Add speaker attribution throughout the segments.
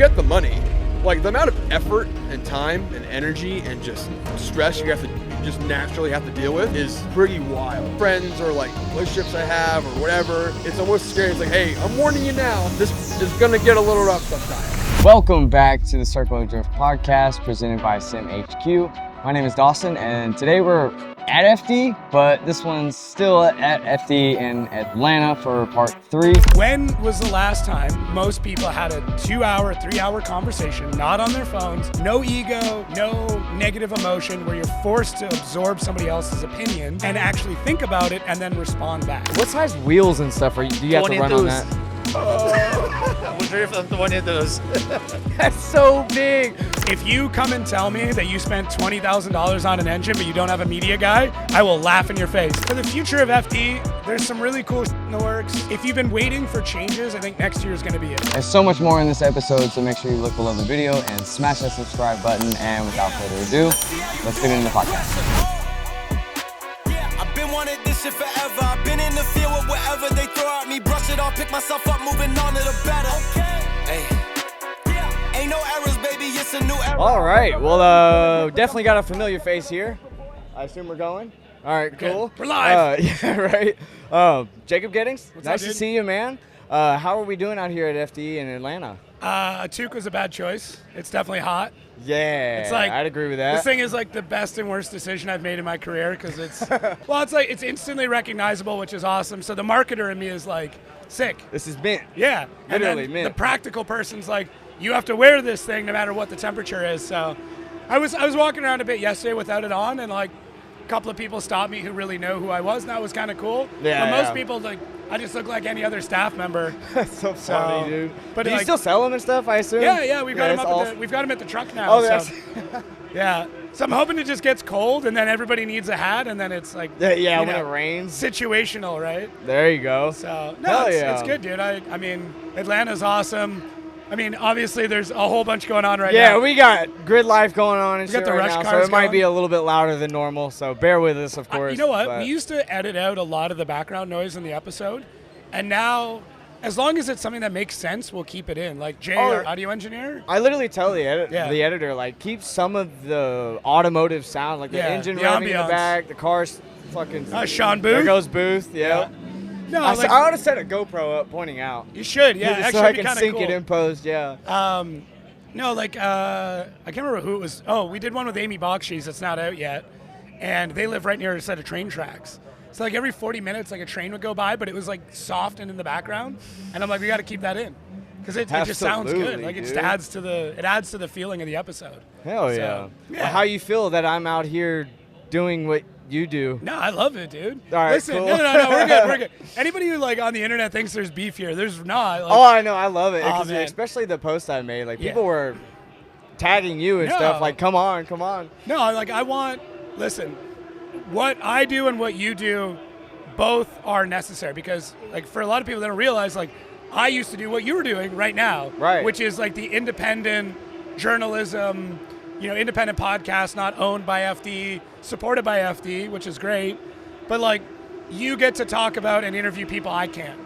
Speaker 1: forget the money. Like, the amount of effort and time and energy and just stress you just naturally have to deal with is pretty wild. Friends or like relationships I have or whatever, it's almost scary. It's like, hey, I'm warning you now, this is gonna get a little rough sometime.
Speaker 2: Welcome back to the Circle of Drift podcast presented by Sim HQ. My name is Dawson, and today we're at FD, but this one's still at FD in Atlanta for part 3.
Speaker 3: When was the last time most people had a 2-hour, 3-hour conversation, not on their phones, no ego, no negative emotion, where you're forced to absorb somebody else's opinion and actually think about it and then respond back?
Speaker 2: What size wheels and stuff do you have to run on that?
Speaker 4: I will drift on 20 of those.
Speaker 2: That's so big.
Speaker 3: If you come and tell me that you spent $20,000 on an engine but you don't have a media guy, I will laugh in your face. For the future of FD, there's some really cool shit in the works. If you've been waiting for changes, I think next year is going to be it.
Speaker 2: There's so much more in this episode, so make sure you look below the video and smash that subscribe button. And without further ado, let's get into the podcast.
Speaker 5: Wanted this shit forever. I've been in the field with whatever they throw at me. Brush it off, pick myself up, moving on to the better. Hey. Ain't no errors, baby, it's a new era.
Speaker 2: All right, well, definitely got a familiar face here. I assume we're going. All right, cool.
Speaker 3: Good. We're live.
Speaker 2: Yeah, right. Jacob Giddings, nice to see you, man. How are we doing out here at FD in Atlanta?
Speaker 3: A toque was a bad choice. It's definitely hot.
Speaker 2: Yeah,
Speaker 3: it's like,
Speaker 2: I'd agree with that.
Speaker 3: This thing is like the best and worst decision I've made in my career because it's, well, it's like it's instantly recognizable, which is awesome. So the marketer in me is like, sick.
Speaker 2: This is mint.
Speaker 3: Yeah.
Speaker 2: Literally
Speaker 3: and
Speaker 2: mint.
Speaker 3: The practical person's like, you have to wear this thing no matter what the temperature is. So I was walking around a bit yesterday without it on, and like a couple of people stopped me who really know who I was, and that was kind of cool.
Speaker 2: Yeah.
Speaker 3: But most people, like, I just look like any other staff member.
Speaker 2: That's so funny, dude.
Speaker 3: But
Speaker 2: do you still sell them and stuff, I assume?
Speaker 3: Yeah, we've got them at the truck now.
Speaker 2: Oh, that's
Speaker 3: yeah. So I'm hoping it just gets cold, and then everybody needs a hat, and then it's like
Speaker 2: when it rains.
Speaker 3: Situational, right?
Speaker 2: There you go.
Speaker 3: So no, it's good, dude. I mean, Atlanta's awesome. I mean, obviously there's a whole bunch going on right now.
Speaker 2: Yeah, we got grid life going on and shit
Speaker 3: got the
Speaker 2: right
Speaker 3: rush
Speaker 2: now, so
Speaker 3: cars
Speaker 2: it might
Speaker 3: going.
Speaker 2: be a little bit louder than normal. So bear with us, of course.
Speaker 3: You know what? We used to edit out a lot of the background noise in the episode, and now, as long as it's something that makes sense, we'll keep it in. Like Jay, our audio engineer.
Speaker 2: I literally tell the editor, like, keep some of the automotive sound, like the engine revving in the back, the car's fucking.
Speaker 3: Sean Booth.
Speaker 2: There goes Booth. Yeah.
Speaker 3: No,
Speaker 2: I ought to set a GoPro up pointing out.
Speaker 3: You should, yeah.
Speaker 2: Just
Speaker 3: actually,
Speaker 2: so I can
Speaker 3: kinda
Speaker 2: sync
Speaker 3: cool.
Speaker 2: it in post, yeah.
Speaker 3: No, like, I can't remember who it was. Oh, we did one with Amy Bokshies that's not out yet, and they live right near a set of train tracks. So, like, every 40 minutes, like, a train would go by, but it was, like, soft and in the background. And I'm like, we got to keep that in. Because it just sounds good. Like, it just adds to the feeling of the episode.
Speaker 2: Hell yeah. Well, how you feel that I'm out here doing what you do?
Speaker 3: No, I love it, dude.
Speaker 2: All right,
Speaker 3: listen,
Speaker 2: cool.
Speaker 3: no, we're good. Anybody who, like, on the internet thinks there's beef here, there's not. Like,
Speaker 2: oh, I know, I love it.
Speaker 3: Oh, man.
Speaker 2: Especially the post I made. Like, people were tagging you and stuff. Like, come on.
Speaker 3: No, like, listen, what I do and what you do, both are necessary, because, like, for a lot of people that don't realize, like, I used to do what you were doing right now, which is like the independent journalism, independent podcast, not owned by FD, supported by FD, which is great. But, like, you get to talk about and interview people I can't.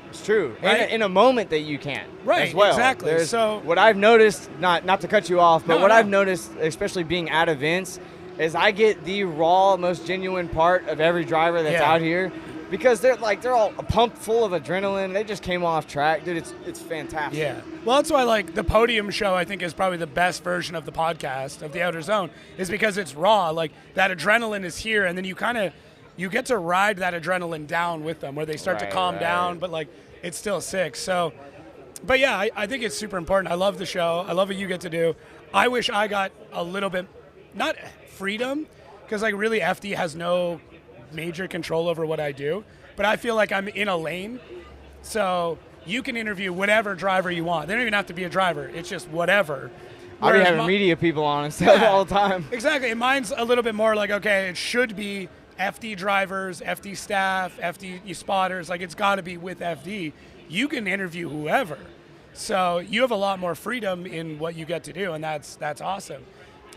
Speaker 2: It's true.
Speaker 3: Right?
Speaker 2: In a moment that you can't.
Speaker 3: Right,
Speaker 2: as well.
Speaker 3: exactly. So
Speaker 2: what I've noticed, not to cut you off, but
Speaker 3: I've
Speaker 2: noticed, especially being at events, is I get the raw, most genuine part of every driver that's out here, because they're all pumped full of adrenaline. They just came off track, dude. It's fantastic.
Speaker 3: Yeah. Well, that's why, like, the podium show, I think, is probably the best version of the podcast of the Outer Zone, is because it's raw. Like, that adrenaline is here, and then you get to ride that adrenaline down with them, where they start to calm down, but, like, it's still sick. So, but yeah, I think it's super important. I love the show. I love what you get to do. I wish I got a little bit, not freedom, because, like, really FD has no major control over what I do, but I feel like I'm in a lane, so you can interview whatever driver you want. They don't even have to be a driver. It's just whatever.
Speaker 2: I'll be having media people on and stuff all the time.
Speaker 3: Exactly. And mine's a little bit more like, okay, it should be FD drivers, FD staff, FD spotters. Like, it's got to be with FD. You can interview whoever. So you have a lot more freedom in what you get to do, and that's awesome.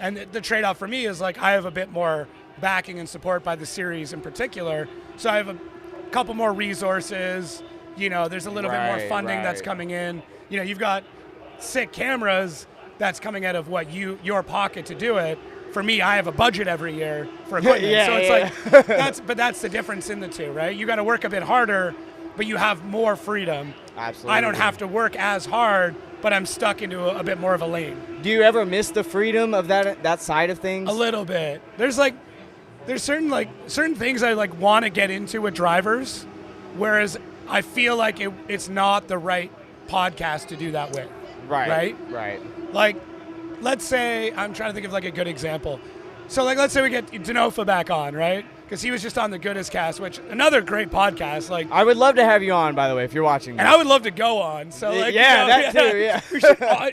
Speaker 3: And the trade-off for me is, like, I have a bit more backing and support by the series in particular. So I have a couple more resources. There's a little bit more funding that's coming in. You've got sick cameras, that's coming out of your pocket to do it. For me, I have a budget every year for equipment.
Speaker 2: Yeah,
Speaker 3: so it's
Speaker 2: yeah.
Speaker 3: like, that's the difference in the two, right? You got to work a bit harder, but you have more freedom.
Speaker 2: Absolutely.
Speaker 3: I don't have to work as hard, but I'm stuck into a bit more of a lane.
Speaker 2: Do you ever miss the freedom of that side of things?
Speaker 3: A little bit. There's certain things I like want to get into with drivers, whereas I feel like it's not the right podcast to do that with.
Speaker 2: Right.
Speaker 3: Like, let's say, I'm trying to think of like a good example. So like, let's say we get ZNOVA back on, right? Because he was just on the Goodest Cast, which another great podcast. Like,
Speaker 2: I would love to have you on, by the way, if you're watching.
Speaker 3: And I would love to go on. So like,
Speaker 2: that too. Yeah.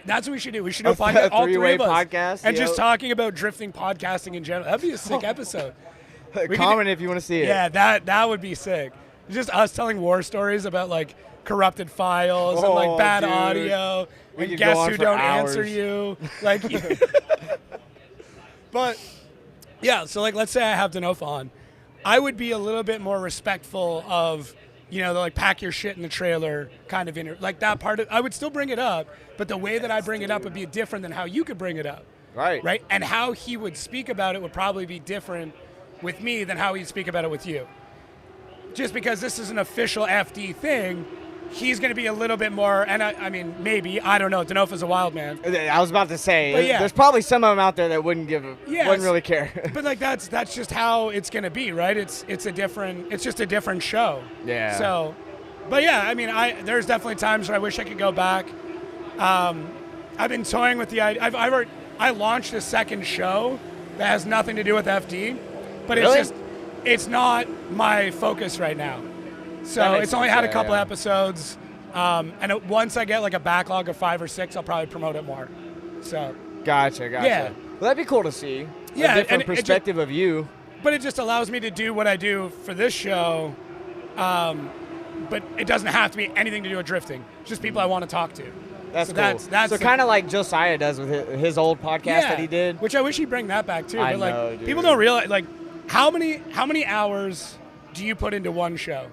Speaker 3: That's what we should do. We should do a podcast, all three
Speaker 2: three-way
Speaker 3: of us,
Speaker 2: podcast,
Speaker 3: and just talking about drifting podcasting in general. That'd be a sick episode.
Speaker 2: Comment if you want to see it.
Speaker 3: Yeah, that would be sick. Just us telling war stories about like corrupted files and like bad
Speaker 2: dude.
Speaker 3: audio
Speaker 2: We
Speaker 3: and
Speaker 2: could go
Speaker 3: guests
Speaker 2: on
Speaker 3: who
Speaker 2: for
Speaker 3: don't
Speaker 2: hours.
Speaker 3: answer you. Like, but yeah, so like let's say I have ZNOVA on, I would be a little bit more respectful of, the like pack your shit in the trailer kind of like that part of. I would still bring it up, but the way that I bring it up would be different than how you could bring it up. Right. And how he would speak about it would probably be different with me than how he'd speak about it with you. Just because this is an official FD thing, he's going to be a little bit more, and I mean, maybe, I don't know, ZNOVA's a wild man.
Speaker 2: I was about to say,
Speaker 3: But yeah.
Speaker 2: there's probably some of them out there that wouldn't really care.
Speaker 3: But like that's just how it's going to be, right? It's just a different show.
Speaker 2: Yeah.
Speaker 3: So, but yeah, I mean, there's definitely times where I wish I could go back. I've been toying with the idea. I launched a second show that has nothing to do with FD, but
Speaker 2: Really?
Speaker 3: it's not my focus right now. So it's only had a couple episodes, and once I get like a backlog of 5 or 6, I'll probably promote it more. So
Speaker 2: Gotcha.
Speaker 3: Yeah.
Speaker 2: Well, that'd be cool to see.
Speaker 3: Yeah,
Speaker 2: A different
Speaker 3: and it
Speaker 2: perspective of you.
Speaker 3: but it just allows me to do what I do for this show, but it doesn't have to be anything to do with drifting. It's just people I want to talk to.
Speaker 2: That's
Speaker 3: So
Speaker 2: cool.
Speaker 3: that's
Speaker 2: so
Speaker 3: the-
Speaker 2: kind of like Josiah does with his old podcast that he did.
Speaker 3: Which I wish he'd bring that back too.
Speaker 2: I
Speaker 3: But like
Speaker 2: know, dude.
Speaker 3: people don't realize like how many hours do you put into one show?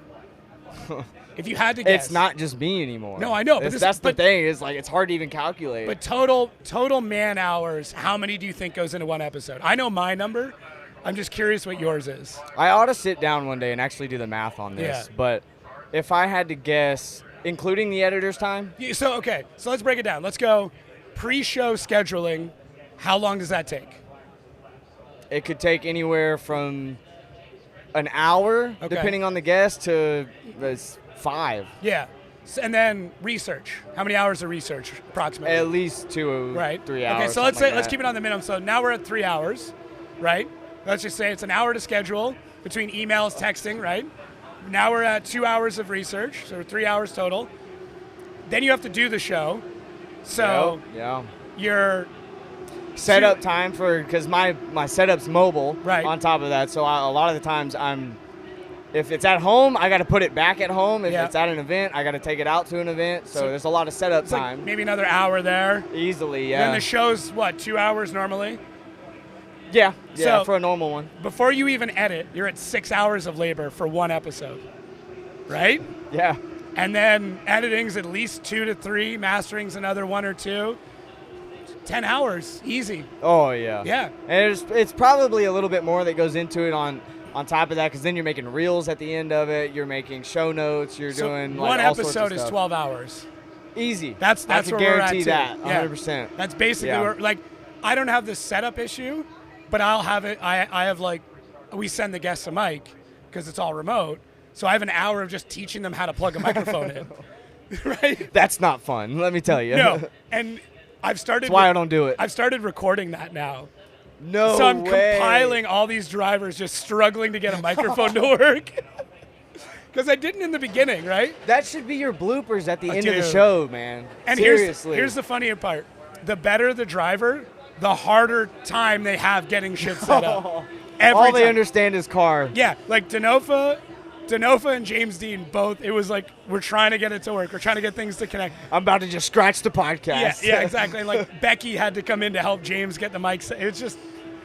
Speaker 3: If you had to guess.
Speaker 2: It's not just me anymore.
Speaker 3: No, I know, but
Speaker 2: That's the thing. Is like it's hard to even calculate.
Speaker 3: But total man hours, how many do you think goes into one episode? I know my number. I'm just curious what yours is.
Speaker 2: I ought to sit down one day and actually do the math on this.
Speaker 3: Yeah.
Speaker 2: But if I had to guess, including the editor's time,
Speaker 3: So let's break it down. Let's go pre-show scheduling. How long does that take?
Speaker 2: it could take anywhere from an hour,
Speaker 3: Okay.
Speaker 2: depending on the guest, to 5.
Speaker 3: Yeah. And then research. How many hours of research approximately?
Speaker 2: At least 2,
Speaker 3: Right.
Speaker 2: 3 hours.
Speaker 3: Okay, so let's keep it on the minimum. So now we're at 3 hours, right? Let's just say it's an hour to schedule between emails, texting, right? Now we're at 2 hours of research, so 3 hours total. Then you have to do the show. So
Speaker 2: yeah.
Speaker 3: you're
Speaker 2: Setup time because my setup's mobile.
Speaker 3: Right.
Speaker 2: On top of that, so a lot of the times if it's at home, I got to put it back at home. If
Speaker 3: Yeah.
Speaker 2: it's at an event, I got to take it out to an event. So there's a lot of setup
Speaker 3: it's like
Speaker 2: time.
Speaker 3: maybe another hour there.
Speaker 2: Easily, yeah.
Speaker 3: Then the show's, 2 hours normally?
Speaker 2: yeah,
Speaker 3: So-
Speaker 2: for a normal one.
Speaker 3: Before you even edit, you're at 6 hours of labor for one episode, right?
Speaker 2: Yeah.
Speaker 3: And then editing's at least 2 to 3, mastering's another 1 or 2. 10 hours, easy.
Speaker 2: Oh yeah.
Speaker 3: Yeah.
Speaker 2: And it's probably a little bit more that goes into it on top of that, because then you're making reels at the end of it. You're making show notes. You're
Speaker 3: So
Speaker 2: doing
Speaker 3: one
Speaker 2: all sorts of
Speaker 3: episode is
Speaker 2: stuff.
Speaker 3: 12 hours.
Speaker 2: Easy.
Speaker 3: That's
Speaker 2: I can
Speaker 3: where we're at
Speaker 2: guarantee
Speaker 3: too.
Speaker 2: that.
Speaker 3: Yeah.
Speaker 2: 100%.
Speaker 3: That's basically
Speaker 2: Yeah.
Speaker 3: where, I don't have this setup issue, but I'll have it. I have we send the guests a mic because it's all remote. So I have an hour of just teaching them how to plug a microphone in. Right?
Speaker 2: That's not fun. Let me tell you.
Speaker 3: No. And I've started.
Speaker 2: That's why I don't do it.
Speaker 3: I've started recording that now.
Speaker 2: No
Speaker 3: So I'm
Speaker 2: way.
Speaker 3: compiling all these drivers just struggling to get a microphone to work. Because I didn't in the beginning, right?
Speaker 2: That should be your bloopers at the end of the
Speaker 3: Dude.
Speaker 2: show, man.
Speaker 3: And
Speaker 2: Seriously.
Speaker 3: here's the funny part. The better the driver, the harder time they have getting shit set up. Every
Speaker 2: all they
Speaker 3: time.
Speaker 2: understand is car.
Speaker 3: Yeah, like ZNOVA and James Dean both, it was like, we're trying to get it to work. We're trying to get things to connect.
Speaker 2: I'm about to just scratch the podcast.
Speaker 3: Yeah, exactly. And like Becky had to come in to help James get the mic set. It's just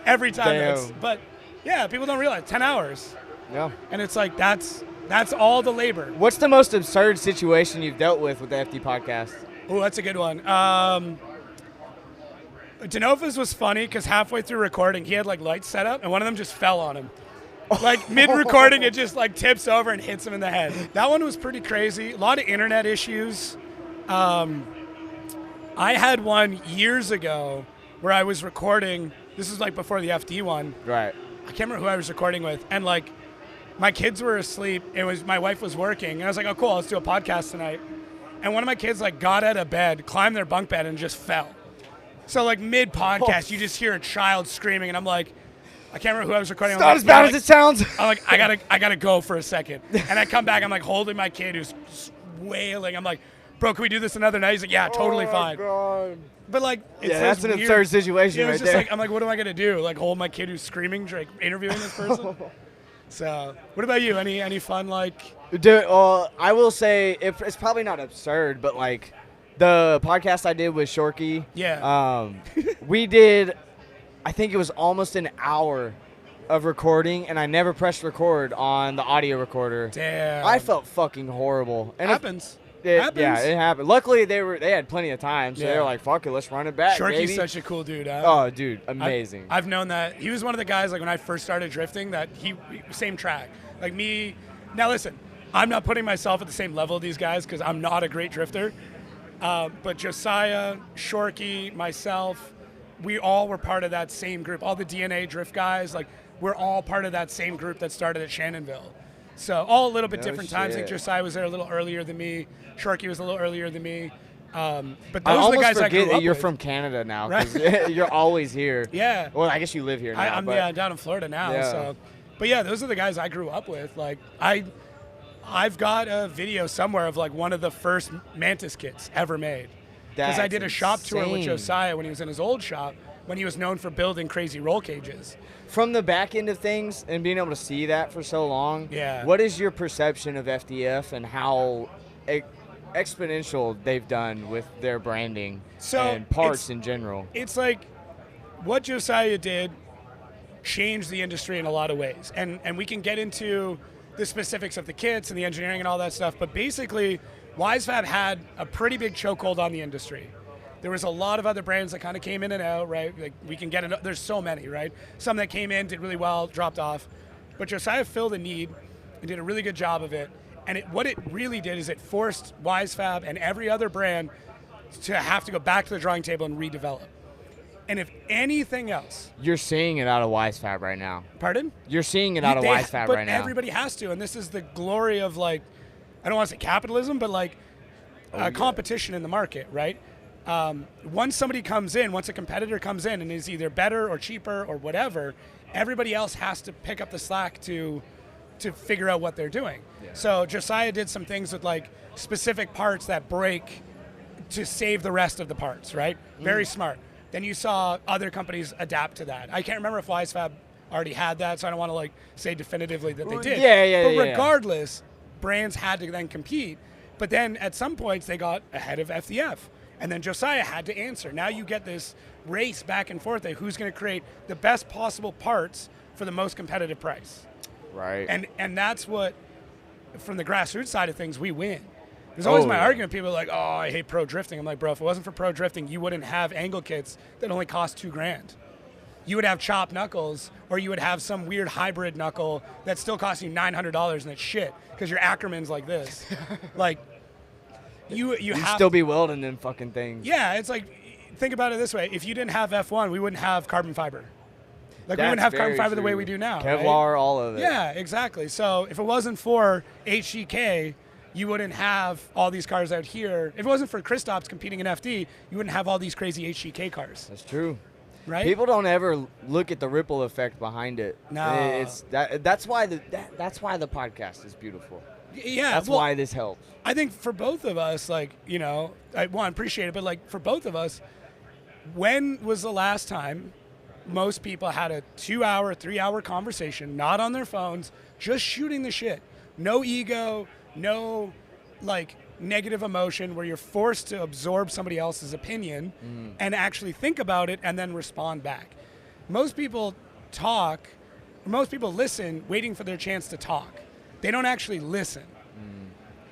Speaker 3: every time.
Speaker 2: Damn.
Speaker 3: But yeah, people don't realize 10 hours.
Speaker 2: Yeah.
Speaker 3: And it's like, that's all the labor.
Speaker 2: What's the most absurd situation you've dealt with the FD podcast?
Speaker 3: Oh, that's a good one. ZNOVA's was funny because halfway through recording, he had like lights set up, and one of them just fell on him. Like mid-recording, it just like tips over and hits him in the head. That one was pretty crazy. A lot of internet issues. I had one years ago where I was recording. This is like before the FD one.
Speaker 2: Right.
Speaker 3: I can't remember who I was recording with, and like my kids were asleep. My wife was working, and I was like, "Oh, cool, let's do a podcast tonight." And one of my kids like got out of bed, climbed their bunk bed, and just fell. So like mid-podcast, you just hear a child screaming, and I'm like, I can't remember who I was recording.
Speaker 2: It's not as bad as it sounds.
Speaker 3: I'm like, I gotta go for a second. And I come back, I'm like holding my kid who's wailing. I'm like, bro, can we do this another night? He's like, yeah, totally fine.
Speaker 2: God.
Speaker 3: But like, it's
Speaker 2: that's an
Speaker 3: weird,
Speaker 2: absurd situation
Speaker 3: it was
Speaker 2: right
Speaker 3: just
Speaker 2: there.
Speaker 3: like, I'm like, what am I gonna do? Like hold my kid who's screaming, like interviewing this person? So, what about you? Any fun like?
Speaker 2: Dude, well, I will say it's probably not absurd, but like the podcast I did with Shorky.
Speaker 3: Yeah.
Speaker 2: We did, I think it was almost an hour of recording, and I never pressed record on the audio recorder.
Speaker 3: Damn.
Speaker 2: I felt fucking horrible. And
Speaker 3: Happens.
Speaker 2: Yeah, it happened. Luckily, they had plenty of time, so they were like, "Fuck it, let's run it back."
Speaker 3: Shorky's
Speaker 2: baby.
Speaker 3: such a cool dude. Huh?
Speaker 2: Oh, dude, amazing.
Speaker 3: I've known that. He was one of the guys, like, when I first started drifting, that same track. Like, me. Now, listen, I'm not putting myself at the same level of these guys because I'm not a great drifter. But Josiah, Shorky, myself, we all were part of that same group. All the DNA drift guys, like, we're all part of that same group that started at Shannonville. So, all a little bit different times. I think Josiah was there a little earlier than me. Shorky was a little earlier than me. But those are the guys I grew up
Speaker 2: that you're
Speaker 3: with.
Speaker 2: from Canada now, because you're always here.
Speaker 3: Yeah.
Speaker 2: Well, I guess you live here now.
Speaker 3: I'm down in Florida now.
Speaker 2: Yeah.
Speaker 3: So, but yeah, those are the guys I grew up with. Like I've got a video somewhere of like one of the first Mantis kits ever made. Because I did a shop tour with Josiah when he was in his old shop, when he was known for building crazy roll cages.
Speaker 2: From the back end of things and being able to see that for so long, what is your perception of FDF and how exponential they've done with their branding and parts in general?
Speaker 3: It's like what Josiah did changed the industry in a lot of ways. And we can get into the specifics of the kits and the engineering and all that stuff, but basically WiseFab had a pretty big chokehold on the industry. There was a lot of other brands that kind of came in and out, right? Like we can get there's so many, right? Some that came in, did really well, dropped off. But Josiah filled a need and did a really good job of it. And what it really did is it forced WiseFab and every other brand to have to go back to the drawing table and redevelop. And if anything else...
Speaker 2: You're seeing it out of WiseFab right now.
Speaker 3: Pardon?
Speaker 2: You're seeing it out of WiseFab right now.
Speaker 3: But everybody has to. And this is the glory of, like, I don't want to say capitalism, but, like, competition in the market, right? Once somebody comes in, once a competitor comes in and is either better or cheaper or whatever, everybody else has to pick up the slack to figure out what they're doing. Yeah. So Josiah did some things with like specific parts that break to save the rest of the parts, right? Very smart. Then you saw other companies adapt to that. I can't remember if WiseFab already had that, so I don't want to like say definitively that they did. But regardless, brands had to then compete. But then at some points they got ahead of FDF. And then Josiah had to answer. Now you get this race back and forth of who's going to create the best possible parts for the most competitive price.
Speaker 2: Right.
Speaker 3: And that's what, from the grassroots side of things, we win. There's always my argument. People are like, oh, I hate pro drifting. I'm like, bro, if it wasn't for pro drifting, you wouldn't have angle kits that only cost $2,000. You would have chopped knuckles, or you would have some weird hybrid knuckle that still costs you $900 and it's shit because your Ackerman's like this. Like, you have
Speaker 2: still be welding them fucking things.
Speaker 3: Yeah, it's like, think about it this way. If you didn't have F1, we wouldn't have carbon fiber. Like, we wouldn't have carbon fiber the way we do now.
Speaker 2: Kevlar,
Speaker 3: right?
Speaker 2: all of it.
Speaker 3: Yeah, exactly. So if it wasn't for HGK, you wouldn't have all these cars out here. If it wasn't for Kristaps competing in FD, you wouldn't have all these crazy HGK cars.
Speaker 2: That's true.
Speaker 3: Right?
Speaker 2: People don't ever look at the ripple effect behind it.
Speaker 3: No.
Speaker 2: That's why the podcast is beautiful.
Speaker 3: Yeah.
Speaker 2: That's why this helps.
Speaker 3: I think for both of us, like, you know, I appreciate it, but like for both of us, when was the last time most people had a 2-hour, 3-hour conversation, not on their phones, just shooting the shit? No ego, no like negative emotion where you're forced to absorb somebody else's opinion and actually think about it and then respond back. Most people listen waiting for their chance to talk. They don't actually listen.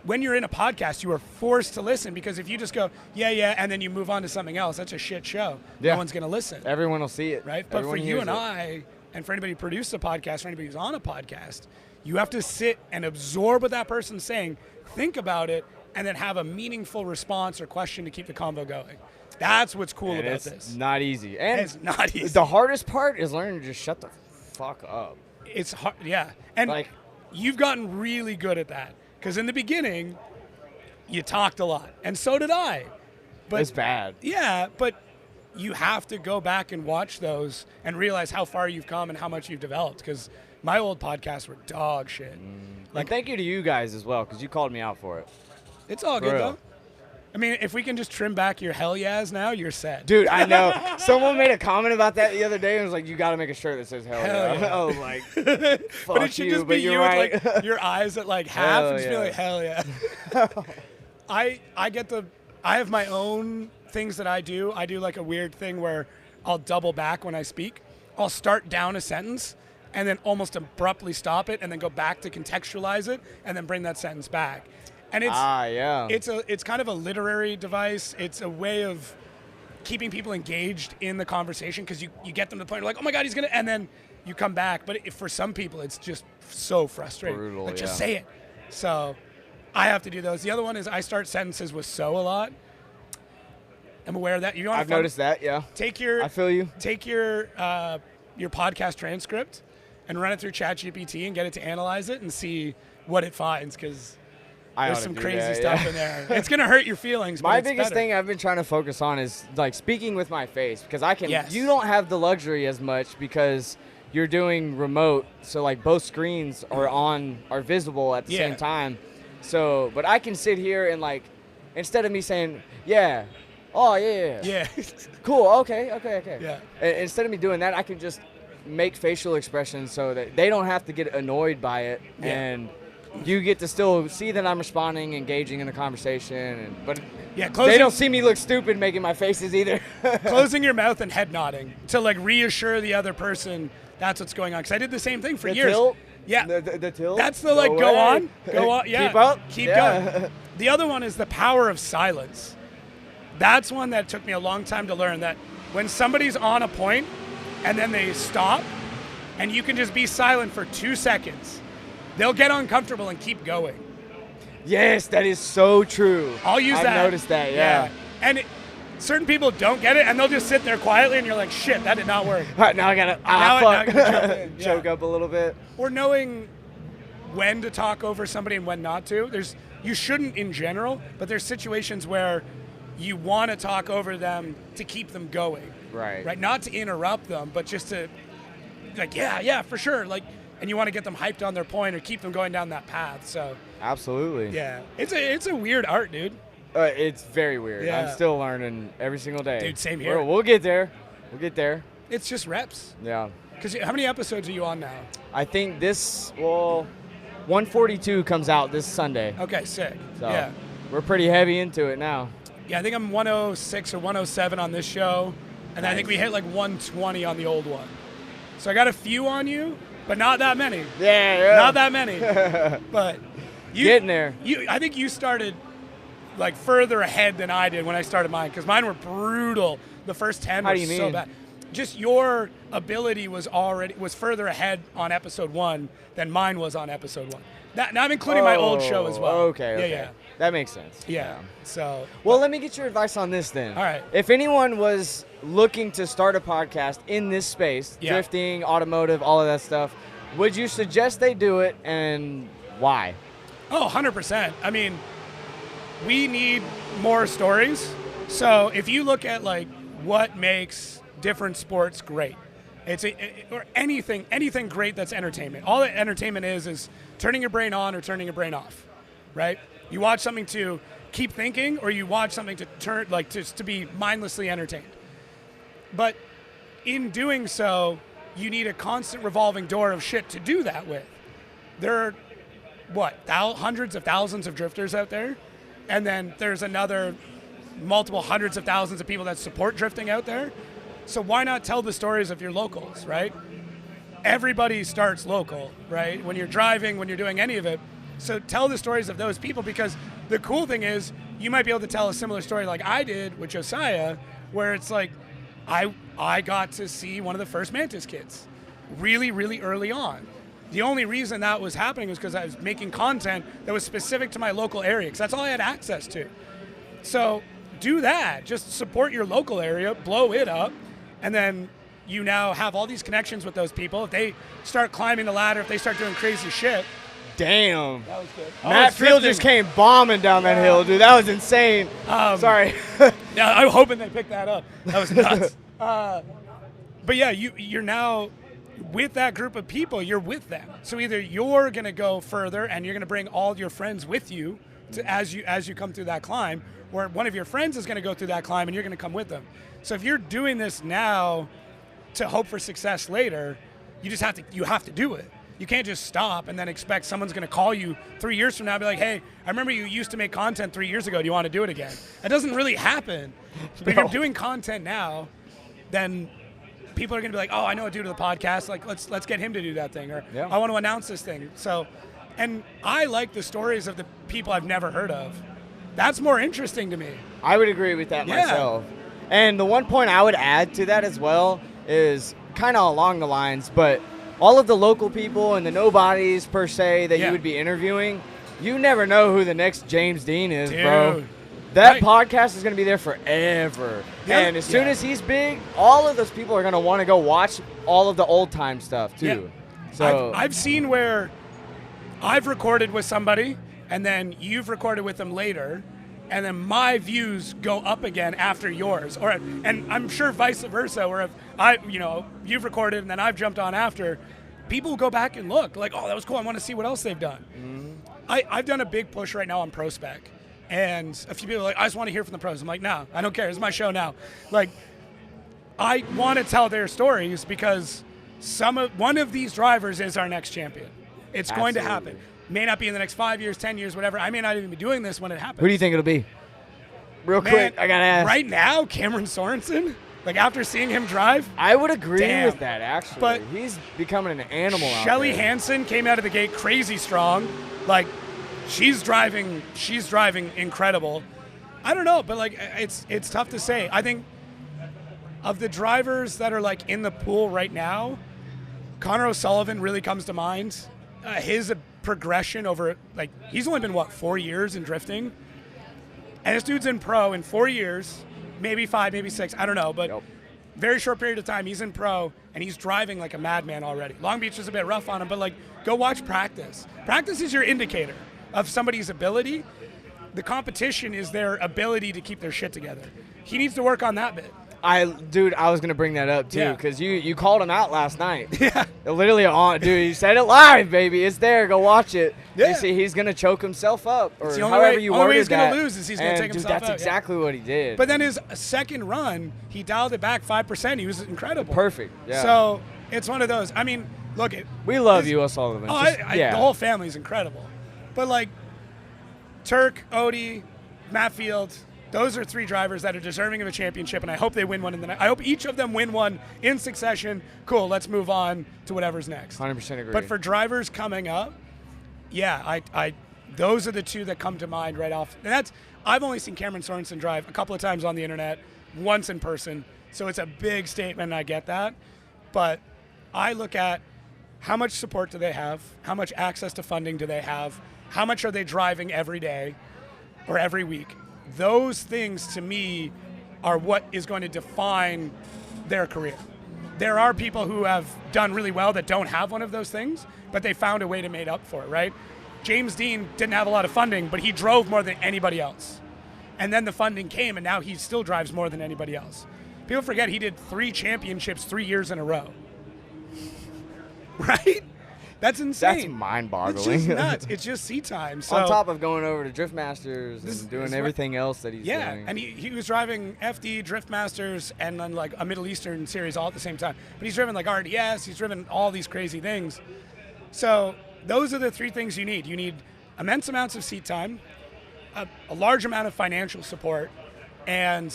Speaker 3: when you're in a podcast, you are forced to listen, because if you just go, yeah, and then you move on to something else, that's a shit show.
Speaker 2: Yeah.
Speaker 3: No one's going to listen.
Speaker 2: Everyone will see it.
Speaker 3: Right? But
Speaker 2: Everyone
Speaker 3: for you
Speaker 2: hears
Speaker 3: and
Speaker 2: it.
Speaker 3: I, and for anybody who produces a podcast, for anybody who's on a podcast, you have to sit and absorb what that person's saying, think about it, and then have a meaningful response or question to keep the convo going. That's what's cool
Speaker 2: And
Speaker 3: about
Speaker 2: it's
Speaker 3: this.
Speaker 2: not easy. And
Speaker 3: It's not easy.
Speaker 2: the hardest part is learning to just shut the fuck up.
Speaker 3: It's hard, yeah. And
Speaker 2: Like-
Speaker 3: you've gotten really good at that, because in the beginning, you talked a lot, and so did I. But
Speaker 2: It's bad.
Speaker 3: yeah, but you have to go back and watch those and realize how far you've come and how much you've developed, because my old podcasts were dog shit.
Speaker 2: Like, thank you to you guys as well, because you called me out for it.
Speaker 3: It's all
Speaker 2: For
Speaker 3: good,
Speaker 2: real.
Speaker 3: though. I mean, if we can just trim back your hell yeahs now, you're set.
Speaker 2: Dude, I know. Someone made a comment about that the other day and was like, you got to make a shirt that says hell,
Speaker 3: Hell
Speaker 2: yeah.
Speaker 3: yeah.
Speaker 2: Oh, like, fuck
Speaker 3: But it should
Speaker 2: you,
Speaker 3: just
Speaker 2: but
Speaker 3: be
Speaker 2: you're
Speaker 3: you
Speaker 2: right.
Speaker 3: with like your eyes at like half
Speaker 2: Hell
Speaker 3: and just be
Speaker 2: yeah.
Speaker 3: like, hell yeah. I have my own things that I do. I do like a weird thing where I'll double back when I speak. I'll start down a sentence and then almost abruptly stop it and then go back to contextualize it and then bring that sentence back. And it's kind of a literary device. It's a way of keeping people engaged in the conversation, because you get them to the point where like, oh my God, he's going to, and then you come back. But for some people, it's just so frustrating.
Speaker 2: Brutal,
Speaker 3: like, just
Speaker 2: yeah.
Speaker 3: say it. So I have to do those. The other one is I start sentences with so a lot. I'm aware of that. You want
Speaker 2: I've noticed that, yeah. I feel you.
Speaker 3: Take your podcast transcript and run it through ChatGPT and get it to analyze it and see what it finds, because there's some crazy stuff in there. It's going to hurt your feelings, but
Speaker 2: My
Speaker 3: it's
Speaker 2: biggest
Speaker 3: better.
Speaker 2: thing I've been trying to focus on is like speaking with my face, because I can.
Speaker 3: Yes.
Speaker 2: You don't have the luxury as much because you're doing remote, so like both screens are visible at the
Speaker 3: Yeah.
Speaker 2: same time. So, but I can sit here and like, instead of me saying, yeah, oh yeah,
Speaker 3: Yeah.
Speaker 2: cool, okay.
Speaker 3: Yeah.
Speaker 2: Instead of me doing that, I can just make facial expressions so that they don't have to get annoyed by it,
Speaker 3: Yeah.
Speaker 2: and you get to still see that I'm responding, engaging in the conversation, but
Speaker 3: Yeah,
Speaker 2: they don't see me look stupid making my faces either.
Speaker 3: closing your mouth and head nodding to like reassure the other person that's what's going on. Because I did the same thing for
Speaker 2: The
Speaker 3: years.
Speaker 2: tilt?
Speaker 3: Yeah.
Speaker 2: The tilt?
Speaker 3: That's the like, go on. Yeah.
Speaker 2: Keep up?
Speaker 3: Keep
Speaker 2: Yeah.
Speaker 3: going. The other one is the power of silence. That's one that took me a long time to learn, that when somebody's on a point and then they stop and you can just be silent for 2 seconds, they'll get uncomfortable and keep going.
Speaker 2: Yes, that is so true.
Speaker 3: I'll use that.
Speaker 2: I've noticed that, yeah.
Speaker 3: And certain people don't get it, and they'll just sit there quietly, and you're like, shit, that did not work.
Speaker 2: All right, now I gotta
Speaker 3: Now I
Speaker 2: fuck.
Speaker 3: gotta jump in, yeah.
Speaker 2: Choke up a little bit.
Speaker 3: Or knowing when to talk over somebody and when not to. You shouldn't in general, but there's situations where you want to talk over them to keep them going.
Speaker 2: Right.
Speaker 3: Not to interrupt them, but just to, like, yeah, for sure. Like, and you want to get them hyped on their point or keep them going down that path. So,
Speaker 2: Absolutely.
Speaker 3: yeah. It's a weird art, dude.
Speaker 2: It's very weird.
Speaker 3: Yeah.
Speaker 2: I'm still learning every single day.
Speaker 3: Dude, same here.
Speaker 2: We'll get there. We'll get there.
Speaker 3: It's just reps.
Speaker 2: Yeah.
Speaker 3: Because how many episodes are you on now?
Speaker 2: I think 142 comes out this Sunday.
Speaker 3: Okay, sick.
Speaker 2: So
Speaker 3: Yeah.
Speaker 2: we're pretty heavy into it now.
Speaker 3: Yeah, I think I'm 106 or 107 on this show, and I think we hit like 120 on the old one. So I got a few on you, but not that many.
Speaker 2: Yeah.
Speaker 3: Not that many. But you
Speaker 2: Getting there.
Speaker 3: I think you started like further ahead than I did when I started mine, because mine were brutal. The first 10
Speaker 2: How
Speaker 3: were
Speaker 2: do you
Speaker 3: so
Speaker 2: mean?
Speaker 3: bad. Just your ability was further ahead on episode 1 than mine was on episode 1. Now I'm including my old show as well.
Speaker 2: Okay.
Speaker 3: Yeah.
Speaker 2: That makes sense.
Speaker 3: Yeah. So.
Speaker 2: Well, let me get your advice on this then.
Speaker 3: All right.
Speaker 2: If anyone was looking to start a podcast in this space,
Speaker 3: Yeah.
Speaker 2: drifting, automotive, all of that stuff, would you suggest they do it, and why?
Speaker 3: Oh, 100%. I mean, we need more stories. So if you look at like what makes different sports great, or anything great that's entertainment. All that entertainment is turning your brain on or turning your brain off, right? You watch something to keep thinking, or you watch something to turn to be mindlessly entertained. But in doing so, you need a constant revolving door of shit to do that with. There are hundreds of thousands of drifters out there, and then there's another multiple hundreds of thousands of people that support drifting out there. So why not tell the stories of your locals, right? Everybody starts local, right? When you're driving, when you're doing any of it, So tell the stories of those people, because the cool thing is you might be able to tell a similar story like I did with Josiah, where it's like I got to see one of the first Mantis kids really, really early on. The only reason that was happening was because I was making content that was specific to my local area, because that's all I had access to. So do that. Just support your local area, blow it up, and then you now have all these connections with those people. If they start climbing the ladder, if they start doing crazy shit.
Speaker 2: Damn.
Speaker 3: That was good.
Speaker 2: Matt Field just came bombing down that hill, dude. That was insane. Sorry.
Speaker 3: Yeah, I'm hoping they picked that up. That was nuts. But yeah, you're now with that group of people. You're with them. So either you're going to go further and you're going to bring all your friends with you as you come through that climb, or one of your friends is going to go through that climb and you're going to come with them. So if you're doing this now to hope for success later, you have to do it. You can't just stop and then expect someone's going to call you 3 years from now and be like, hey, I remember you used to make content 3 years ago. Do you want to do it again? That doesn't really happen. But if you're doing content now, then people are going to be like, oh, I know a dude with a podcast. Like, let's get him to do that thing. Or I want to announce this thing. So, and I like the stories of the people I've never heard of. That's more interesting to me.
Speaker 2: I would agree with that myself. And the one point I would add to that as well is kind of along the lines, but all of the local people and the nobodies per se that you would be interviewing, you never know who the next James Dean is, bro. That podcast is going to be there forever. Yeah. And as soon as he's big, all of those people are going to want to go watch all of the old time stuff too.
Speaker 3: Yeah.
Speaker 2: So
Speaker 3: I've seen where I've recorded with somebody and then you've recorded with them later, and then my views go up again after yours, and I'm sure vice versa, where if you've recorded and then I've jumped on after, people go back and look like, oh, that was cool. I want to see what else they've done. Mm-hmm. I've done a big push right now on Pro Spec, and a few people are like, I just want to hear from the pros. I'm like, no, I don't care. It's my show now. Like, I want to tell their stories because one of these drivers is our next champion. It's going to happen. May not be in the next 5 years, 10 years, whatever. I may not even be doing this when it happens.
Speaker 2: Who do you think it'll be? Real quick, I gotta ask.
Speaker 3: Right now, Cameron Sorensen. Like, after seeing him drive,
Speaker 2: I would agree with that, actually.
Speaker 3: But
Speaker 2: he's becoming an animal out
Speaker 3: Shelly
Speaker 2: there.
Speaker 3: Hansen came out of the gate crazy strong. Like, she's driving incredible. I don't know, but like, it's tough to say. I think of the drivers that are like in the pool right now, Connor O'Sullivan really comes to mind. His progression over, like, he's only been 4 years in drifting, and this dude's in pro in 4 years, maybe 5, maybe 6, I don't know, but very short period of time he's in pro and he's driving like a madman already. Long Beach is a bit rough on him, but like, go watch practice. Practice is your indicator of somebody's ability. The competition is their ability to keep their shit together. He needs to work on that bit.
Speaker 2: I was gonna bring that up too, because you called him out last night.
Speaker 3: Yeah,
Speaker 2: literally on, dude. You said it live, baby. It's there. Go watch it.
Speaker 3: Yeah.
Speaker 2: You see, he's gonna choke himself up, or
Speaker 3: the
Speaker 2: however
Speaker 3: only
Speaker 2: you
Speaker 3: way
Speaker 2: worded
Speaker 3: he's
Speaker 2: that.
Speaker 3: gonna lose is he's gonna take himself
Speaker 2: that's
Speaker 3: out.
Speaker 2: exactly what he did.
Speaker 3: But then his second run, he dialed it back 5%. He was incredible.
Speaker 2: Perfect. Yeah.
Speaker 3: So it's one of those. I mean, look,
Speaker 2: we love you, O'Sullivan.
Speaker 3: Oh, the whole family's incredible. But like, Turk, Audi, Matt Field, those are three drivers that are deserving of a championship, and I hope they win one in the night. I hope each of them win one in succession. Cool, let's move on to whatever's next.
Speaker 2: 100% agree.
Speaker 3: But for drivers coming up, yeah, those are the two that come to mind right off. And I've only seen Cameron Sorensen drive a couple of times on the internet, once in person, so it's a big statement, and I get that. But I look at how much support do they have, how much access to funding do they have, how much are they driving every day or every week. Those things, to me, are what is going to define their career. There are people who have done really well that don't have one of those things, but they found a way to make up for it, right? James Dean didn't have a lot of funding, but he drove more than anybody else. And then the funding came, and now he still drives more than anybody else. People forget he did 3 championships 3 years in a row. Right? That's insane.
Speaker 2: That's mind-boggling.
Speaker 3: It's just nuts. It's just seat time. So,
Speaker 2: on top of going over to Drift Masters and doing everything else that he's doing.
Speaker 3: Yeah, and he was driving FD, Drift Masters, and then like a Middle Eastern series all at the same time. But he's driven like RDS. He's driven all these crazy things. So those are the 3 things you need. You need immense amounts of seat time, a large amount of financial support, and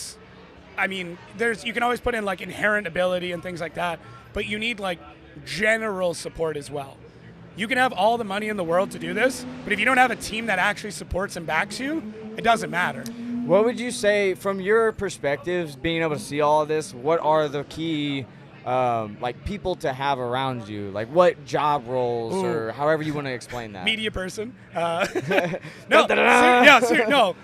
Speaker 3: I mean, you can always put in like inherent ability and things like that, but you need like general support as well. You can have all the money in the world to do this, but if you don't have a team that actually supports and backs you, it doesn't matter.
Speaker 2: What would you say, from your perspectives, being able to see all of this, what are the key people to have around you? Like what job roles or however you want to explain that?
Speaker 3: Media person. No, no.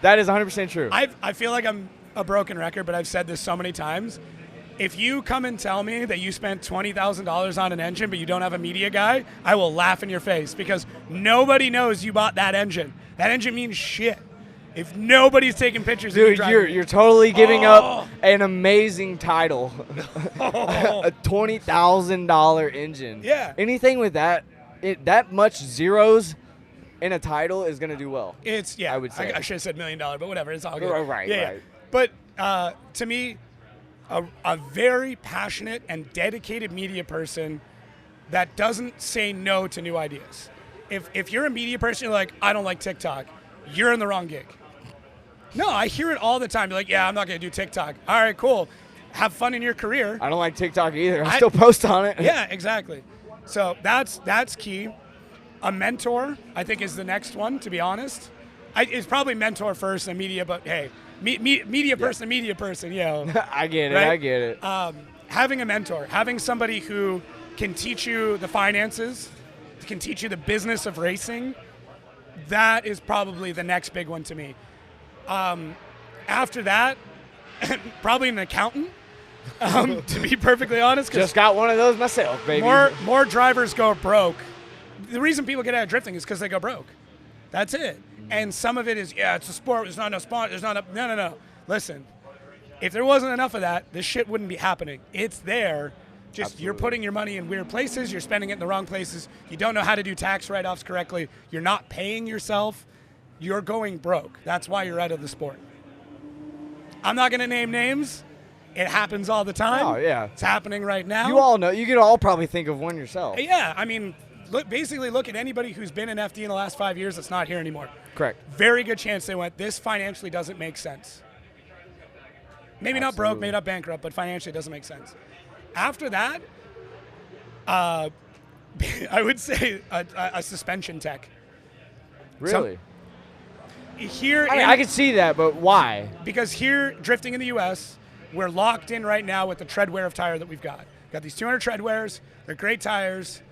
Speaker 2: That is 100% true.
Speaker 3: I feel like I'm a broken record, but I've said this so many times. If you come and tell me that you spent $20,000 on an engine but you don't have a media guy, I will laugh in your face because nobody knows you bought that engine. That engine means shit. If nobody's taking pictures of you
Speaker 2: Dude,
Speaker 3: driving
Speaker 2: you're totally giving up an amazing title. A $20,000 engine.
Speaker 3: Yeah.
Speaker 2: Anything with that much zeros in a title is going to do well.
Speaker 3: I
Speaker 2: would say.
Speaker 3: I should have said $1 million, but whatever. It's all good.
Speaker 2: Right.
Speaker 3: Yeah. But to me, a very passionate and dedicated media person that doesn't say no to new ideas. If you're a media person, you're like, I don't like TikTok, you're in the wrong gig. No, I hear it all the time. You're like, yeah, I'm not going to do TikTok. All right, cool. Have fun in your career.
Speaker 2: I don't like TikTok either. I still post on it.
Speaker 3: Yeah, exactly. So that's key. A mentor, I think, is the next one, to be honest. It's probably mentor first and media, but hey, media person, media person,
Speaker 2: I get it,
Speaker 3: right?
Speaker 2: I get it.
Speaker 3: Having a mentor, having somebody who can teach you the finances, can teach you the business of racing, that is probably the next big one to me. After that, probably an accountant, to be perfectly honest.
Speaker 2: Just got one of those myself, baby.
Speaker 3: More drivers go broke. The reason people get out of drifting is because they go broke. That's it. And some of it is, it's a sport. There's not enough sport. There's not enough. No. Listen, if there wasn't enough of that, this shit wouldn't be happening. It's there. Just Absolutely. You're putting your money in weird places. You're spending it in the wrong places. You don't know how to do tax write-offs correctly. You're not paying yourself. You're going broke. That's why you're out of the sport. I'm not going to name names. It happens all the time.
Speaker 2: Oh, yeah.
Speaker 3: It's happening right now.
Speaker 2: You all know. You could all probably think of one yourself.
Speaker 3: Yeah, I mean, look at anybody who's been in FD in the last 5 years that's not here anymore.
Speaker 2: Correct.
Speaker 3: Very good chance they went, this financially doesn't make sense. Maybe not broke, maybe not bankrupt, but financially it doesn't make sense. After that, I would say a suspension tech.
Speaker 2: Really?
Speaker 3: I
Speaker 2: could see that, but why?
Speaker 3: Because here, drifting in the U.S., we're locked in right now with the tread wear of tire that we've got. Got these 200 tread wears. They're great tires.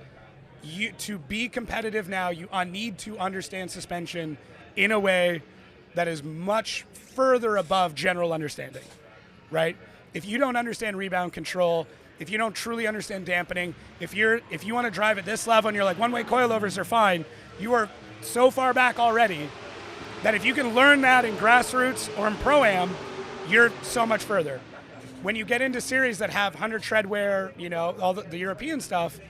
Speaker 3: To be competitive now, you need to understand suspension in a way that is much further above general understanding, right? If you don't understand rebound control, if you don't truly understand dampening, if you want to drive at this level and you're like, one-way coilovers are fine, you are so far back already that if you can learn that in grassroots or in Pro-Am, you're so much further. When you get into series that have 100 tread wear, all the European stuff,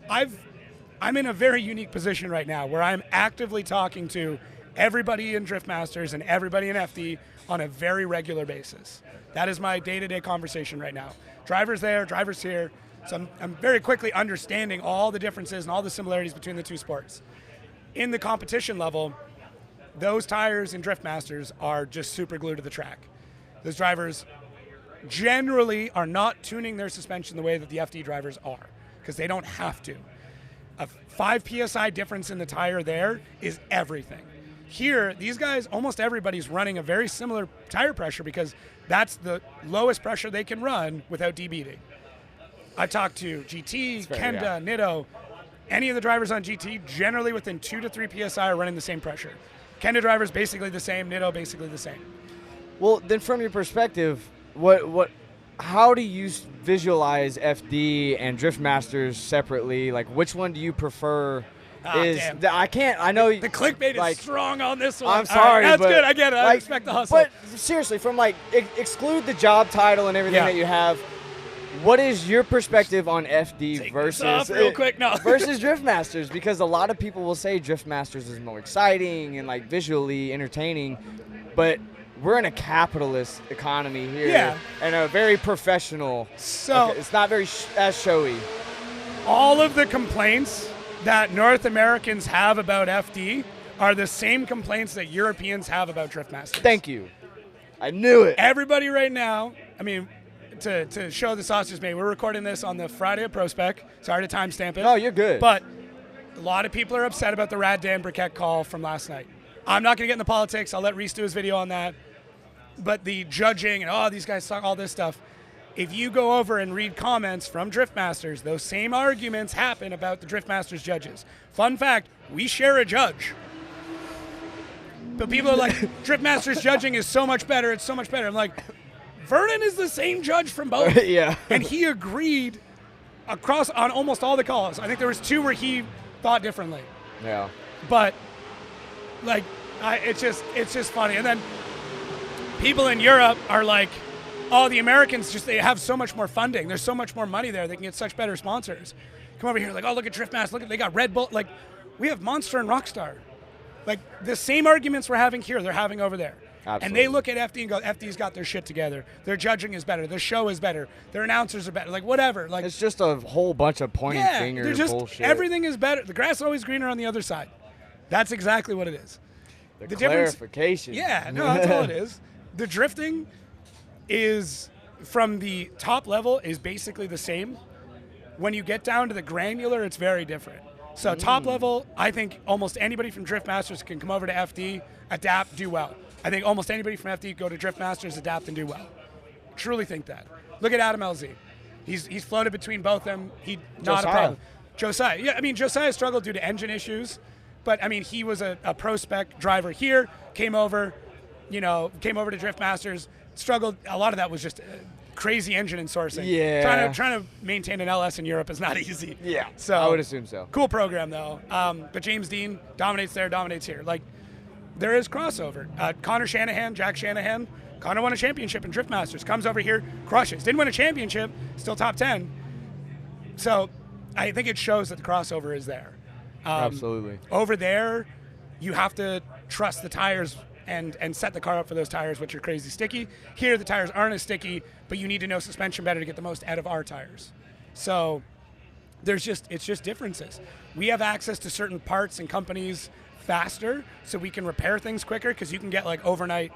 Speaker 3: I'm in a very unique position right now where I'm actively talking to everybody in Drift Masters and everybody in FD on a very regular basis. That is my day-to-day conversation right now. Drivers there, drivers here. So I'm very quickly understanding all the differences and all the similarities between the two sports. In the competition level, those tires in Drift Masters are just super glued to the track. Those drivers generally are not tuning their suspension the way that the FD drivers are because they don't have to. A 5 PSI difference in the tire there is everything. Here, these guys, almost everybody's running a very similar tire pressure because that's the lowest pressure they can run without debeating. I talked to GT, Kenda, Nitto. Any of the drivers on GT, generally within 2 to 3 PSI are running the same pressure. Kenda drivers basically the same, Nitto basically the same.
Speaker 2: Well, then from your perspective, how do you visualize FD and Drift Masters separately? Like, which one do you prefer? I know
Speaker 3: the clickbait is strong on this one.
Speaker 2: I'm sorry,
Speaker 3: that's good. I get it. I respect the hustle.
Speaker 2: But seriously, from exclude the job title and everything that you have, what is your perspective on FD versus Drift Masters? Because a lot of people will say Drift Masters is more exciting and visually entertaining, but we're in a capitalist economy here and a very professional. So it's not very as showy.
Speaker 3: All of the complaints that North Americans have about FD are the same complaints that Europeans have about Drift Masters.
Speaker 2: Thank you. I knew it.
Speaker 3: Everybody right now, to show the sausage made, we're recording this on the Friday of ProSpec. Sorry to timestamp it.
Speaker 2: No, you're good.
Speaker 3: But A lot of people are upset about the Rad Dan Briquette call from last night. I'm not going to get into politics. I'll let Reese do his video on that. But the judging and, these guys suck, all this stuff. If you go over and read comments from Drift Masters, those same arguments happen about the Drift Masters judges. Fun fact, we share a judge. But people are like, Drift Masters judging is so much better, it's so much better. I'm like, Vernon is the same judge from both.
Speaker 2: Yeah.
Speaker 3: And he agreed across on almost all the calls. I think there was 2 where he thought differently.
Speaker 2: Yeah.
Speaker 3: But like, it's just funny. And then people in Europe are like, the Americans they have so much more funding. There's so much more money there. They can get such better sponsors. Come over here, like, look at Drift Master. Look, they got Red Bull. Like, we have Monster and Rockstar. Like, the same arguments we're having here, they're having over there.
Speaker 2: Absolutely.
Speaker 3: And they look at FD and go, FD's got their shit together. Their judging is better. Their show is better. Their announcers are better. Like, whatever. Like,
Speaker 2: it's just a whole bunch of pointing finger
Speaker 3: they're just,
Speaker 2: bullshit.
Speaker 3: everything is better. The grass is always greener on the other side. That's exactly what it is.
Speaker 2: The
Speaker 3: difference,
Speaker 2: clarification.
Speaker 3: yeah, no, that's all it is. The drifting is, from the top level, is basically the same. When you get down to the granular, it's very different. So top level, I think almost anybody from Drift Masters can come over to FD, adapt, do well. I think almost anybody from FD go to Drift Masters, adapt, and do well. Truly think that. Look at Adam LZ. He's floated between both them. Not a problem. Josiah. Yeah, I mean, Josiah struggled due to engine issues, but I mean, he was a pro spec driver here, came over to Drift Masters, struggled. A lot of that was just crazy engine and sourcing.
Speaker 2: Yeah.
Speaker 3: Trying to maintain an LS in Europe is not easy.
Speaker 2: Yeah.
Speaker 3: So
Speaker 2: I would assume so.
Speaker 3: Cool program though. But James Dean dominates there, dominates here. Like, there is crossover. Connor Shanahan, Jack Shanahan. Connor won a championship in Drift Masters. Comes over here, crushes. Didn't win a championship, still top 10. So I think it shows that the crossover is there.
Speaker 2: Absolutely.
Speaker 3: Over there, you have to trust the tires and set the car up for those tires, which are crazy sticky. Here, the tires aren't as sticky, but you need to know suspension better to get the most out of our tires. So it's just differences. We have access to certain parts and companies faster, so we can repair things quicker, because you can get like overnight.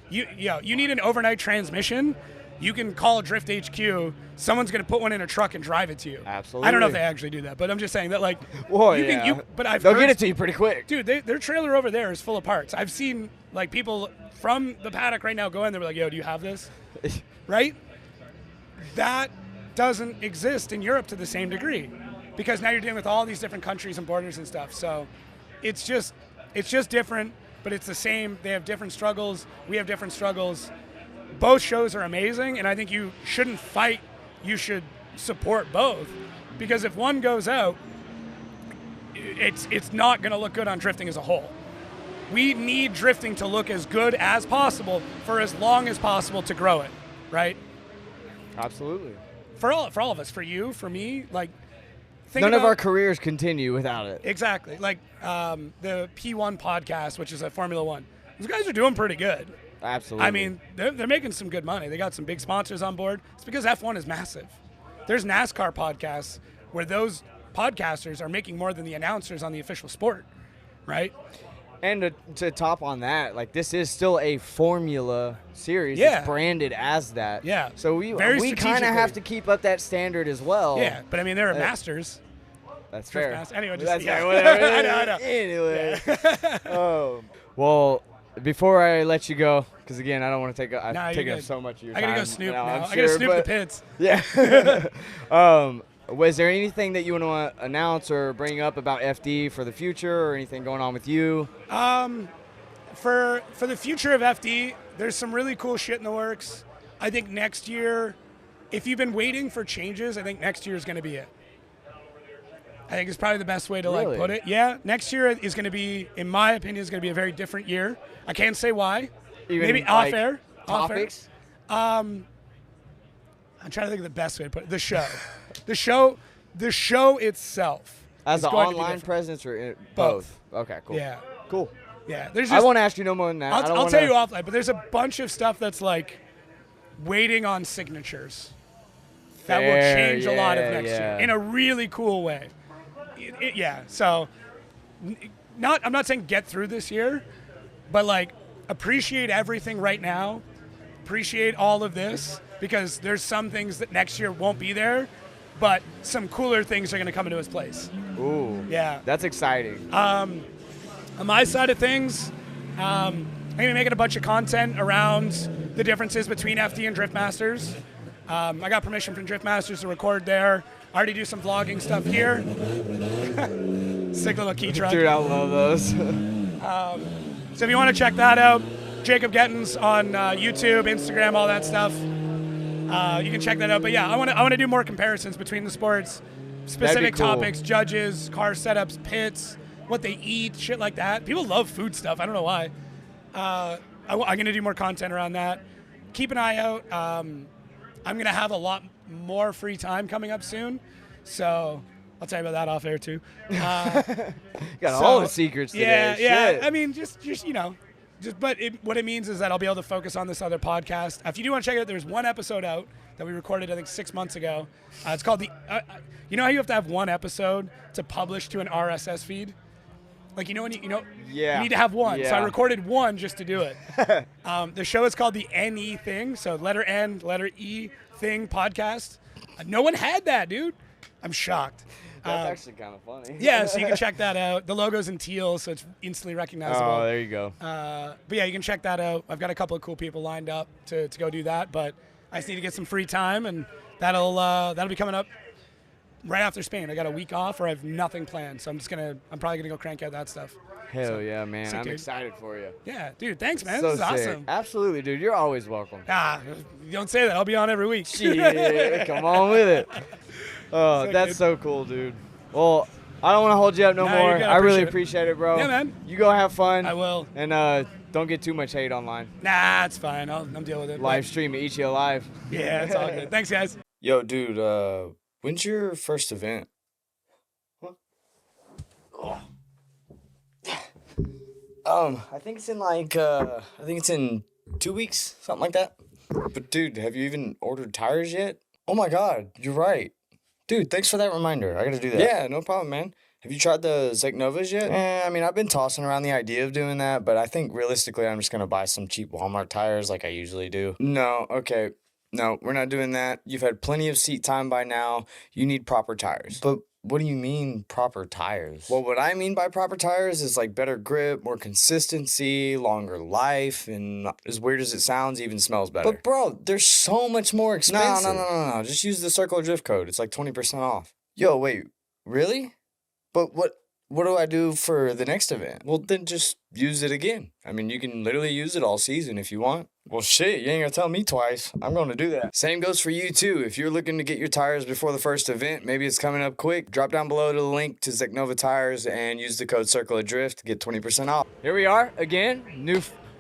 Speaker 3: You need an overnight transmission. You can call Drift HQ. Someone's going to put one in a truck and drive it to you.
Speaker 2: Absolutely.
Speaker 3: I don't know if they actually do that, but I'm just saying that, like,
Speaker 2: Well,
Speaker 3: you
Speaker 2: yeah.
Speaker 3: can. But
Speaker 2: They'll get it to you pretty quick.
Speaker 3: Dude, their trailer over there is full of parts. I've seen like people from the paddock right now go in. They're like, "Yo, do you have this?" Right? That doesn't exist in Europe to the same degree, because now you're dealing with all these different countries and borders and stuff. So it's just different, but it's the same. They have different struggles. We have different struggles. Both shows are amazing, and I think you shouldn't fight. You should support both, because if one goes out, it's not going to look good on drifting as a whole. We need drifting to look as good as possible for as long as possible to grow it, right?
Speaker 2: Absolutely.
Speaker 3: For all of us, for you, for me, like,
Speaker 2: None of our careers continue without it.
Speaker 3: Exactly. Like the P1 podcast, which is a Formula One. Those guys are doing pretty good.
Speaker 2: Absolutely.
Speaker 3: I mean, they're making some good money. They got some big sponsors on board. It's because F1 is massive. There's NASCAR podcasts where those podcasters are making more than the announcers on the official sport, right?
Speaker 2: And to top on that, like, this is still a Formula series.
Speaker 3: Yeah.
Speaker 2: It's branded as that.
Speaker 3: Yeah.
Speaker 2: So we kind of
Speaker 3: strategically.
Speaker 2: have to keep up that standard as well.
Speaker 3: Yeah, but I mean, they're Masters.
Speaker 2: That's
Speaker 3: Drift
Speaker 2: fair.
Speaker 3: Masters. Anyway, just,
Speaker 2: That's
Speaker 3: yeah.
Speaker 2: fair. Whatever.
Speaker 3: I know.
Speaker 2: Anyway. Well, before I let you go, because again, I don't want to take up
Speaker 3: good.
Speaker 2: so much of your
Speaker 3: I
Speaker 2: time.
Speaker 3: gotta go snoop now.
Speaker 2: I'm
Speaker 3: I gotta
Speaker 2: sure,
Speaker 3: snoop the pits.
Speaker 2: Yeah. Was there anything that you want to announce or bring up about FD for the future, or anything going on with you?
Speaker 3: For the future of FD, there's some really cool shit in the works. I think next year, if you've been waiting for changes, I think next year is going to be it. I think it's probably the best way to
Speaker 2: Really?
Speaker 3: put it. Yeah, next year is going to be, in my opinion, is going to be a very different year. I can't say why.
Speaker 2: Even,
Speaker 3: Maybe
Speaker 2: like,
Speaker 3: off air.
Speaker 2: Topics?
Speaker 3: I'm trying to think of the best way to put it. The show itself.
Speaker 2: As
Speaker 3: is
Speaker 2: an
Speaker 3: going to be
Speaker 2: online
Speaker 3: different.
Speaker 2: presence or
Speaker 3: Both.
Speaker 2: Okay, cool.
Speaker 3: Yeah.
Speaker 2: Cool.
Speaker 3: Yeah. There's
Speaker 2: I
Speaker 3: just,
Speaker 2: won't ask you no more than that.
Speaker 3: I'll tell you offline, but there's a bunch of stuff that's like waiting on signatures that will
Speaker 2: Fair,
Speaker 3: change a lot of
Speaker 2: yeah,
Speaker 3: next year
Speaker 2: yeah.
Speaker 3: in a really cool way. So I'm not saying get through this year, but like appreciate everything right now. Appreciate all of this, because there's some things that next year won't be there. but some cooler things are going to come into its place.
Speaker 2: Ooh.
Speaker 3: Yeah.
Speaker 2: That's exciting.
Speaker 3: On my side of things, I'm going to be making a bunch of content around the differences between FD and Drift Masters. I got permission from Drift Masters to record there. I already do some vlogging stuff here. Sick little key truck.
Speaker 2: Dude, I love those.
Speaker 3: So if you want to check that out, Jacob Gettins on YouTube, Instagram, all that stuff. You can check that out. But yeah, I want to do more comparisons between the sports, specific
Speaker 2: cool.
Speaker 3: topics, judges, car setups, pits, what they eat, shit like that. People love food stuff. I don't know why. I'm going to do more content around that. Keep an eye out. I'm going to have a lot more free time coming up soon. So I'll tell you about that off air too.
Speaker 2: Got all the secrets today.
Speaker 3: Yeah.
Speaker 2: Shit.
Speaker 3: I mean, just what it means is that I'll be able to focus on this other podcast. If you do want to check it out, there's one episode out that we recorded, I think, 6 months ago. It's called you know how you have to have one episode to publish to an RSS feed? Like, you know,
Speaker 2: Yeah.
Speaker 3: you need to have one. So I
Speaker 2: Yeah.
Speaker 3: recorded one just to do it. The show is called the NE Thing. So letter N, letter E Thing podcast. No one had that, dude. I'm shocked.
Speaker 2: That's actually kind of funny.
Speaker 3: Yeah, so you can check that out. The logo's in teal, so it's instantly recognizable.
Speaker 2: Oh, there you go.
Speaker 3: But yeah, you can check that out. I've got a couple of cool people lined up to go do that, but I just need to get some free time, and that'll be coming up right after Spain. I got a week off, or I have nothing planned, so I'm probably gonna go crank out that stuff.
Speaker 2: Hell yeah, man.
Speaker 3: sick,
Speaker 2: I'm
Speaker 3: dude.
Speaker 2: excited for you.
Speaker 3: Yeah, dude, thanks, man.
Speaker 2: So
Speaker 3: This is
Speaker 2: sick.
Speaker 3: awesome.
Speaker 2: Absolutely, dude. You're always welcome.
Speaker 3: You don't say that. I'll be on every week.
Speaker 2: Shit, come on with it. Oh,
Speaker 3: Sick,
Speaker 2: that's
Speaker 3: dude.
Speaker 2: so cool, dude. Well, I don't want to hold you up no
Speaker 3: No, you're
Speaker 2: more.
Speaker 3: good.
Speaker 2: I really
Speaker 3: Appreciate
Speaker 2: appreciate it, bro.
Speaker 3: Yeah, man.
Speaker 2: You go have fun.
Speaker 3: I will.
Speaker 2: And don't get too much hate online.
Speaker 3: Nah, it's fine. I'm dealing with it.
Speaker 2: Live stream, eat you alive.
Speaker 3: Yeah, it's all good. Thanks, guys.
Speaker 6: Yo, dude, when's your first event?
Speaker 2: I think it's in I think it's in 2 weeks, something like that.
Speaker 6: But dude, have you even ordered tires yet? Oh my god, you're right. Dude, thanks for that reminder. I gotta do that. Yeah, no problem, man. Have you tried the ZNOVAs yet? I mean, I've been tossing around the idea of doing that, but I think realistically I'm just gonna buy some cheap Walmart tires like I usually do. No, okay. No, we're not doing that. You've had plenty of seat time by now. You need proper tires. But what do you mean proper tires? Well, what I mean by proper tires is like better grip, more consistency, longer life, and as weird as it sounds, even smells better. But bro, they're so much more expensive. No. Just use the Circle of Drift code. It's like 20% off. Yo, wait, really? But what do I do for the next event? Well, then just use it again. I mean, you can literally use it all season if you want. Well, shit, you ain't gonna tell me twice. I'm gonna do that. Same goes for you, too. If you're looking to get your tires before the first event, maybe it's coming up quick, drop down below to the link to ZNOVA Tires and use the code Circle of Drift to get 20% off.
Speaker 2: Here we are again,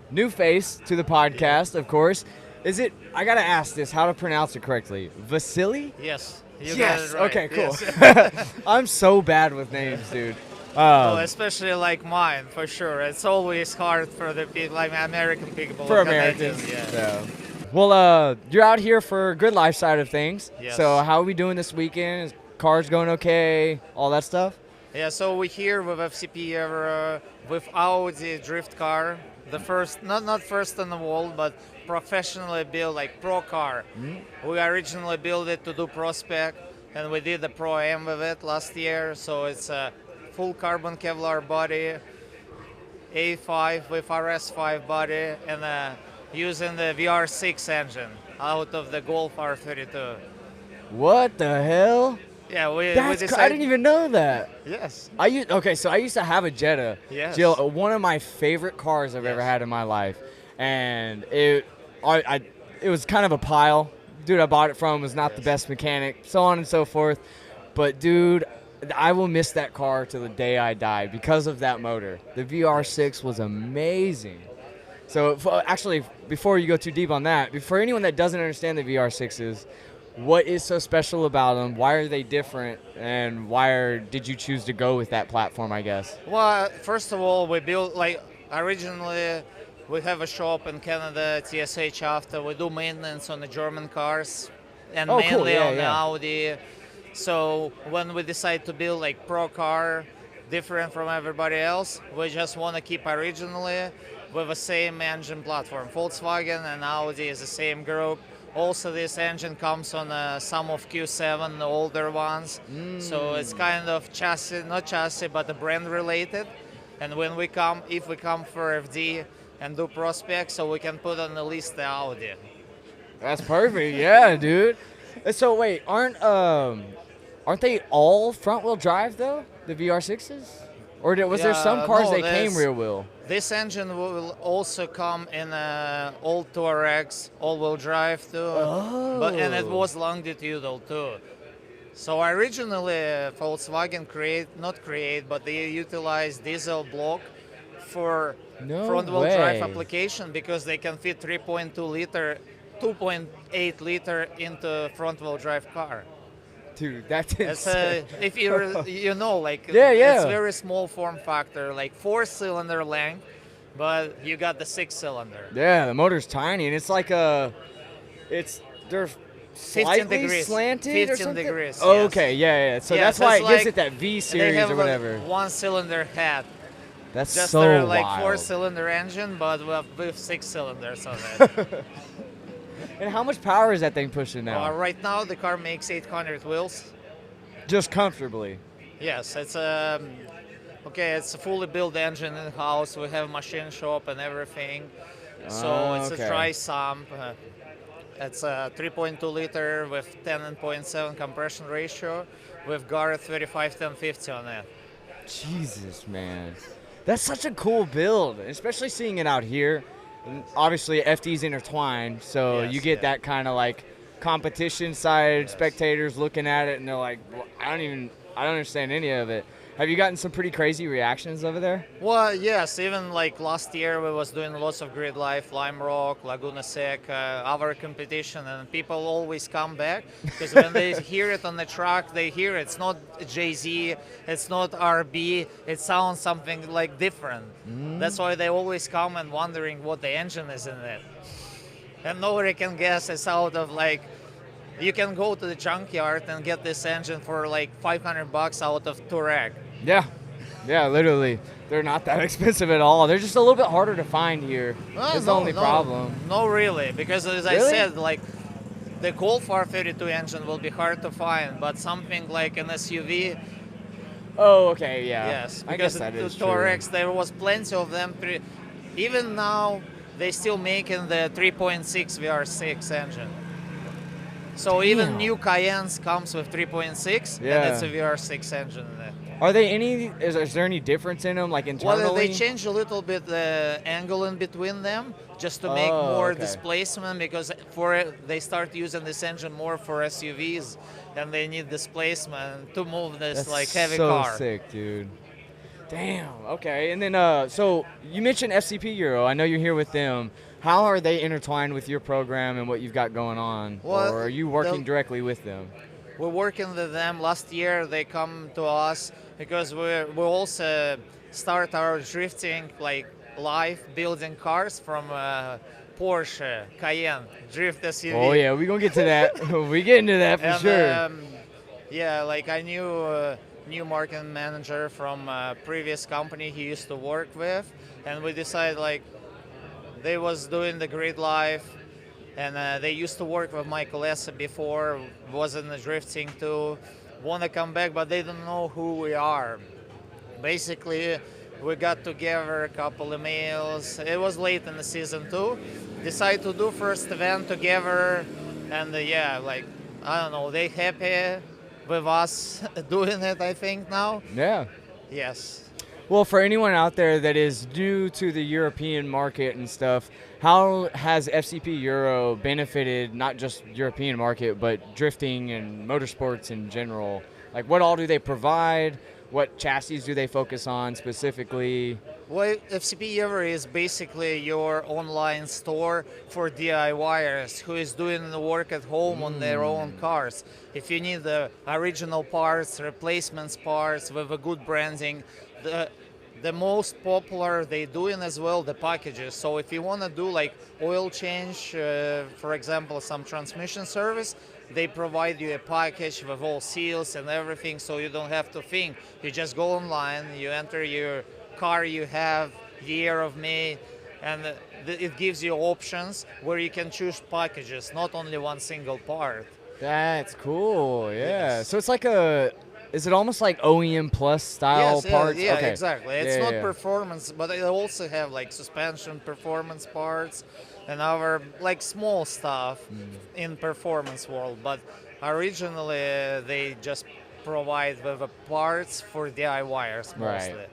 Speaker 2: new face to the podcast, of course. Is it? I gotta ask this, how to pronounce it correctly? Vasily?
Speaker 4: Yes. You got
Speaker 2: Yes.
Speaker 4: it right.
Speaker 2: Okay. Cool.
Speaker 4: Yes.
Speaker 2: I'm so bad with names, dude.
Speaker 4: Well, especially like mine, for sure. It's always hard for the people, like American people.
Speaker 2: For
Speaker 4: or Canadians,
Speaker 2: Americans.
Speaker 4: Yeah.
Speaker 2: So. Well, you're out here for good life side of things.
Speaker 4: Yes.
Speaker 2: So how are we doing this weekend? Is cars going okay? All that stuff?
Speaker 4: Yeah, so we're here with FCP Euro, with Audi drift car. The first, not first in the world, but professionally built, like pro car. Mm-hmm. We originally built it to do pro spec, and we did the pro am with it last year. So it's a full carbon Kevlar body, A5 with RS5 body, and using the VR6 engine out of the Golf R32.
Speaker 2: What the hell?
Speaker 4: Yeah, we
Speaker 2: I
Speaker 4: decided.
Speaker 2: didn't even know that.
Speaker 4: Yes.
Speaker 2: I used to have a Jetta.
Speaker 4: Yes.
Speaker 2: Jill, one of my favorite cars I've ever
Speaker 4: Yes.
Speaker 2: had in my life, and it was kind of a pile. Dude, I bought it from was not the best mechanic, so on and so forth. But dude, I will miss that car till the day I die because of that motor. The VR6 was amazing. So actually, before you go too deep on that, for anyone that doesn't understand the VR6s, what is so special about them? Why are they different? And did you choose to go with that platform, I guess?
Speaker 4: Well, first of all, we built, like, originally we have a shop in Canada, TSH After. We do maintenance on the German cars and
Speaker 2: Oh, cool.
Speaker 4: mainly
Speaker 2: Yeah,
Speaker 4: on the
Speaker 2: yeah.
Speaker 4: Audi. So when we decide to build like pro car, different from everybody else, we just want to keep originally with the same engine platform. Volkswagen and Audi is the same group. Also, this engine comes on some of Q7, the older ones. So it's kind of chassis, not chassis, but the brand related. And when we come, if we come for FD and do prospects, so we can put on the list the Audi.
Speaker 2: That's perfect. Yeah, dude. So wait, aren't they all front wheel drive though? The VR6s? Or was there some cars they came rear wheel?
Speaker 4: This engine will also come in old Touaregs, all-wheel drive too. And it was longitudinal too. So originally Volkswagen but they utilized diesel block for front-wheel drive application because they can fit 2.8 liter into front-wheel drive car.
Speaker 2: Dude, that's insane.
Speaker 4: If you know, like
Speaker 2: yeah.
Speaker 4: It's very small form factor, like 4-cylinder length, but you got the 6-cylinder.
Speaker 2: Yeah, the motor's tiny, and it's like they're slightly slanted
Speaker 4: 15
Speaker 2: or something?
Speaker 4: degrees.
Speaker 2: Oh,
Speaker 4: yes.
Speaker 2: okay, yeah. So
Speaker 4: Yeah,
Speaker 2: that's
Speaker 4: so
Speaker 2: why
Speaker 4: it's
Speaker 2: it gives
Speaker 4: like
Speaker 2: it that V
Speaker 4: They
Speaker 2: series
Speaker 4: have
Speaker 2: or whatever.
Speaker 4: a 1-cylinder head.
Speaker 2: That's
Speaker 4: Just
Speaker 2: so
Speaker 4: they're like
Speaker 2: wild.
Speaker 4: 4-cylinder engine, but with 6 cylinders on it.
Speaker 2: And how much power is that thing pushing now?
Speaker 4: Right now, the car makes 800 wheels.
Speaker 2: Just comfortably.
Speaker 4: Yes, it's it's a fully built engine in house. We have machine shop and everything. So it's a dry sump. It's a 3.2 liter with 10.7 compression ratio with Garrett 351050 on it.
Speaker 2: Jesus, man. That's such a cool build, especially seeing it out here. And obviously, FD's intertwined, so you get that kind of like competition side spectators looking at it, and they're like, well, I don't understand any of it. Have you gotten some pretty crazy reactions over there?
Speaker 4: Well, yes. Even like last year, we was doing lots of Grid Life, Lime Rock, Laguna Seca, our competition, and people always come back because when they hear it on the track, they hear it's not JZ, it's not RB, it sounds something like different. That's why they always come and wondering what the engine is in it, and nobody can guess. It's out of like. You can go to the junkyard and get this engine for like $500 out of Touareg.
Speaker 2: Yeah, literally. They're not that expensive at all. They're just a little bit harder to find here. That's the only problem.
Speaker 4: No, really, because as I said, like the Golf R32 engine will be hard to find, but something like an SUV.
Speaker 2: Oh, okay, yeah.
Speaker 4: Yes,
Speaker 2: I
Speaker 4: because
Speaker 2: guess that
Speaker 4: the
Speaker 2: is true.
Speaker 4: Touaregs, there was plenty of them. Even now, they still making the 3.6 VR6 engine. So even new Cayennes comes with 3.6, and it's a VR6 engine in it.
Speaker 2: Are they is there any difference in them, like internally?
Speaker 4: Well, they change a little bit the angle in between them just to make more displacement, because they start using this engine more for SUVs, and they need displacement to move this heavy car.
Speaker 2: So sick, dude. Damn. Okay. And then so you mentioned FCP Euro. I know you're here with them. How are they intertwined with your program and what you've got going on?
Speaker 4: Well,
Speaker 2: or are you working directly with them?
Speaker 4: We're working with them. Last year they come to us because we also start our drifting like live building cars from Porsche Cayenne drift SUV.
Speaker 2: Oh yeah, we're gonna get to that. We get into that for sure.
Speaker 4: Like I knew new marketing manager from a previous company he used to work with, and we decided like they was doing the Grid Life, and they used to work with Michael Essa before, was in the drifting too, want to come back, but they don't know who we are. Basically, we got together a couple emails. It was late in the season too. Decided to do first event together, and I don't know, they happy with us doing it, I think now.
Speaker 2: Yeah.
Speaker 4: Yes.
Speaker 2: Well, for anyone out there that is new to the European market and stuff, how has FCP Euro benefited not just European market, but drifting and motorsports in general? Like, what all do they provide? What chassis do they focus on specifically?
Speaker 4: Well, FCP Euro is basically your online store for DIYers who is doing the work at home on their own cars. If you need the original parts, replacements parts with a good branding, the most popular they doing as well the packages. So if you want to do like oil change, for example, some transmission service, they provide you a package with all seals and everything, so you don't have to think. You just go online, you enter your car you have, year of May, and it gives you options where you can choose packages, not only one single part.
Speaker 2: That's cool. Yeah.
Speaker 4: Yes.
Speaker 2: So it's like is it almost like OEM plus style
Speaker 4: Yes,
Speaker 2: parts?
Speaker 4: yeah,
Speaker 2: Okay.
Speaker 4: exactly. It's
Speaker 2: Yeah,
Speaker 4: not
Speaker 2: yeah.
Speaker 4: performance, but it also have like suspension performance parts and other like small stuff in performance world. But originally they just provide with the parts for DIYers mostly.
Speaker 2: Right.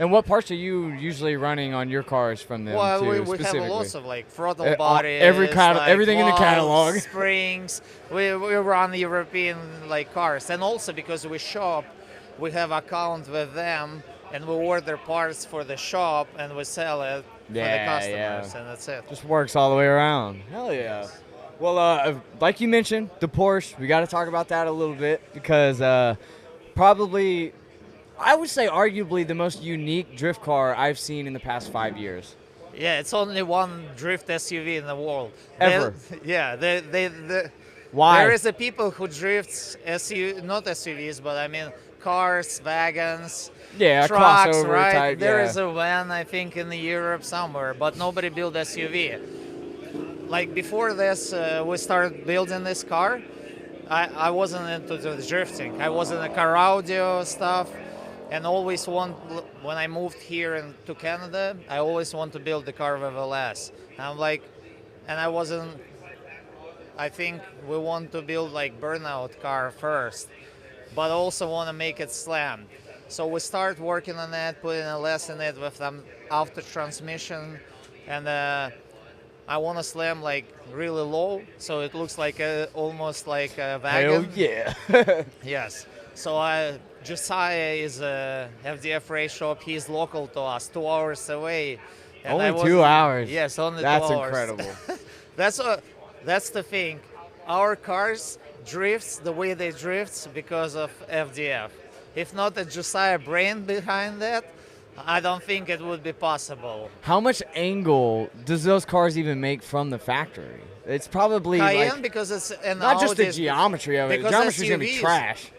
Speaker 2: And what parts are you usually running on your cars from them?
Speaker 4: Well,
Speaker 2: too,
Speaker 4: we have
Speaker 2: specifically?
Speaker 4: lots of like throttle
Speaker 2: all-
Speaker 4: bodies,
Speaker 2: everything in the
Speaker 4: valves,
Speaker 2: catalog.
Speaker 4: springs. We run European like cars, and also because we shop, we have account with them, and we order parts for the shop, and we sell it for the
Speaker 2: Yeah,
Speaker 4: customers,
Speaker 2: yeah.
Speaker 4: and that's it.
Speaker 2: Just works all the way around. Hell yeah. Well, like you mentioned, the Porsche, we got to talk about that a little bit because probably, I would say arguably the most unique drift car I've seen in the past 5 years.
Speaker 4: Yeah, it's only one drift SUV in the world.
Speaker 2: Ever. Why?
Speaker 4: There is a people who drifts not SUVs, but I mean cars, wagons,
Speaker 2: Yeah, a
Speaker 4: trucks,
Speaker 2: crossover
Speaker 4: right?
Speaker 2: type,
Speaker 4: There
Speaker 2: yeah.
Speaker 4: is a van, I think, in Europe somewhere, but nobody built SUV. Like before this, we started building this car. I wasn't into the drifting. I was in the car audio stuff, and always when I moved here to Canada, I always want to build the car with LS. I think we want to build like burnout car first, but also want to make it slam. So we start working on that, putting LS in it with some auto transmission, and I want to slam like really low, so it looks like almost like a wagon.
Speaker 2: Hell yeah.
Speaker 4: Yes. So Josiah is a FDF race shop. He's local to us, 2 hours away. And
Speaker 2: Only
Speaker 4: I
Speaker 2: 2
Speaker 4: wasn't-
Speaker 2: hours.
Speaker 4: Yes, only
Speaker 2: That's
Speaker 4: 2 hours.
Speaker 2: incredible.
Speaker 4: That's the thing. Our cars drifts the way they drifts because of FDF. If not the Josiah brain behind that, I don't think it would be possible.
Speaker 2: How much angle does those cars even make from the factory? It's probably
Speaker 4: Cayenne
Speaker 2: like,
Speaker 4: because it's an
Speaker 2: not just the
Speaker 4: Audi,
Speaker 2: geometry of it. The
Speaker 4: because
Speaker 2: geometry's going to be
Speaker 4: SUVs
Speaker 2: trash.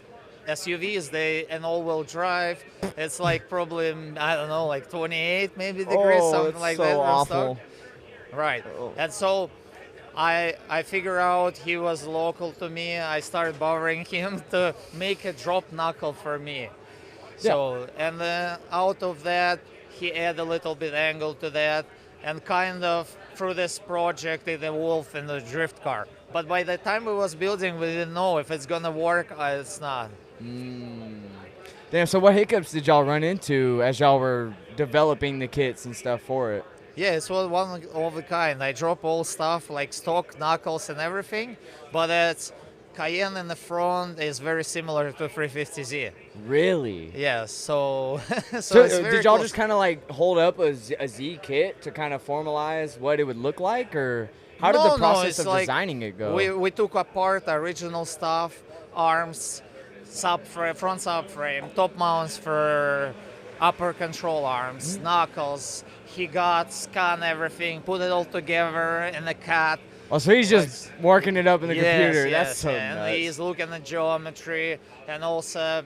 Speaker 4: SUVs, an all-wheel drive. It's like probably, I don't know, like 28 maybe degrees, something
Speaker 2: it's
Speaker 4: like
Speaker 2: so
Speaker 4: that.
Speaker 2: awful.
Speaker 4: Right.
Speaker 2: Oh.
Speaker 4: And so I figure out he was local to me. I started bothering him to make a drop knuckle for me. So, and out of that, he added a little bit angle to that, and kind of through this project it evolved in the drift car. But by the time we was building, we didn't know if it's gonna work or it's not.
Speaker 2: Damn, so what hiccups did y'all run into as y'all were developing the kits and stuff for it?
Speaker 4: Yeah, it's one of a kind. I drop all stuff like stock knuckles and everything, but it's Cayenne in the front is very similar to 350Z.
Speaker 2: Really?
Speaker 4: Yes, so
Speaker 2: So
Speaker 4: it's very
Speaker 2: did y'all
Speaker 4: close.
Speaker 2: just kind of like hold up a Z kit to kind of formalize what it would look like, or how did
Speaker 4: No,
Speaker 2: the process
Speaker 4: it's
Speaker 2: of
Speaker 4: like
Speaker 2: designing it go?
Speaker 4: We took apart original stuff, arms, subframe, front subframe, top mounts for upper control arms, knuckles. He got scan everything, put it all together in a cut.
Speaker 2: Oh, so he's just working it up in the computer.
Speaker 4: Yes,
Speaker 2: That's so
Speaker 4: and
Speaker 2: nuts.
Speaker 4: he's looking at geometry and also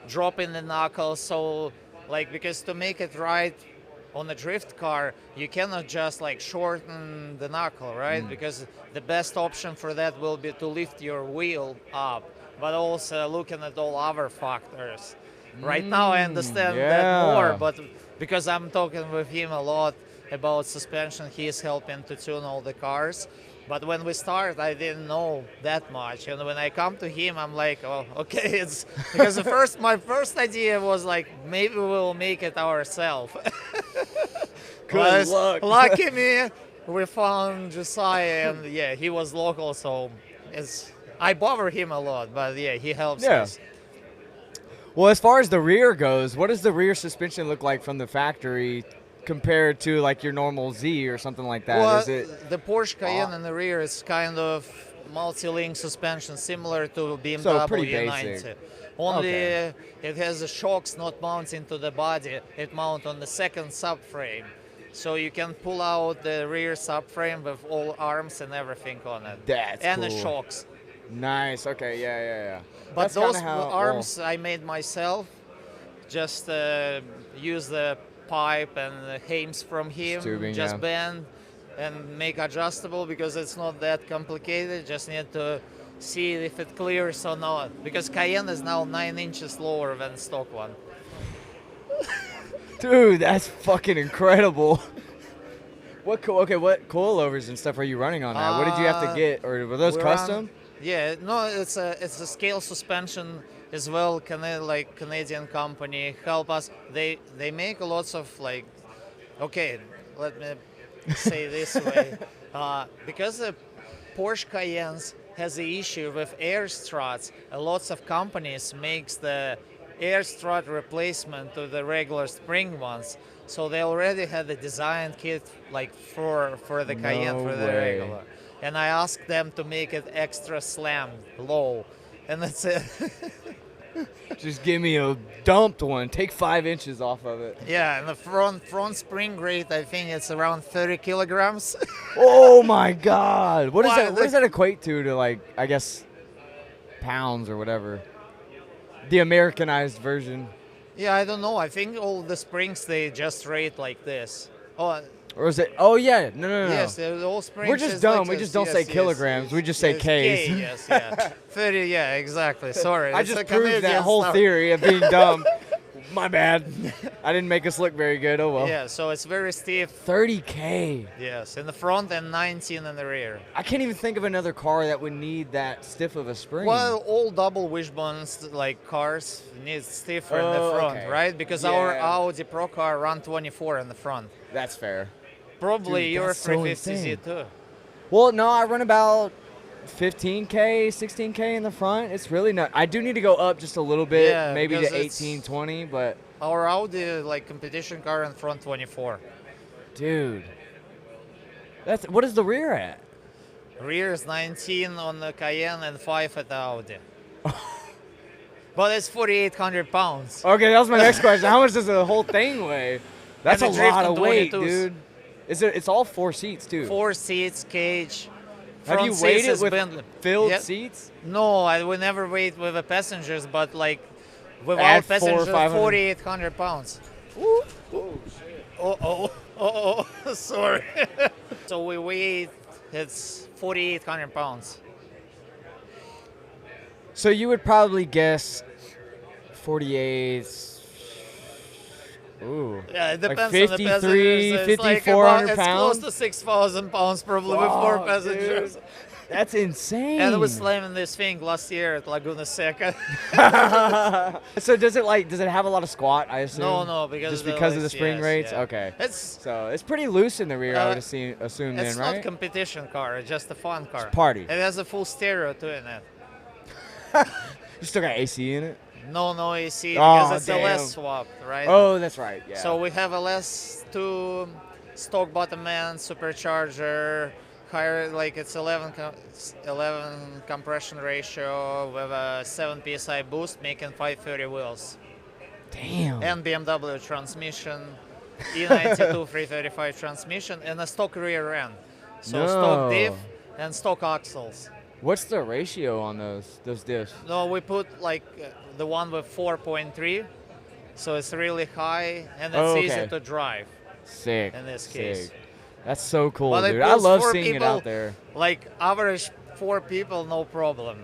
Speaker 4: dropping the knuckles. So, like, because to make it right on a drift car, you cannot just like shorten the knuckle, right? Because the best option for that will be to lift your wheel up, but also looking at all other factors. Right now, I understand that more,
Speaker 2: yeah.
Speaker 4: but because I'm talking with him a lot about suspension, he is helping to tune all the cars. But when we start, I didn't know that much, and when I come to him, I'm like, oh, okay, it's because my first idea was like maybe we'll make it ourselves.
Speaker 2: Good luck.
Speaker 4: Lucky me, we found Josiah, and yeah, he was local, so I bother him a lot, but yeah, he helps
Speaker 2: Yeah.
Speaker 4: us.
Speaker 2: Well, as far as the rear goes, what does the rear suspension look like from the factory compared to like your normal Z or something like that?
Speaker 4: Well,
Speaker 2: Is it
Speaker 4: the Porsche Cayenne in the rear is kind of multi-link suspension, similar to BMW
Speaker 2: So pretty
Speaker 4: 90.
Speaker 2: basic.
Speaker 4: Only
Speaker 2: Okay.
Speaker 4: it has the shocks not mounting to the body. It mounts on the second subframe. So you can pull out the rear subframe with all arms and everything on it.
Speaker 2: That's
Speaker 4: and the
Speaker 2: cool.
Speaker 4: shocks.
Speaker 2: nice? Okay, yeah.
Speaker 4: But
Speaker 2: That's kinda
Speaker 4: those
Speaker 2: how-
Speaker 4: arms I made myself. Just use the pipe and the hames from him,
Speaker 2: Tubing,
Speaker 4: just
Speaker 2: yeah.
Speaker 4: bend and make adjustable because it's not that complicated. Just need to see if it clears or not. Because Cayenne is now 9 inches lower than stock one.
Speaker 2: Dude, that's fucking incredible. What coilovers and stuff are you running on that? What did you have to get, or were those
Speaker 4: We're
Speaker 2: custom?
Speaker 4: Yeah, no, it's a scale suspension as well. Canadian company help us. They make lots of like. Okay, let me say this way, because the Porsche Cayenne has the issue with air struts. Lots of companies makes the air strut replacement to the regular spring ones. So they already had the design kit like for the Cayenne,
Speaker 2: No
Speaker 4: for the
Speaker 2: way.
Speaker 4: regular. And I asked them to make it extra slam low, and that's it.
Speaker 2: Just give me a dumped one. Take 5 inches off of it.
Speaker 4: Yeah, and the front spring rate, I think it's around 30 kilograms.
Speaker 2: Oh my God! What
Speaker 4: Why,
Speaker 2: does that equate to like, I guess, pounds or whatever? The Americanized version,
Speaker 4: Yeah, I don't know. I think all the springs they just rate like this. Oh,
Speaker 2: or is it? Oh yeah, no.
Speaker 4: yes, all springs.
Speaker 2: We're just
Speaker 4: is
Speaker 2: dumb.
Speaker 4: Like
Speaker 2: We
Speaker 4: this.
Speaker 2: just don't
Speaker 4: Yes,
Speaker 2: say
Speaker 4: yes,
Speaker 2: kilograms. We just say
Speaker 4: yes,
Speaker 2: Ks.
Speaker 4: K, yes, yeah. 30, yeah, exactly. Sorry.
Speaker 2: I
Speaker 4: it's
Speaker 2: just
Speaker 4: a
Speaker 2: proved that
Speaker 4: Canadian
Speaker 2: whole
Speaker 4: stuff.
Speaker 2: theory of being dumb. My bad. I didn't make us look very good. Oh well.
Speaker 4: Yeah, so it's very stiff.
Speaker 2: 30K.
Speaker 4: Yes, in the front and 19 in the rear.
Speaker 2: I can't even think of another car that would need that stiff of a spring.
Speaker 4: Well, all double wishbones like cars need stiffer in the
Speaker 2: Oh,
Speaker 4: front,
Speaker 2: okay.
Speaker 4: right? Because our
Speaker 2: Yeah.
Speaker 4: Audi Pro car run 24 in the front.
Speaker 2: That's fair.
Speaker 4: Probably
Speaker 2: Dude,
Speaker 4: your
Speaker 2: that's so
Speaker 4: 350Z
Speaker 2: insane.
Speaker 4: too.
Speaker 2: Well, no, I run about 15K, 16K in the front. It's really not. I do need to go up just a little bit,
Speaker 4: Yeah,
Speaker 2: maybe to
Speaker 4: because it's-
Speaker 2: 18, 20, but
Speaker 4: Our Audi like competition car in front 24.
Speaker 2: dude. What is the rear at?
Speaker 4: Rear is 19 on the Cayenne and 5 at the Audi. But it's 4,800 pounds.
Speaker 2: Okay, that was my next question. How much does the whole thing weigh? That's a
Speaker 4: And the drift
Speaker 2: lot
Speaker 4: on
Speaker 2: of weight,
Speaker 4: 22s.
Speaker 2: dude. It's all 4 seats too.
Speaker 4: 4 seats, cage.
Speaker 2: Have
Speaker 4: Front
Speaker 2: you
Speaker 4: seats
Speaker 2: weighed it
Speaker 4: is
Speaker 2: with
Speaker 4: Bentley.
Speaker 2: filled
Speaker 4: Yep.
Speaker 2: seats?
Speaker 4: No, I would never wait with the passengers, but like without
Speaker 2: Add 400 or
Speaker 4: passengers,
Speaker 2: 500.
Speaker 4: 4,800 pounds. Oh, sorry. So we weigh, it's 4,800 pounds.
Speaker 2: So you would probably guess 48. Ooh.
Speaker 4: Yeah, it
Speaker 2: Like
Speaker 4: depends on the
Speaker 2: 53,
Speaker 4: passengers. It's like
Speaker 2: 5,400
Speaker 4: it's
Speaker 2: pounds?
Speaker 4: close to 6,000 pounds probably with 4
Speaker 2: Wow,
Speaker 4: passengers.
Speaker 2: dude. That's insane.
Speaker 4: And we slamming this thing last year at Laguna Seca.
Speaker 2: So does it have a lot of squat, I assume?
Speaker 4: No, because
Speaker 2: just
Speaker 4: of the
Speaker 2: because of the
Speaker 4: legs,
Speaker 2: spring
Speaker 4: yes,
Speaker 2: rates?
Speaker 4: yeah.
Speaker 2: Okay.
Speaker 4: It's
Speaker 2: So it's pretty loose in the rear, I would assume
Speaker 4: it's
Speaker 2: then,
Speaker 4: not
Speaker 2: right?
Speaker 4: competition car, it's just a fun car.
Speaker 2: party.
Speaker 4: It has a full stereo too in it.
Speaker 2: You still got AC in it?
Speaker 4: No AC
Speaker 2: Oh,
Speaker 4: because it's a
Speaker 2: damn.
Speaker 4: less swap, right?
Speaker 2: Oh, that's right. Yeah.
Speaker 4: So we have a less 2 stock bottom end supercharger, higher like it's 11 compression ratio with a 7 psi boost, making 530 wheels.
Speaker 2: damn.
Speaker 4: And BMW transmission, E92 335 transmission, and a stock rear end. So stock diff
Speaker 2: No.
Speaker 4: and stock axles.
Speaker 2: What's the ratio on those diffs?
Speaker 4: No, we put like the one with 4.3, so it's really high and it's
Speaker 2: Oh, okay.
Speaker 4: easy to drive.
Speaker 2: Sick.
Speaker 4: In this case.
Speaker 2: Sick. That's so cool,
Speaker 4: But it
Speaker 2: dude. I
Speaker 4: pulls
Speaker 2: love
Speaker 4: 4
Speaker 2: seeing it
Speaker 4: people,
Speaker 2: out there.
Speaker 4: Like average 4 people, no problem.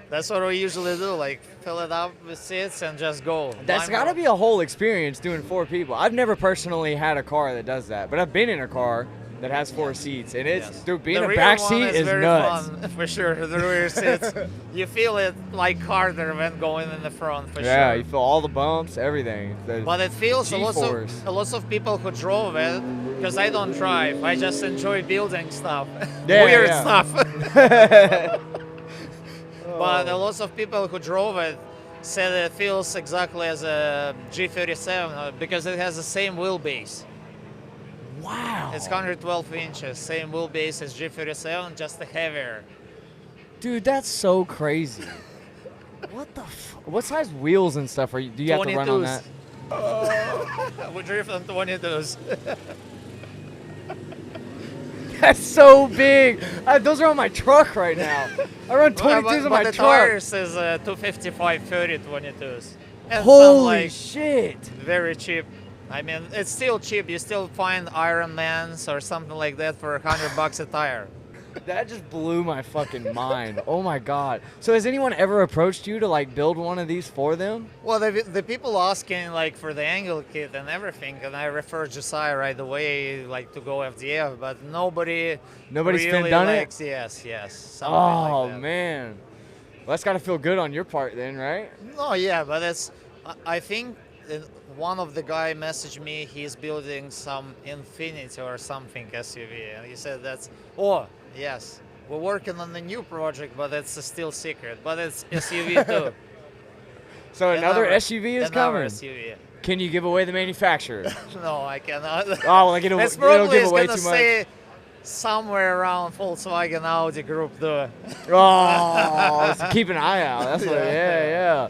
Speaker 4: That's what we usually do, like fill it up with seats and just go.
Speaker 2: That's got to be a whole experience doing 4 people. I've never personally had a car that does that, but I've been in a car that has 4 seats, and it's dude, being
Speaker 4: the
Speaker 2: a
Speaker 4: rear
Speaker 2: back
Speaker 4: one
Speaker 2: seat is
Speaker 4: very
Speaker 2: nuts.
Speaker 4: fun, for sure. The rear seats, you feel it like harder when going in the front, for
Speaker 2: Yeah,
Speaker 4: sure.
Speaker 2: you feel all the bumps, everything. The
Speaker 4: But it feels
Speaker 2: G-force.
Speaker 4: a lot of people who drove it, because I don't drive. I just enjoy building stuff,
Speaker 2: Yeah,
Speaker 4: weird
Speaker 2: yeah.
Speaker 4: stuff. But a lot of people who drove it said it feels exactly as a G37 because it has the same wheelbase.
Speaker 2: Wow.
Speaker 4: It's 112 inches, same wheelbase as G37, just heavier.
Speaker 2: Dude, that's so crazy. What size wheels and stuff do you have to run on
Speaker 4: 22s.
Speaker 2: that?
Speaker 4: We drift on 22s.
Speaker 2: That's so big. Those are on my truck right now. I run 22s on my
Speaker 4: the
Speaker 2: truck.
Speaker 4: tires is 255 30 22s. And some
Speaker 2: Holy
Speaker 4: like
Speaker 2: shit!
Speaker 4: very cheap. I mean, it's still cheap. You still find Iron Mans or something like that for $100 a tire.
Speaker 2: That just blew my fucking mind. Oh my god. So has anyone ever approached you to like build one of these for them?
Speaker 4: Well, the people asking like for the angle kit and everything, and I refer Josiah right away like to go FDF, but nobody's
Speaker 2: Nobody's done it?
Speaker 4: Yes, something
Speaker 2: Oh
Speaker 4: like that.
Speaker 2: man. Well, that's got to feel good on your part then, right?
Speaker 4: No, yeah, but I think one of the guy messaged me. He's building some Infinity or something SUV, and he said yes, we're working on the new project, but it's still secret. But it's SUV too.
Speaker 2: So another SUV is
Speaker 4: another
Speaker 2: coming.
Speaker 4: SUV.
Speaker 2: Can you give away the manufacturer?
Speaker 4: No, I cannot.
Speaker 2: Oh, well, like it'll
Speaker 4: It's
Speaker 2: give
Speaker 4: probably
Speaker 2: away
Speaker 4: gonna
Speaker 2: too much.
Speaker 4: say somewhere around Volkswagen Audi group though.
Speaker 2: Oh, so keep an eye out. That's what. Yeah.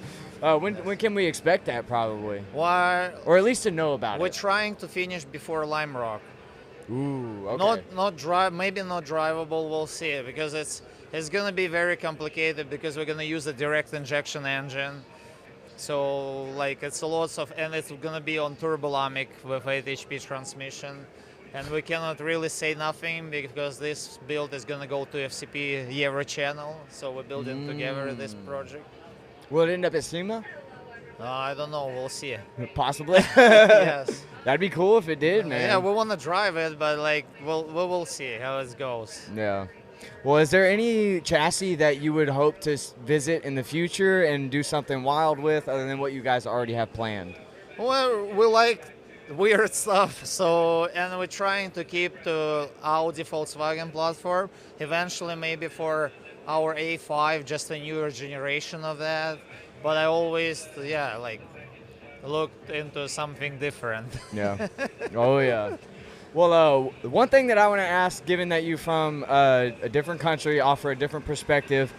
Speaker 2: When can we expect that probably,
Speaker 4: Why?
Speaker 2: or at least to know about
Speaker 4: We're
Speaker 2: it?
Speaker 4: trying to finish before Lime Rock.
Speaker 2: Ooh, okay.
Speaker 4: Maybe not drivable. We'll see, because it's gonna be very complicated because we're gonna use a direct injection engine. So like it's lots of, and it's gonna be on turbolomic with 8 HP transmission, and we cannot really say nothing because this build is gonna go to FCP Euro channel. So we're building together this project.
Speaker 2: Will it end up at SEMA?
Speaker 4: I don't know. We'll see.
Speaker 2: Possibly.
Speaker 4: Yes.
Speaker 2: That'd be cool if it did, man.
Speaker 4: Yeah, we want to drive it, but like we will see how it goes.
Speaker 2: Yeah. Well, is there any chassis that you would hope to visit in the future and do something wild with, other than what you guys already have planned?
Speaker 4: Well, we like weird stuff, and we're trying to keep the Audi Volkswagen platform. Eventually, maybe for our A5, just a newer generation of that. But I always, looked into something different.
Speaker 2: Yeah. Oh, yeah. Well, one thing that I want to ask, given that you're from a different country, offer a different perspective,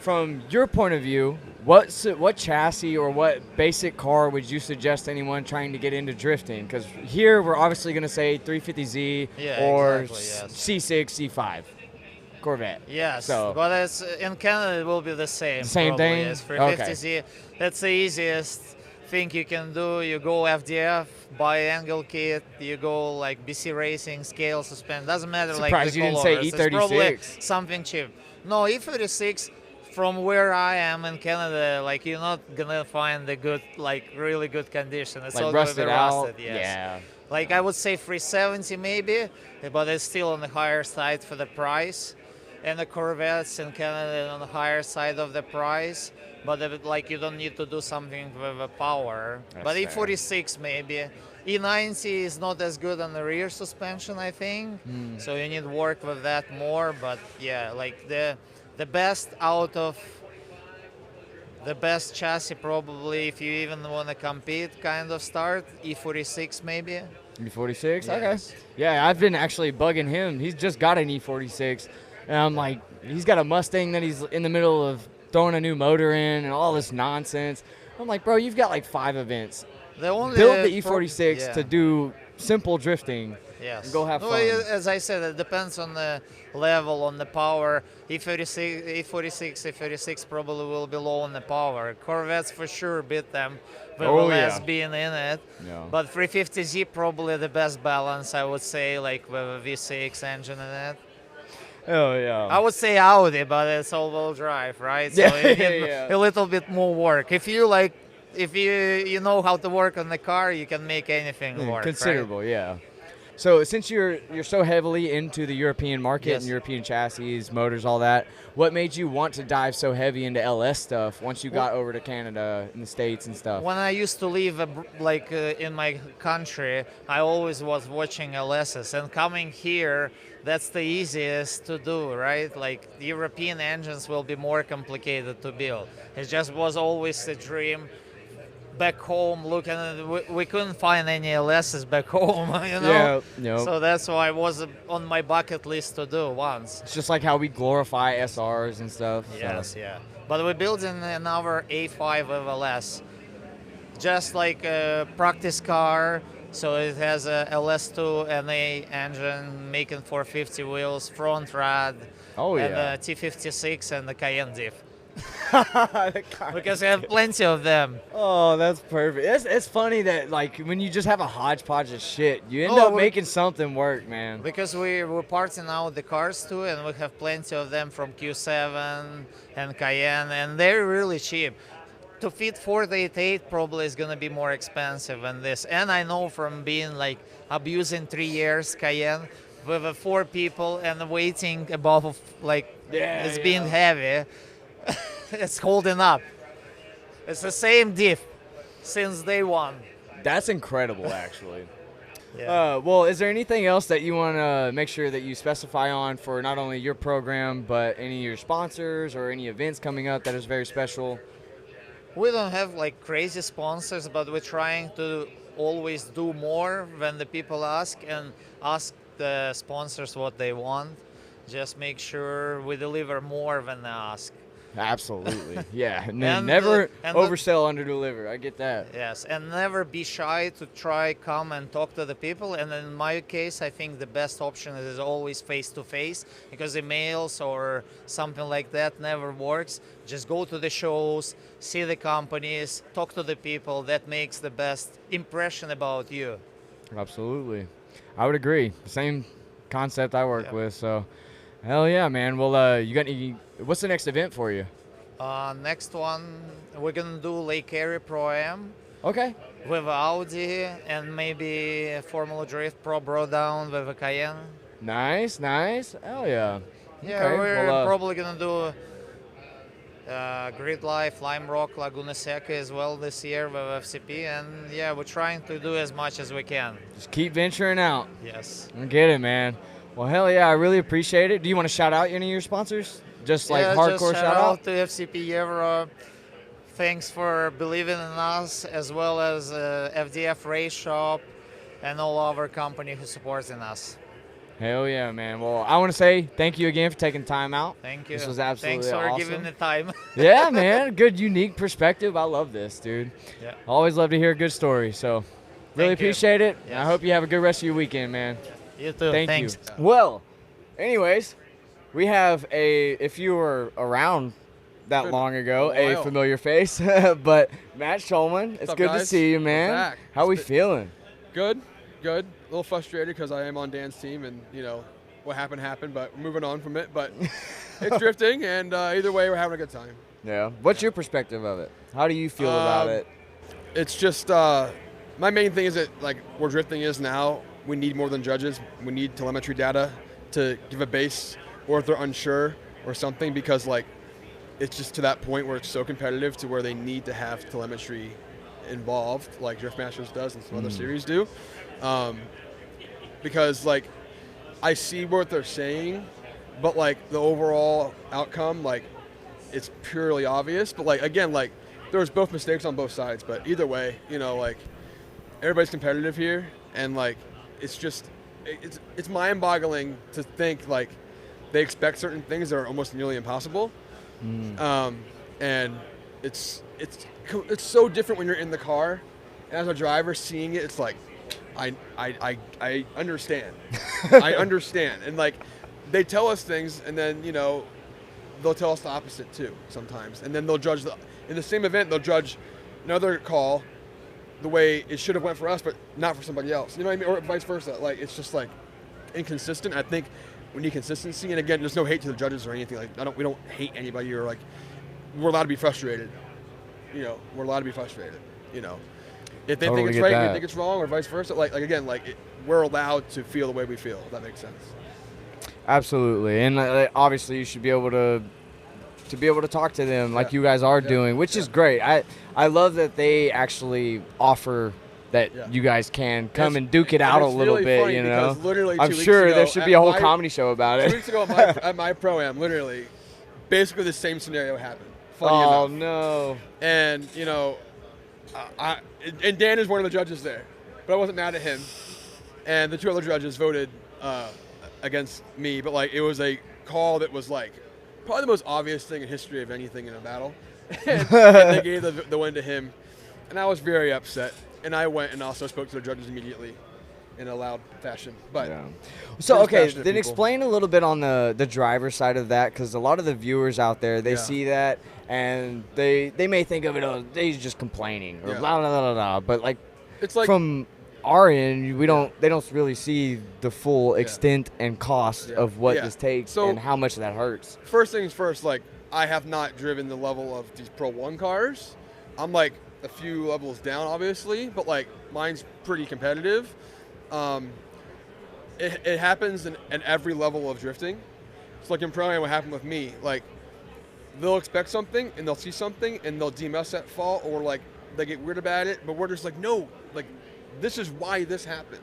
Speaker 2: from your point of view, what chassis or what basic car would you suggest anyone trying to get into drifting? Because here we're obviously going to say 350Z or
Speaker 4: exactly, yes.
Speaker 2: C6, C5 Corvette.
Speaker 4: Yes,
Speaker 2: So-
Speaker 4: but it's, in Canada it will be the same.
Speaker 2: Same
Speaker 4: probably,
Speaker 2: thing?
Speaker 4: Yes, 350Z. That's the easiest thing you can do. You go FDF, buy angle kit. You go like BC Racing, scale, suspend. Doesn't matter.
Speaker 2: Surprised
Speaker 4: like
Speaker 2: you
Speaker 4: the
Speaker 2: didn't say
Speaker 4: colors. It's probably
Speaker 2: E36.
Speaker 4: something cheap. No, E36. From where I am in Canada, like you're not gonna find the good, like really good condition. It's
Speaker 2: Like
Speaker 4: all gonna
Speaker 2: rusted
Speaker 4: be
Speaker 2: out?
Speaker 4: rusted. Yes.
Speaker 2: Yeah.
Speaker 4: Like I would say 370 maybe, but it's still on the higher side for the price. And the Corvettes in Canada on the higher side of the price, but like you don't need to do something with the power.
Speaker 2: That's
Speaker 4: But
Speaker 2: fair.
Speaker 4: E46 maybe. E90 is not as good on the rear suspension, I think. So you need to work with that more. But yeah, like the best out of the best chassis probably, if you even want to compete, kind of start E46 maybe.
Speaker 2: E46?
Speaker 4: Yes.
Speaker 2: Okay. Yeah, I've been actually bugging him. He's just got an E46. And I'm like, he's got a Mustang that he's in the middle of throwing a new motor in and all this nonsense. I'm like, bro, you've got like 5 events.
Speaker 4: The only
Speaker 2: Build the E46
Speaker 4: yeah.
Speaker 2: to do simple drifting.
Speaker 4: Yes.
Speaker 2: And go have
Speaker 4: No,
Speaker 2: fun.
Speaker 4: as I said, it depends on the level, on the power. E46 probably will be low on the power. Corvettes for sure beat them with less
Speaker 2: yeah.
Speaker 4: being in it.
Speaker 2: Yeah.
Speaker 4: But 350Z probably the best balance, I would say, like with a V6 engine in it.
Speaker 2: Oh, yeah.
Speaker 4: I would say Audi, but it's all-wheel drive, right? So
Speaker 2: Yeah,
Speaker 4: you need
Speaker 2: yeah.
Speaker 4: a little bit more work. If you know how to work on the car, you can make anything work.
Speaker 2: Considerable, yeah. So since you're so heavily into the European market
Speaker 4: Yes.
Speaker 2: and European chassis, motors, all that, what made you want to dive so heavy into LS stuff once you got over to Canada and the States and stuff?
Speaker 4: When I used to live in my country, I always was watching LSs, and coming here, that's the easiest to do, right? Like the European engines will be more complicated to build. It just was always a dream. Back home, looking at we couldn't find any LSs back home, you know.
Speaker 2: Yeah,
Speaker 4: So that's why it was on my bucket list to do once.
Speaker 2: It's just like how we glorify SRs and stuff. so.
Speaker 4: Yes, yeah. But we're building another A5 with LS, just like a practice car. So it has a LS2 NA engine, making 450 wheels, front rad,
Speaker 2: Oh,
Speaker 4: and
Speaker 2: yeah.
Speaker 4: a T56 and the Cayenne diff. because we have plenty of them.
Speaker 2: Oh, that's perfect. It's funny that like when you just have a hodgepodge of shit, you end
Speaker 4: Oh,
Speaker 2: up making something work, man.
Speaker 4: Because we're parting out the cars too, and we have plenty of them from Q7 and Cayenne, and they're really cheap. To fit 488 probably is gonna be more expensive than this. And I know from being like abusing 3 years Cayenne with 4 people and waiting above of like it's being heavy, it's holding up. It's the same diff since day one.
Speaker 2: That's incredible, actually.
Speaker 4: Yeah.
Speaker 2: Well, is there anything else that you want to make sure that you specify on for not only your program, but any of your sponsors or any events coming up that is very special?
Speaker 4: We don't have like crazy sponsors, but we're trying to always do more when the people ask and ask the sponsors what they want. Just make sure we deliver more when they ask.
Speaker 2: Absolutely. Yeah. And
Speaker 4: And,
Speaker 2: never
Speaker 4: and
Speaker 2: oversell, underdeliver. I get that.
Speaker 4: Yes, and never be shy to come and talk to the people. And in my case, I think the best option is always face-to-face, because emails or something like that never works. Just go to the shows, see the companies, talk to the people. That makes the best impression about you.
Speaker 2: Absolutely. I would agree. Same concept I work
Speaker 4: Yeah.
Speaker 2: with. So, hell yeah, man. Well, you got any? What's the next event for you?
Speaker 4: Next one, we're gonna do Lake Erie Pro-Am
Speaker 2: Okay.
Speaker 4: with Audi and maybe Formula Drift Pro Bro Down with a Cayenne.
Speaker 2: Nice. Hell yeah.
Speaker 4: Yeah,
Speaker 2: Okay,
Speaker 4: we're
Speaker 2: well,
Speaker 4: probably gonna do Grid Life, Lime Rock, Laguna Seca as well this year with FCP, and yeah, we're trying to do as much as we can.
Speaker 2: Just keep venturing out.
Speaker 4: Yes.
Speaker 2: I get it, man. Well, hell yeah, I really appreciate it. Do you want to shout out any of your sponsors? Just like
Speaker 4: Yeah,
Speaker 2: hardcore
Speaker 4: just
Speaker 2: shout out?
Speaker 4: to FCP Euro. Thanks for believing in us, as well as FDF Race Shop and all our company who supports in us.
Speaker 2: Hell yeah, man. Well, I want to say thank you again for taking time out.
Speaker 4: Thank you.
Speaker 2: This was absolutely
Speaker 4: Thanks for
Speaker 2: awesome.
Speaker 4: giving the time.
Speaker 2: Yeah, man. Good, unique perspective. I love this, dude.
Speaker 4: Yeah.
Speaker 2: Always love to hear a good story. So, really
Speaker 4: Thank you.
Speaker 2: appreciate it. And I
Speaker 4: Yes.
Speaker 2: hope you have a good rest of your weekend, man.
Speaker 4: You too.
Speaker 2: Thank
Speaker 4: Thanks.
Speaker 2: you. Well, anyways, we have if you were around that
Speaker 1: Been
Speaker 2: long ago,
Speaker 1: a
Speaker 2: a
Speaker 1: while.
Speaker 2: familiar face, but Matt Schulman, it's
Speaker 1: up,
Speaker 2: good to
Speaker 1: guys?
Speaker 2: see you,
Speaker 1: We're
Speaker 2: man.
Speaker 1: back.
Speaker 2: How we
Speaker 1: It's
Speaker 2: feeling?
Speaker 1: Good. A little frustrated because I am on Dan's team, and what happened. But we're moving on from it. But it's drifting, and either way, we're having a good time.
Speaker 2: Yeah. What's your perspective of it? How do you feel about it?
Speaker 1: It's just my main thing is that like where drifting is now, we need more than judges. We need telemetry data to give a base, or if they're unsure or something, because like it's just to that point where it's so competitive to where they need to have telemetry involved, like Drift Masters does and some other series do, because like I see what they're saying, but like the overall outcome, like it's purely obvious. But like again, like there's both mistakes on both sides. But either way, like everybody's competitive here, and like it's just it's mind-boggling to think like they expect certain things that are almost nearly impossible. And it's so different when you're in the car, and as a driver seeing it, it's like I understand. I understand. And like they tell us things, and then they'll tell us the opposite too sometimes, and then they'll judge in the same event, they'll judge another call the way it should have went for us, but not for somebody else. You know what I mean? Or vice versa. Like it's just like inconsistent. I think we need consistency. And again, there's no hate to the judges or anything. Like we don't hate anybody, or like we're allowed to be frustrated. We're allowed to be frustrated. If they
Speaker 2: Totally
Speaker 1: think it's
Speaker 2: get
Speaker 1: right,
Speaker 2: that.
Speaker 1: we think it's wrong, or vice versa. Like again, we're allowed to feel the way we feel. If that makes sense.
Speaker 2: Absolutely, and obviously you should be able to talk to them like you guys are doing, which is great. I love that they actually offer that you guys can come and duke it out a
Speaker 1: it's
Speaker 2: little
Speaker 1: really
Speaker 2: bit.
Speaker 1: funny because literally
Speaker 2: I'm
Speaker 1: 2 weeks
Speaker 2: sure
Speaker 1: ago
Speaker 2: there should be
Speaker 1: at
Speaker 2: a whole
Speaker 1: my-
Speaker 2: comedy show about
Speaker 1: 2
Speaker 2: it.
Speaker 1: weeks ago at my pro-am, literally, basically the same scenario happened. Funny
Speaker 2: Oh
Speaker 1: enough.
Speaker 2: no!
Speaker 1: And and Dan is one of the judges there, but I wasn't mad at him. And the 2 other judges voted against me, but like it was a call that was like probably the most obvious thing in history of anything in a battle. and they gave the win to him, and I was very upset. And I went and also spoke to the judges immediately, in a loud fashion. But
Speaker 2: So
Speaker 1: there's
Speaker 2: okay,
Speaker 1: passionate
Speaker 2: then
Speaker 1: people.
Speaker 2: explain a little bit on the driver side of that, because a lot of the viewers out there, they see that and they may think of it, oh, they're just complaining or blah blah blah blah blah. But like,
Speaker 1: it's like
Speaker 2: from our end, they don't really see the full extent and cost of what this takes and how much that hurts.
Speaker 1: First things first, like I have not driven the level of these Pro 1 cars. I'm like a few levels down, obviously, but like mine's pretty competitive. It happens in every level of drifting. It's like in Pro-Am, what happened with me, like they'll expect something and they'll see something and they'll deem us at fault, or like they get weird about it, but we're just like, no, like this is why this happened.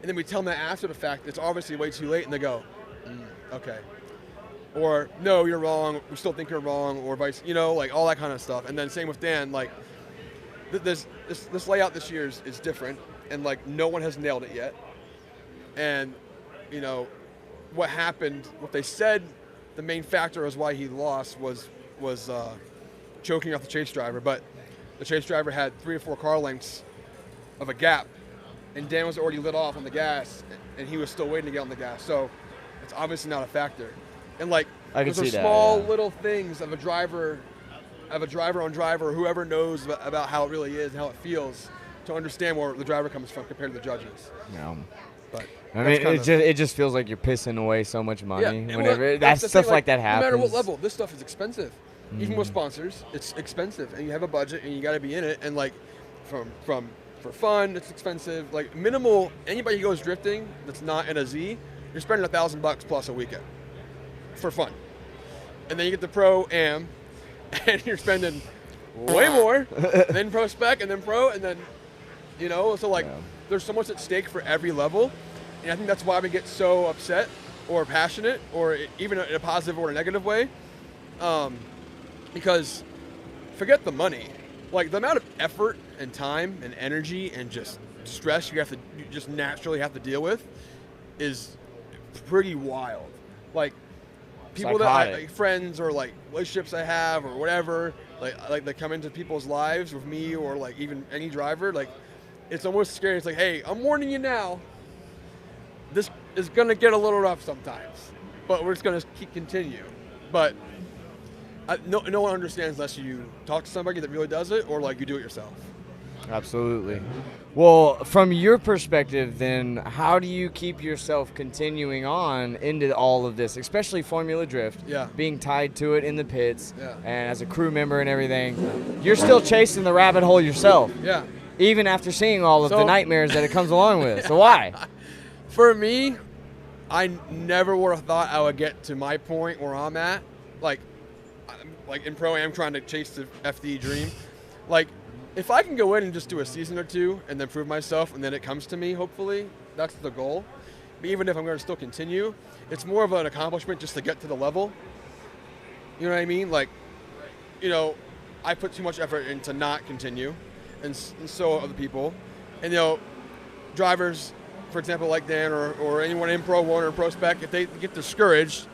Speaker 1: And then we tell them that after the fact, it's obviously way too late, and they go, okay. Or, no, you're wrong, we still think you're wrong, or vice, like all that kind of stuff. And then same with Dan, like this layout this year is different, and like no one has nailed it yet. And, what happened, what they said the main factor is why he lost was choking off the chase driver, but the chase driver had 3 or 4 car lengths of a gap, and Dan was already lit off on the gas, and he was still waiting to get on the gas. So it's obviously not a factor. And like, those are small little things of a driver on driver, or whoever knows about how it really is and how it feels, to understand where the driver comes from compared to the judges.
Speaker 2: Yeah.
Speaker 1: But
Speaker 2: I mean, it just feels like you're pissing away so much money whenever
Speaker 1: that's
Speaker 2: stuff
Speaker 1: thing,
Speaker 2: like that happens.
Speaker 1: No matter what level, this stuff is expensive. Even with sponsors, it's expensive, and you have a budget, and you got to be in it. And like, for fun, it's expensive. Like minimal, anybody who goes drifting that's not in a Z, you're spending $1,000 plus a weekend for fun. And then you get the Pro-Am, and you're spending way more, then Pro Spec, and then Pro, and then, so like, there's so much at stake for every level. And I think that's why we get so upset or passionate, or even in a positive or a negative way. Because forget the money. Like the amount of effort and time and energy and just stress you just naturally have to deal with is pretty wild. Like people like friends or like relationships I have or whatever, like they come into people's lives with me, or like even any driver, like it's almost scary. It's like, hey, I'm warning you now. This is gonna get a little rough sometimes, but we're just gonna continue. But no one understands unless you talk to somebody that really does it, or like you do it yourself.
Speaker 2: Absolutely. Well, from your perspective, then, how do you keep yourself continuing on into all of this, especially Formula Drift?
Speaker 1: Yeah.
Speaker 2: Being tied to it in the pits,
Speaker 1: Yeah.
Speaker 2: and as a crew member and everything, you're still chasing the rabbit hole yourself.
Speaker 1: Yeah.
Speaker 2: Even after seeing all of the nightmares that it comes along with. So why?
Speaker 1: For me, I never would have thought I would get to my point where I'm at. Like in Pro-Am, trying to chase the FD dream. Like, if I can go in and just do a season or two and then prove myself, and then it comes to me, hopefully, that's the goal. But even if I'm going to still continue, it's more of an accomplishment just to get to the level. You know what I mean? Like, I put too much effort into not continue, and so other people. And, drivers, for example, like Dan or anyone in Pro 1 or Pro Spec, if they get discouraged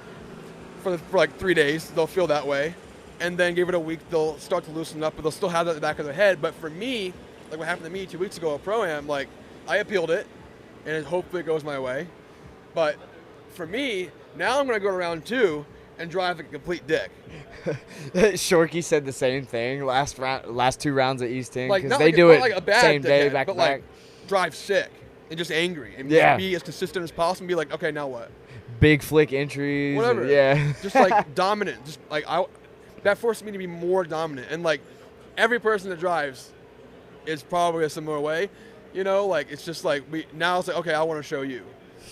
Speaker 1: for like 3 days, they'll feel that way. And then give it a week, they'll start to loosen up, but they'll still have that at the back of their head. But for me, like what happened to me 2 weeks ago at Pro-Am, like I appealed it, and hopefully it goes my way. But for me, now I'm going to go to round 2 and drive like a complete dick.
Speaker 2: Shorky said the same thing last 2 rounds at East 10, because
Speaker 1: like,
Speaker 2: they do it
Speaker 1: like a bad
Speaker 2: same day,
Speaker 1: dickhead,
Speaker 2: back
Speaker 1: but
Speaker 2: to back.
Speaker 1: like drive sick and just angry and be as consistent as possible and be like, okay, now what?
Speaker 2: Big flick entries.
Speaker 1: Whatever.
Speaker 2: Yeah.
Speaker 1: Just like dominant. Just like that forced me to be more dominant. And like every person that drives is probably a similar way. Like it's just like now it's like, okay, I want to show you.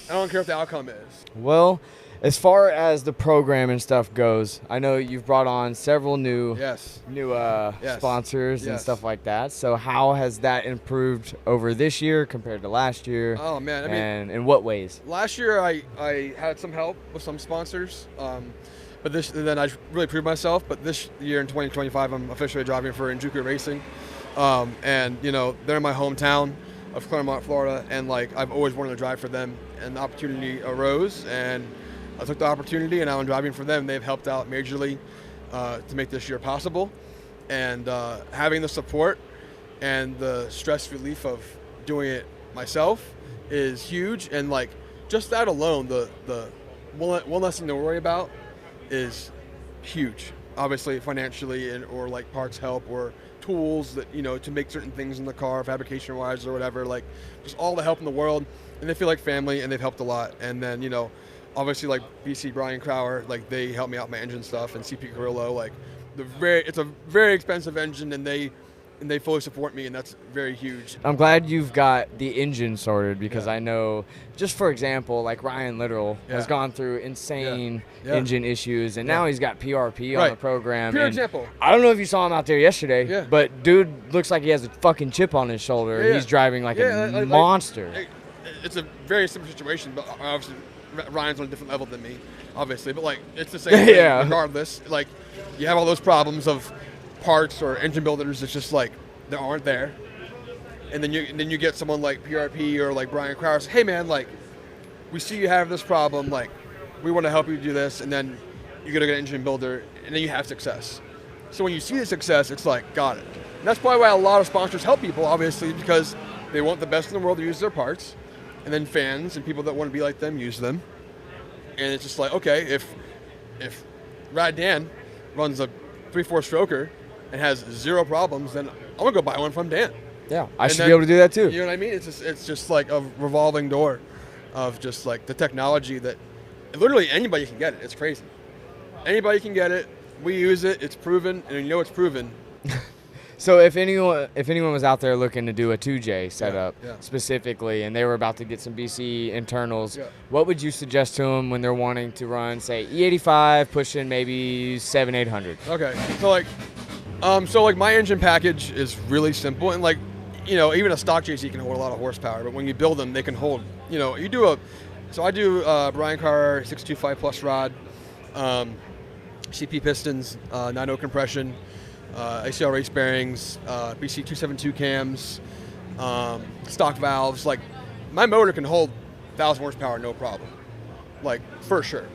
Speaker 1: I don't care what the outcome is.
Speaker 2: Well, as far as the program and stuff goes, I know you've brought on several new sponsors and stuff like that. So how has that improved over this year compared to last year?
Speaker 1: Oh man, I mean,
Speaker 2: and in what ways?
Speaker 1: Last year I had some help with some sponsors, but then I really proved myself. But this year in 2025, I'm officially driving for Njuku Racing, and they're in my hometown of Claremont, Florida, and like I've always wanted to drive for them, and the opportunity arose, and I took the opportunity, and now I'm driving for them. They've helped out majorly to make this year possible, and having the support and the stress relief of doing it myself is huge, and like just that alone, the one less thing to worry about is huge. Obviously, financially, or like parts help, or tools that to make certain things in the car, fabrication wise or whatever. Like just all the help in the world, and they feel like family, and they've helped a lot. And then obviously like BC Brian Crowder, like they help me out my engine stuff, and CP Euro, like it's a very expensive engine, and they fully support me, and that's very huge.
Speaker 2: I'm glad you've got the engine sorted, because I know, just for example, like Ryan Littrell has gone through insane engine issues, and now he's got PRP on the program.
Speaker 1: Pure example.
Speaker 2: I don't know if you saw him out there yesterday, but dude looks like he has a fucking chip on his shoulder. He's driving like a monster.
Speaker 1: It's a very similar situation, but obviously Ryan's on a different level than me, obviously. But like it's the same thing regardless. Like you have all those problems of parts or engine builders that's just like that aren't there, and then you get someone like PRP or like Brian Crowder says, hey man, like we see you have this problem, like we want to help you do this, and then you go to get an engine builder, and then you have success. So when you see the success, it's like got it. And that's probably why a lot of sponsors help people, obviously, because they want the best in the world to use their parts, and then fans and people that want to be like them use them. And it's just like, okay, if Rad Dan runs a 3/4 stroker and has zero problems, then I'm gonna go buy one from Dan.
Speaker 2: Yeah, I should be able to do that too.
Speaker 1: You know what I mean? It's just like a revolving door of just like the technology that literally anybody can get it. It's crazy. Anybody can get it. We use it. It's proven, and it's proven.
Speaker 2: So if anyone was out there looking to do a 2J setup specifically, and they were about to get some BC internals, what would you suggest to them when they're wanting to run, say, E85, pushing maybe 700-800?
Speaker 1: Okay, so like my engine package is really simple, and like even a stock JC can hold a lot of horsepower, but when you build them, they can hold. So I do Brian Carr 625 plus rod, CP pistons, 9.0 compression. ACL race bearings, BC 272 cams, stock valves. Like my motor can hold 1,000 horsepower, no problem. Like for sure.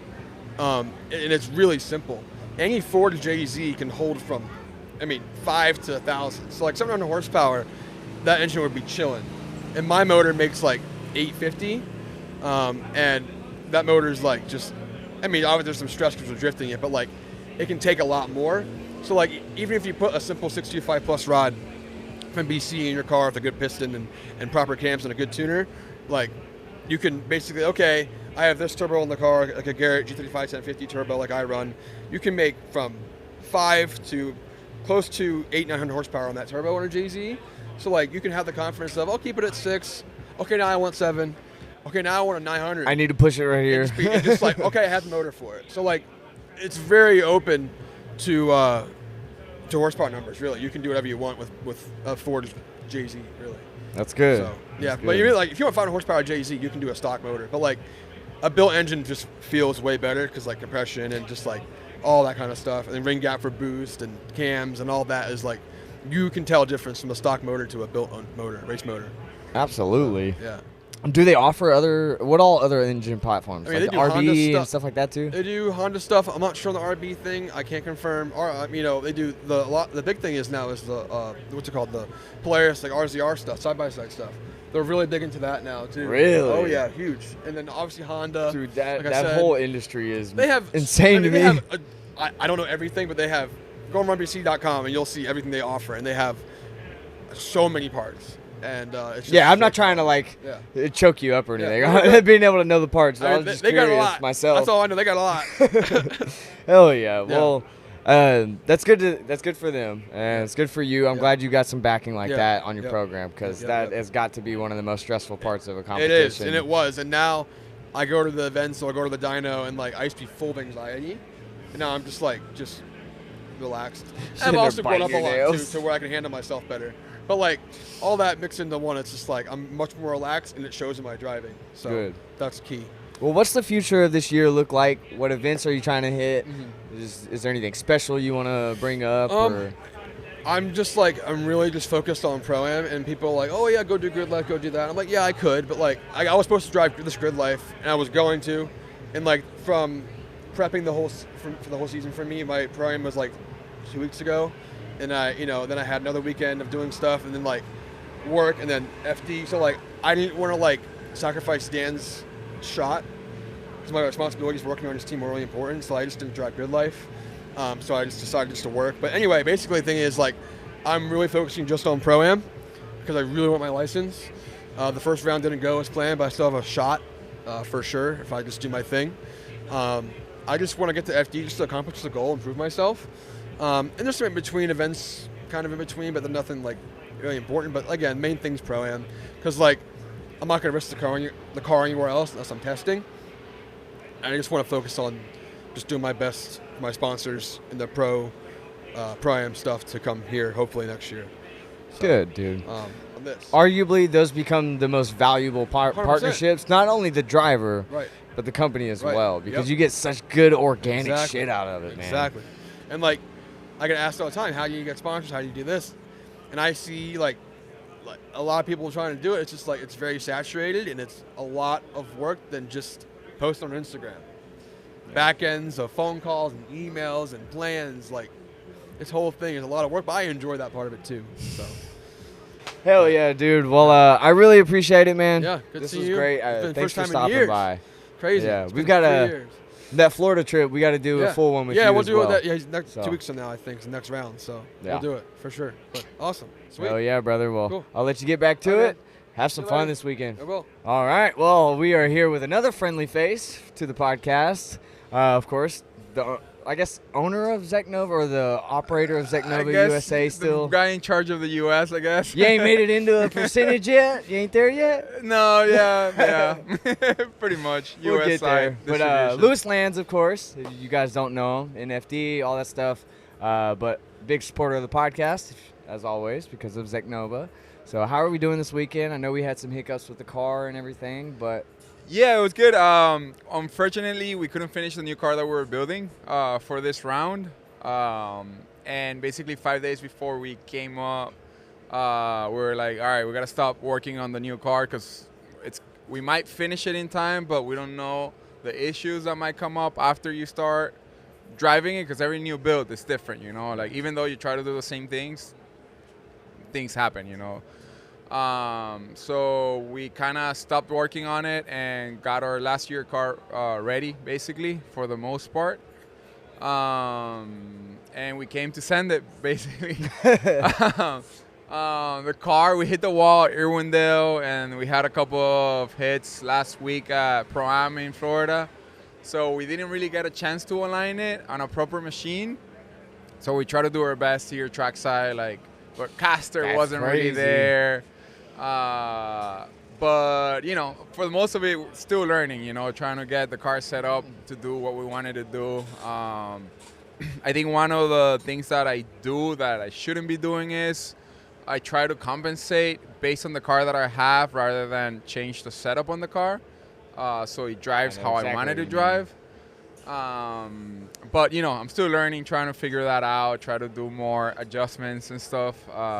Speaker 1: And it's really simple. Any Ford JZ can hold from, 5 to 1,000. So like 700 horsepower, that engine would be chilling. And my motor makes like 850, and that motor is like just, obviously there's some stress because we're drifting it, but like it can take a lot more. So like even if you put a simple 625 plus rod from BC in your car with a good piston and proper cams and a good tuner, like you can basically, okay, I have this turbo in the car, like a Garrett G35 1050 turbo like I run. You can make from 5 to close to 800-900 horsepower on that turbo on a JZ. So like you can have the confidence of, I'll keep it at 6. Okay, now I want 7. Okay, now I want a 900.
Speaker 2: I need to push it right here.
Speaker 1: It's just like, okay, I have the motor for it. So like it's very open to horsepower numbers, really. You can do whatever you want with a Ford JZ, really.
Speaker 2: That's good.
Speaker 1: So, yeah, but even like if you want 500 horsepower JZ, you can do a stock motor. But like a built engine just feels way better because like compression and just like all that kind of stuff, and then ring gap for boost and cams and all that is like you can tell a difference from a stock motor to a built motor, race motor.
Speaker 2: Absolutely.
Speaker 1: Yeah.
Speaker 2: Do they offer what other engine platforms?
Speaker 1: They
Speaker 2: Like
Speaker 1: do
Speaker 2: the
Speaker 1: Honda
Speaker 2: RB and stuff like that too?
Speaker 1: They do Honda stuff. I'm not sure on the RB thing. I can't confirm. Or they do the big thing is now is the what's it called, the Polaris, like RZR stuff, side by side stuff. They're really big into that now too.
Speaker 2: Really?
Speaker 1: Oh yeah, huge. And then obviously Honda.
Speaker 2: Dude, that
Speaker 1: said,
Speaker 2: whole industry is
Speaker 1: they have
Speaker 2: insane to me.
Speaker 1: I don't know everything, but they have go on runbc.com and you'll see everything they offer, and they have so many parts. And it's just
Speaker 2: I'm not trying to choke you up or anything.
Speaker 1: Yeah.
Speaker 2: Being able to know the parts. I was just
Speaker 1: they got a
Speaker 2: curious
Speaker 1: lot
Speaker 2: myself.
Speaker 1: That's all I know. They got a lot.
Speaker 2: Hell yeah. Well, that's good. That's good for them, and it's good for you. I'm glad you got some backing like that on your program, because that has got to be one of the most stressful parts of a competition.
Speaker 1: It is, and it was. And now I go to the events, or I go to the dyno, and like I used to be full of anxiety, and now I'm just relaxed. I've also grown up a lot too, to where I can handle myself better. But like all that mixed into one, it's just like I'm much more relaxed, and it shows in my driving. So
Speaker 2: good.
Speaker 1: That's key.
Speaker 2: Well, what's the future of this year look like? What events are you trying to hit? Mm-hmm. Is there anything special you want to bring up?
Speaker 1: I'm really just focused on Pro-Am, and people are like, oh yeah, go do Grid Life, go do that. I'm like, yeah, I could, but like I was supposed to drive this Grid Life, and I was going to, and like from prepping for the whole season for me, my Pro-Am was like 2 weeks ago. And then I had another weekend of doing stuff, and then like work, and then FD. So like I didn't want to like sacrifice Dan's shot because my responsibilities working on his team were really important. So I just didn't drive Good Life. So I just decided just to work. But anyway, basically the thing is like I'm really focusing just on Pro-Am because I really want my license. The first round didn't go as planned, but I still have a shot for sure if I just do my thing. I just want to get to FD just to accomplish the goal and prove myself. And there's some in between events, kind of in between, but they're nothing like really important. But again, main thing's Pro-Am, because like I'm not gonna risk the car anywhere else unless I'm testing. And I just want to focus on just doing my best for my sponsors in the Pro-Am stuff to come here hopefully next year. So,
Speaker 2: Good, dude.
Speaker 1: On this.
Speaker 2: Arguably, those become the most valuable
Speaker 1: 100%.
Speaker 2: partnerships. Not only the driver,
Speaker 1: Right.
Speaker 2: but the company as
Speaker 1: Right.
Speaker 2: well, because
Speaker 1: Yep.
Speaker 2: you get such good organic
Speaker 1: Exactly.
Speaker 2: shit out of it, man.
Speaker 1: Exactly. And like I get asked all the time, how do you get sponsors? How do you do this? And I see like a lot of people trying to do it. It's just like it's very saturated and it's a lot of work than just post on Instagram. Back ends of phone calls and emails and plans, like this whole thing is a lot of work, but I enjoy that part of it too. So
Speaker 2: Hell yeah, dude. Well, I really appreciate it, man.
Speaker 1: yeah, good
Speaker 2: This
Speaker 1: to
Speaker 2: was
Speaker 1: see you.
Speaker 2: great.
Speaker 1: It's been the
Speaker 2: Thanks
Speaker 1: first
Speaker 2: for
Speaker 1: time in
Speaker 2: stopping
Speaker 1: years.
Speaker 2: by.
Speaker 1: Crazy.
Speaker 2: Yeah,
Speaker 1: It's
Speaker 2: we've
Speaker 1: been
Speaker 2: got
Speaker 1: 3 years.
Speaker 2: That Florida trip. We got to do a full one with you.
Speaker 1: Yeah, we'll
Speaker 2: as
Speaker 1: do
Speaker 2: well.
Speaker 1: that. Yeah, next
Speaker 2: So.
Speaker 1: 2 weeks from now, I think, is the next round. So
Speaker 2: Yeah.
Speaker 1: we'll do it for sure. But awesome. Sweet.
Speaker 2: Hell yeah, brother. Well,
Speaker 1: Cool.
Speaker 2: I'll let you get back to
Speaker 1: All right,
Speaker 2: it. Have some
Speaker 1: See you
Speaker 2: fun
Speaker 1: later.
Speaker 2: this weekend.
Speaker 1: I will.
Speaker 2: All right. Well, we are here with another friendly face to the podcast. Of course, the I guess owner of ZNOVA or the operator of ZNOVA USA still.
Speaker 7: The guy in charge of the U.S., I guess.
Speaker 2: You ain't made it into a percentage yet? You ain't there yet?
Speaker 7: No, yeah. Pretty much.
Speaker 2: We'll
Speaker 7: U.S.
Speaker 2: get there.
Speaker 7: side
Speaker 2: But
Speaker 7: distribution.
Speaker 2: Lewis Lands, of course. You guys don't know him. NFD, all that stuff. But big supporter of the podcast, as always, because of ZNOVA. So how are we doing this weekend? I know we had some hiccups with the car and everything, but
Speaker 7: Yeah, it was good. Unfortunately, we couldn't finish the new car that we were building for this round. And basically 5 days before we came up, we were like, all right, we got to stop working on the new car because we might finish it in time, but we don't know the issues that might come up after you start driving it, because every new build is different, you know? Like, even though you try to do the same things happen, you know? So we kind of stopped working on it and got our last year car ready, basically, for the most part. And we came to send it, basically. The car, we hit the wall at Irwindale, and we had a couple of hits last week at Pro-Am in Florida. So we didn't really get a chance to align it on a proper machine. So we tried to do our best here trackside, like, but caster
Speaker 2: That's
Speaker 7: wasn't really
Speaker 2: crazy.
Speaker 7: there. But, you know, for the most of it, still learning, you know, trying to get the car set up to do what we wanted to do. I think one of the things that I do that I shouldn't be doing is I try to compensate based on the car that I have rather than change the setup on the car. So it drives
Speaker 2: I know
Speaker 7: how
Speaker 2: exactly
Speaker 7: I wanted to
Speaker 2: what you mean.
Speaker 7: drive. But, you know, I'm still learning, trying to figure that out, try to do more adjustments and stuff.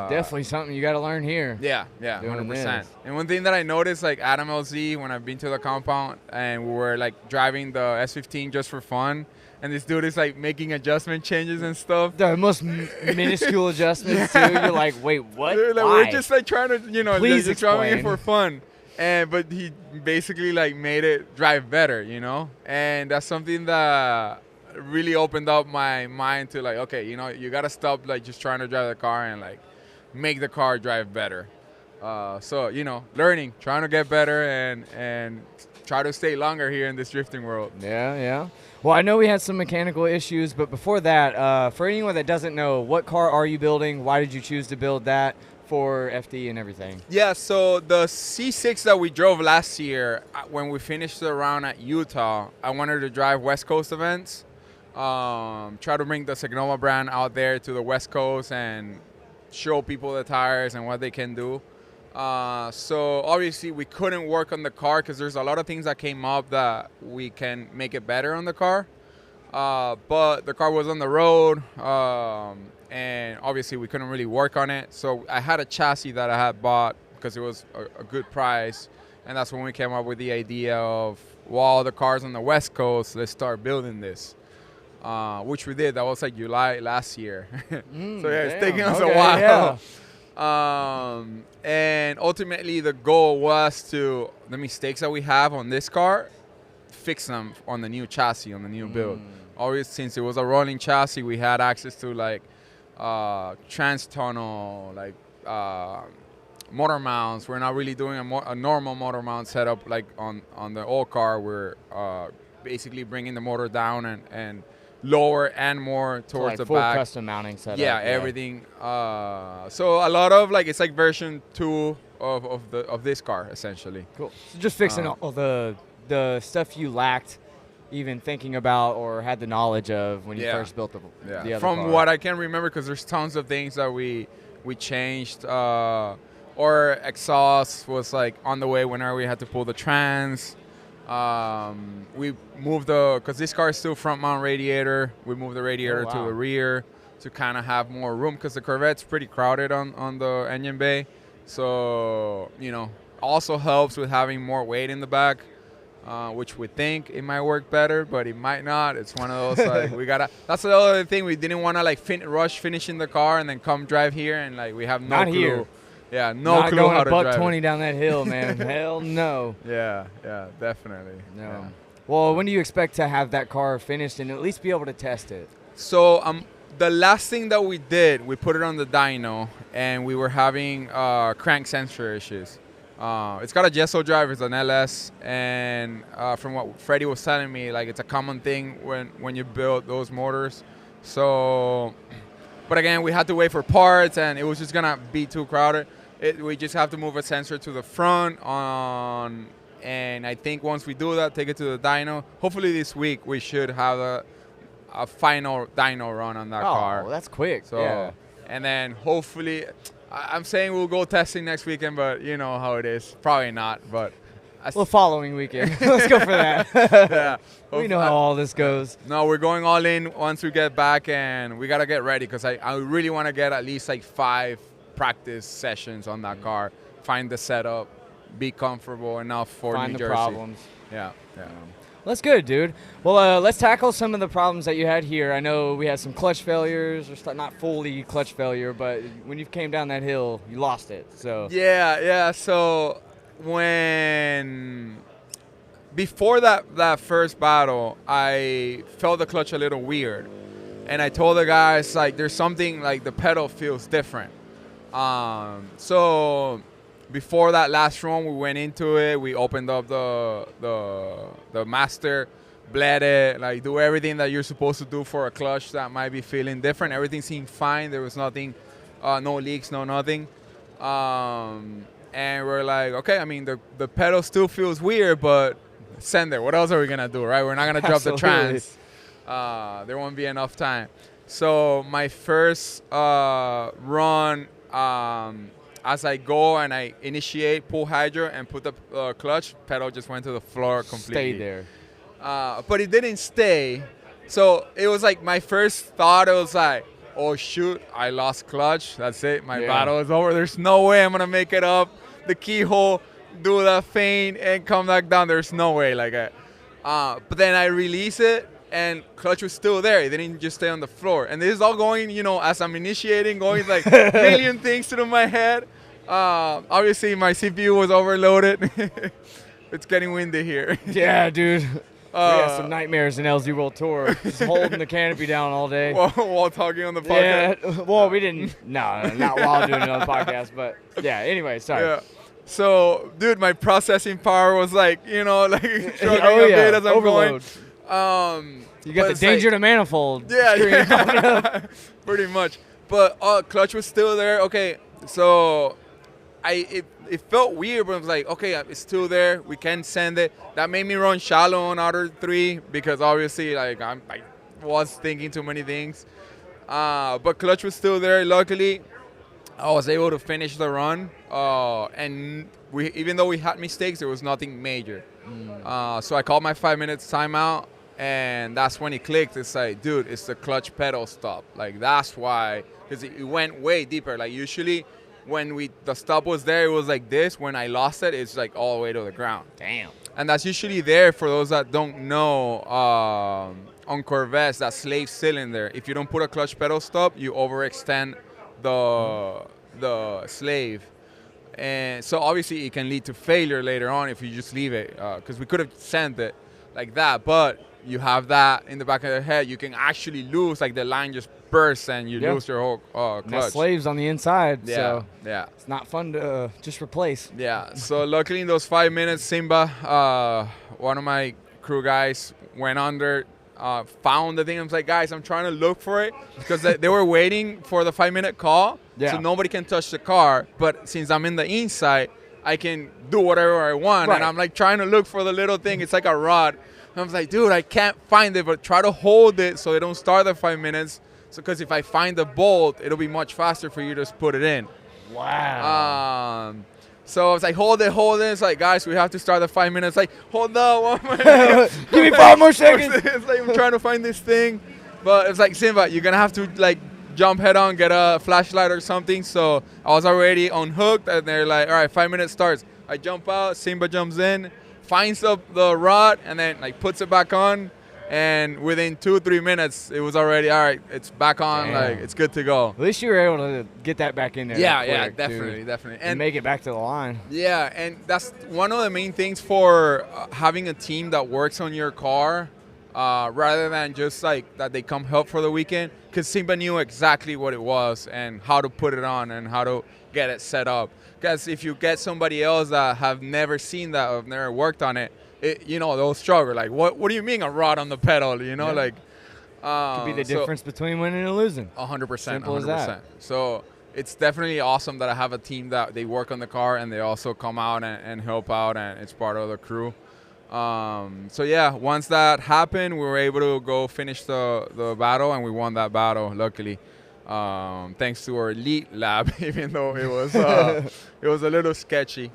Speaker 2: definitely something you got to learn here.
Speaker 7: Yeah,
Speaker 2: Doing
Speaker 7: 100%.
Speaker 2: this.
Speaker 7: And one thing that I noticed, like Adam LZ, when I've been to the compound and we were like driving the S15 just for fun, and this dude is like making adjustment changes and stuff.
Speaker 2: The most minuscule adjustments, too. You're like, wait, what?
Speaker 7: Like,
Speaker 2: Why?
Speaker 7: we're just like trying to, you know,
Speaker 2: Please
Speaker 7: just driving it
Speaker 2: explain.
Speaker 7: for fun. But he basically like made it drive better, you know? And that's something that really opened up my mind to like, okay, you know, you got to stop like just trying to drive the car and like make the car drive better. So, you know, learning, trying to get better and try to stay longer here in this drifting world.
Speaker 2: Yeah. Well, I know we had some mechanical issues, but before that, for anyone that doesn't know, what car are you building? Why did you choose to build that for FD and everything?
Speaker 7: Yeah, so the C6 that we drove last year, when we finished the round at Utah, I wanted to drive West Coast events, try to bring the ZNOVA brand out there to the West Coast and show people the tires and what they can do. So obviously we couldn't work on the car because there's a lot of things that came up that we can make it better on the car. But the car was on the road, and obviously we couldn't really work on it. So I had a chassis that I had bought because it was a good price. And that's when we came up with the idea of, well, the car's on the West Coast, let's start building this. Which we did. That was like July last year. So yeah, it's taking us a while. And ultimately, the goal was to the mistakes that we have on this car, fix them on the new chassis, on the new build. Always, since it was a rolling chassis, we had access to like trans tunnel, like motor mounts. We're not really doing a normal motor mount setup like on the old car. We're basically bringing the motor down and lower and more towards
Speaker 2: like
Speaker 7: the
Speaker 2: full
Speaker 7: back.
Speaker 2: custom mounting setup.
Speaker 7: Yeah, everything. So a lot of like, it's like version 2 of this car essentially.
Speaker 2: Cool. So just fixing all the stuff you lacked even thinking about or had the knowledge of when you first built the other
Speaker 7: From
Speaker 2: car.
Speaker 7: what I can remember, because there's tons of things that we changed. Or exhaust was like on the way whenever we had to pull the trans. We moved because this car is still front mount radiator. We moved the radiator to the rear to kind of have more room, because the Corvette's pretty crowded on the engine bay. So, also helps with having more weight in the back, which we think it might work better, but it might not. It's one of those, like, that's the other thing. We didn't want to, like, rush finishing the car and then come drive here and, like, we have no clue.
Speaker 2: Here.
Speaker 7: Yeah, no clue how to drive.
Speaker 2: Not going 20 down that hill, man. Hell no.
Speaker 7: Yeah, definitely.
Speaker 2: No.
Speaker 7: Yeah.
Speaker 2: Well, when do you expect to have that car finished and at least be able to test it?
Speaker 7: So the last thing that we did, we put it on the dyno, and we were having crank sensor issues. It's got a gesso drive, it's an LS, and from what Freddie was telling me, like, it's a common thing when you build those motors. So, but again, we had to wait for parts, and it was just gonna be too crowded. We just have to move a sensor to the front and I think once we do that, take it to the dyno. Hopefully this week we should have a final dyno run on that car.
Speaker 2: Oh, that's quick.
Speaker 7: So,
Speaker 2: yeah.
Speaker 7: And then hopefully, I'm saying we'll go testing next weekend, but you know how it is. Probably not, but.
Speaker 2: Well, following weekend. Let's go for that.
Speaker 7: Yeah.
Speaker 2: We know how all this goes.
Speaker 7: No, we're going all in once we get back, and we got to get ready, because I really want to get at least like 5 practice sessions on that car, find the setup, be comfortable enough for
Speaker 2: Find
Speaker 7: New
Speaker 2: the
Speaker 7: Jersey.
Speaker 2: problems.
Speaker 7: Yeah.
Speaker 2: That's good, dude. Well, let's tackle some of the problems that you had here. I know we had some clutch failures, or not fully clutch failure, but when you came down that hill, you lost it. So
Speaker 7: Yeah. So before that first battle, I felt the clutch a little weird, and I told the guys, like, there's something, like, the pedal feels different. So before that last run, we went into it. We opened up the master, bled it, like, do everything that you're supposed to do for a clutch that might be feeling different. Everything seemed fine. There was nothing, no leaks, no nothing. And we're like, okay, I mean, the pedal still feels weird, but send it. What else are we gonna do, right? We're not gonna drop the trans. There won't be enough time. So my first run, as I go and I initiate, pull hydro, and put the clutch, pedal just went to the floor completely.
Speaker 2: Stayed there.
Speaker 7: But it didn't stay. So it was like my first thought, it was like, oh shoot, I lost clutch. That's it. My battle is over. There's no way I'm gonna make it up the keyhole, do that feint, and come back down. There's no way like that. But then I release it, and clutch was still there. It didn't just stay on the floor. And this is all going, as I'm initiating, going like million things through my head. Obviously, my CPU was overloaded. It's getting windy here.
Speaker 2: Yeah, dude. We had some nightmares in LZ World Tour, just holding the canopy down all day.
Speaker 7: While talking on the podcast.
Speaker 2: Yeah, well, we didn't. No, not while doing it on the podcast, but yeah. Anyway, sorry.
Speaker 7: Yeah. So, dude, my processing power was like, struggling a bit as I'm
Speaker 2: overload.
Speaker 7: going.
Speaker 2: You got the danger to manifold.
Speaker 7: Yeah. Pretty much. But clutch was still there. Okay, so it felt weird, but I was like, okay, it's still there. We can send it. That made me run shallow on outer 3, because obviously, like, I was thinking too many things. But clutch was still there. Luckily, I was able to finish the run. And even though we had mistakes, there was nothing major. So I called my 5 minutes timeout, and that's when it clicked. It's like, dude, it's the clutch pedal stop. Like, that's why, because it went way deeper. Like, usually when the stop was there, it was like this. When I lost it, it's like all the way to the ground.
Speaker 2: Damn.
Speaker 7: And that's usually there, for those that don't know, on Corvettes, that slave cylinder. If you don't put a clutch pedal stop, you overextend the slave. And so obviously it can lead to failure later on if you just leave it, because we could have sent it like that, but you have that in the back of the head. You can actually lose, like the line just bursts and you lose your whole
Speaker 2: And that
Speaker 7: clutch.
Speaker 2: slave's on the inside, so
Speaker 7: Yeah.
Speaker 2: it's not fun to just replace.
Speaker 7: Yeah, so luckily in those 5 minutes, Simba, one of my crew guys, went under, found the thing. I was like, guys, I'm trying to look for it because they were waiting for the 5-minute call, so nobody can touch the car. But since I'm in the inside, I can do whatever I want.
Speaker 2: Right.
Speaker 7: And I'm like trying to look for the little thing. It's like a rod. And I was like, dude, I can't find it, but try to hold it so they don't start the 5 minutes. So, because if I find the bolt, it'll be much faster for you to just put it in.
Speaker 2: Wow.
Speaker 7: So I was like, hold it. It's like, guys, we have to start the 5 minutes. Like, hold on, 1 minute.
Speaker 2: Give me 5 more seconds.
Speaker 7: It's like I'm trying to find this thing, but it's like, Simba, you're gonna have to like jump head on, get a flashlight or something. So I was already unhooked, and they're like, all right, 5 minutes starts. I jump out, Simba jumps in, finds the rod, and then like puts it back on. And within 2-3 minutes, it was already, all right, it's back on,
Speaker 2: Damn.
Speaker 7: like it's good to go.
Speaker 2: At least you were able to get that back in there. quick, dude,
Speaker 7: definitely.
Speaker 2: and make it back to the line.
Speaker 7: Yeah, and that's one of the main things for having a team that works on your car, rather than just like that they come help for the weekend. Because Simba knew exactly what it was and how to put it on and how to get it set up. Because if you get somebody else that have never seen that or never worked on it, they'll struggle. Like, what do you mean a rod on the pedal? Like,
Speaker 2: Could be the difference between winning and losing.
Speaker 7: 100%.
Speaker 2: Simple as that.
Speaker 7: So it's definitely awesome that I have a team that they work on the car and they also come out and help out, and it's part of the crew. So yeah, once that happened, we were able to go finish the battle, and we won that battle, luckily. Thanks to our elite lab, even though it was it was a little sketchy.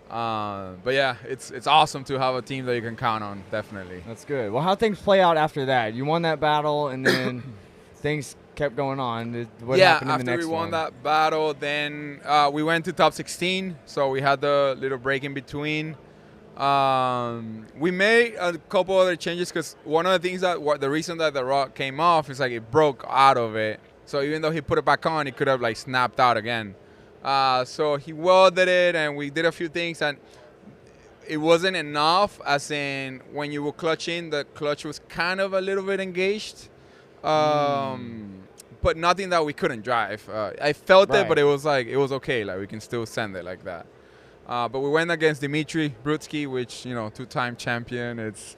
Speaker 7: But yeah, it's awesome to have a team that you can count on, definitely.
Speaker 2: That's good. Well, how things play out after that? You won that battle, and then things kept going on. What happened in the next one?
Speaker 7: After we won that battle, then we went to top 16, so we had the little break in between. We made a couple other changes because one of the things the reason that the rod came off is like it broke out of it. So even though he put it back on, it could have like snapped out again. So he welded it, and we did a few things, and it wasn't enough, as in when you were clutching, the clutch was kind of a little bit engaged, but nothing that we couldn't drive. I felt it, but it was okay, like we can still send it like that. But we went against Dimitri Brutsky, which, 2-time champion. It's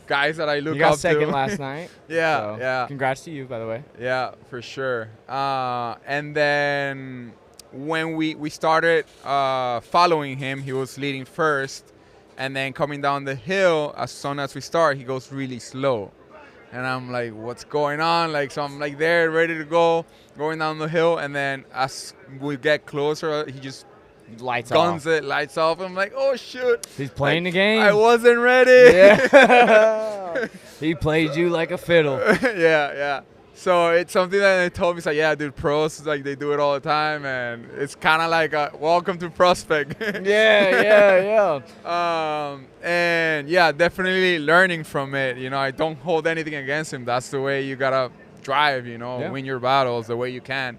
Speaker 7: guys that I look up to.
Speaker 2: You got second last night.
Speaker 7: Yeah.
Speaker 2: Congrats to you, by the way.
Speaker 7: Yeah, for sure. And then when we started following him, he was leading first. And then coming down the hill, as soon as we start, he goes really slow. And I'm like, what's going on? So I'm like there, ready to go, going down the hill. And then as we get closer, he just
Speaker 2: lights
Speaker 7: off. I'm like, oh shoot.
Speaker 2: He's playing the game.
Speaker 7: I wasn't ready.
Speaker 2: Yeah. He played you like a fiddle.
Speaker 7: Yeah. So it's something that they told me, it's like, yeah, dude, pros, like they do it all the time, and it's kind of like a welcome to Prospect.
Speaker 2: Yeah.
Speaker 7: And yeah, definitely learning from it. I don't hold anything against him. That's the way you gotta drive, win your battles the way you can.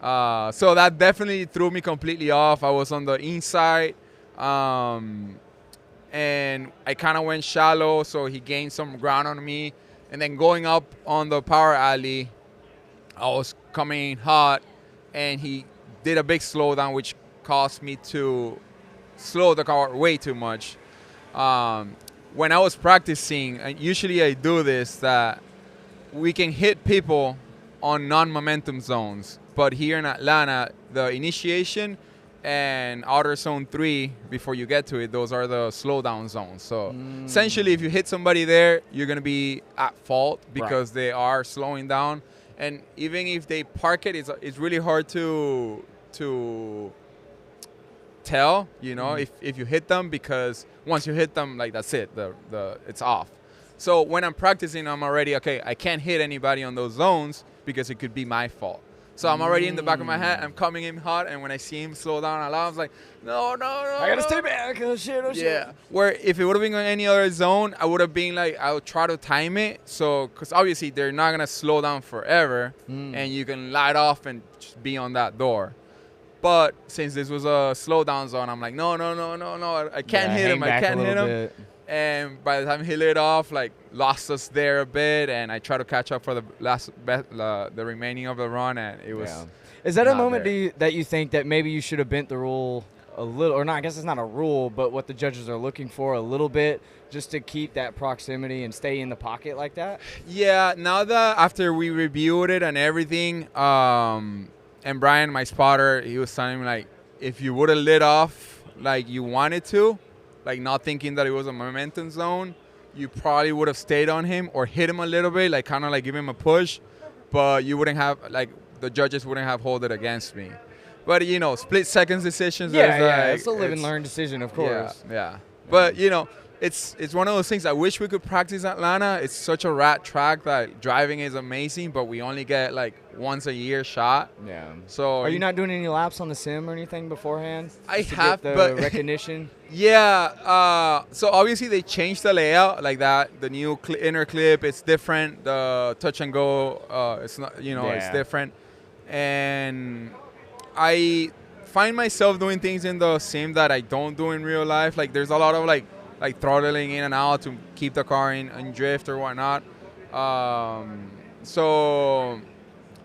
Speaker 7: So that definitely threw me completely off. I was on the inside, and I kind of went shallow, so he gained some ground on me. And then going up on the power alley, I was coming in hot, and he did a big slowdown, which caused me to slow the car way too much. When I was practicing, and usually I do this, that we can hit people on non-momentum zones. But here in Atlanta, the initiation and outer zone 3, before you get to it, those are the slowdown zones. So essentially, if you hit somebody there, you're going to be at fault because they are slowing down. And even if they park it, it's really hard to tell, if you hit them, because once you hit them, like that's it, it's off. So when I'm practicing, I'm already, okay, I can't hit anybody on those zones because it could be my fault. So I'm already in the back of my head. I'm coming in hot, and when I see him slow down a lot, I was like, no.
Speaker 2: I gotta stay back. Oh shit.
Speaker 7: Yeah. Where if it would have been on any other zone, I would have been like, I would try to time it. So, because obviously they're not gonna slow down forever, and you can light off and just be on that door. But since this was a slowdown zone, I'm like, no, I can't hit him. I can't hit him.
Speaker 2: Bit.
Speaker 7: And by the time he lit off, like lost us there a bit, and I tried to catch up for the the remaining of the run, and it was.
Speaker 2: Yeah. Is that a
Speaker 7: not
Speaker 2: moment
Speaker 7: there.
Speaker 2: that you think that maybe you should have bent the rule a little, or not? I guess it's not a rule, but what the judges are looking for a little bit, just to keep that proximity and stay in the pocket like that?
Speaker 7: Yeah. Now that after we reviewed it and everything, and Brian, my spotter, he was telling me like, if you would have lit off like you wanted to, like not thinking that it was a momentum zone, you probably would have stayed on him or hit him a little bit, like kind of like give him a push, but you wouldn't have, like the judges wouldn't have held it against me. But you know, split seconds decisions.
Speaker 2: Yeah, it's a live and learn decision, of course.
Speaker 7: Yeah. But you know, it's one of those things. I wish we could practice Atlanta. It's such a rat track that driving is amazing, but we only get like once a year shot.
Speaker 2: Yeah.
Speaker 7: So
Speaker 2: are you not doing any laps on the sim or anything beforehand?
Speaker 7: I
Speaker 2: Just to
Speaker 7: have,
Speaker 2: get the
Speaker 7: but
Speaker 2: recognition.
Speaker 7: Yeah. So obviously they changed the layout like that. The new inner clip, it's different. The touch and go, it's not. You know, it's different. And I find myself doing things in the sim that I don't do in real life. Like there's a lot of like throttling in and out to keep the car in drift or whatnot. So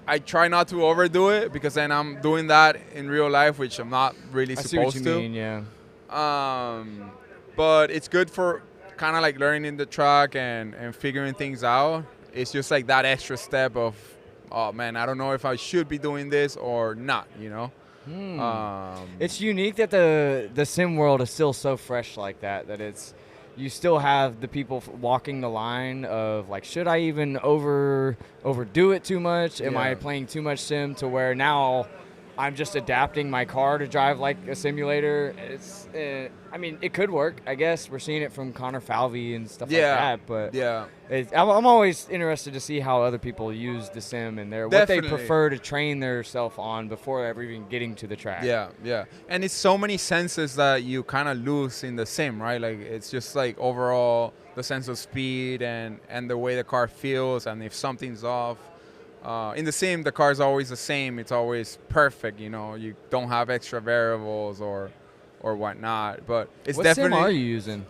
Speaker 7: I try not to overdo it because then I'm doing that in real life, which I'm not really supposed
Speaker 2: I see what you
Speaker 7: to.
Speaker 2: mean, yeah.
Speaker 7: But it's good for kind of like learning the track and figuring things out. It's just like that extra step of, oh man, I don't know if I should be doing this or not, you know?
Speaker 2: It's unique that the sim world is still so fresh like that it's, you still have the people walking the line of like, should I even overdo it too much? Am I playing too much sim to where now I'm just adapting my car to drive like a simulator? It's, I mean, it could work. I guess we're seeing it from Connor Falvey and stuff like that. But I'm always interested to see how other people use the sim and what they prefer to train themselves on before ever even getting to the track.
Speaker 7: Yeah. And it's so many senses that you kind of lose in the sim, right? Like it's just like overall the sense of speed and the way the car feels, and if something's off. In the sim, the car is always the same. It's always perfect, you know. You don't have extra variables or whatnot. But it's
Speaker 2: what
Speaker 7: definitely.
Speaker 2: What sim are you using?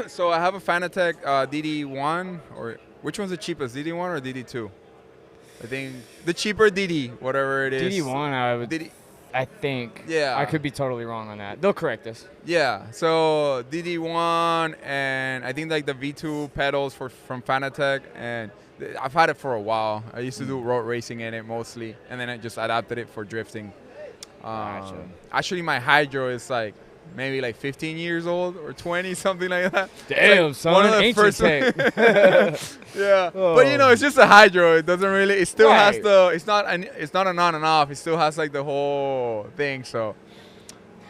Speaker 7: So I have a Fanatec DD1, or which one's the cheapest, DD1 or DD2? I think the cheaper DD, whatever it is.
Speaker 2: DD1, I think.
Speaker 7: Yeah.
Speaker 2: I could be totally wrong on that. They'll correct us.
Speaker 7: Yeah. So DD1, and I think like the V2 pedals from Fanatec, and I've had it for a while. I used to do road racing in it mostly, and then I just adapted it for drifting.
Speaker 2: Gotcha.
Speaker 7: Actually, my hydro is like maybe like 15 years old or 20, something like that.
Speaker 2: Damn,
Speaker 7: like
Speaker 2: son, ancient tech.
Speaker 7: Yeah,
Speaker 2: Oh.
Speaker 7: but you know, it's just a hydro. It doesn't really. It still has the. It's not an on and off. It still has like the whole thing. So.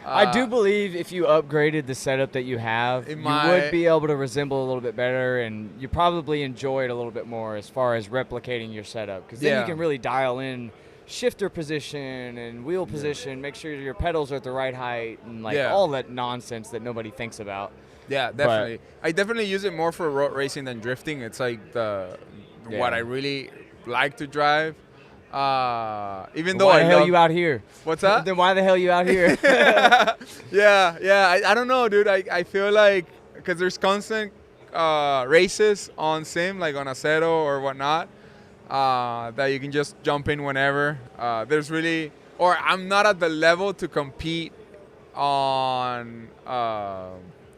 Speaker 2: I do believe if you upgraded the setup that you have, you would be able to resemble a little bit better, and you probably enjoy it a little bit more as far as replicating your setup. Because then you can really dial in shifter position and wheel position, make sure your pedals are at the right height, and like all that nonsense that nobody thinks about.
Speaker 7: Yeah, definitely. I definitely use it more for road racing than drifting. It's like what I really like to drive. Even though
Speaker 2: why the hell you out here?
Speaker 7: What's that?
Speaker 2: Then why the hell you out here?
Speaker 7: I don't know, dude. I feel like because there's constant races on sim, like on Acero or whatnot, that you can just jump in whenever. There's really, or I'm not at the level to compete on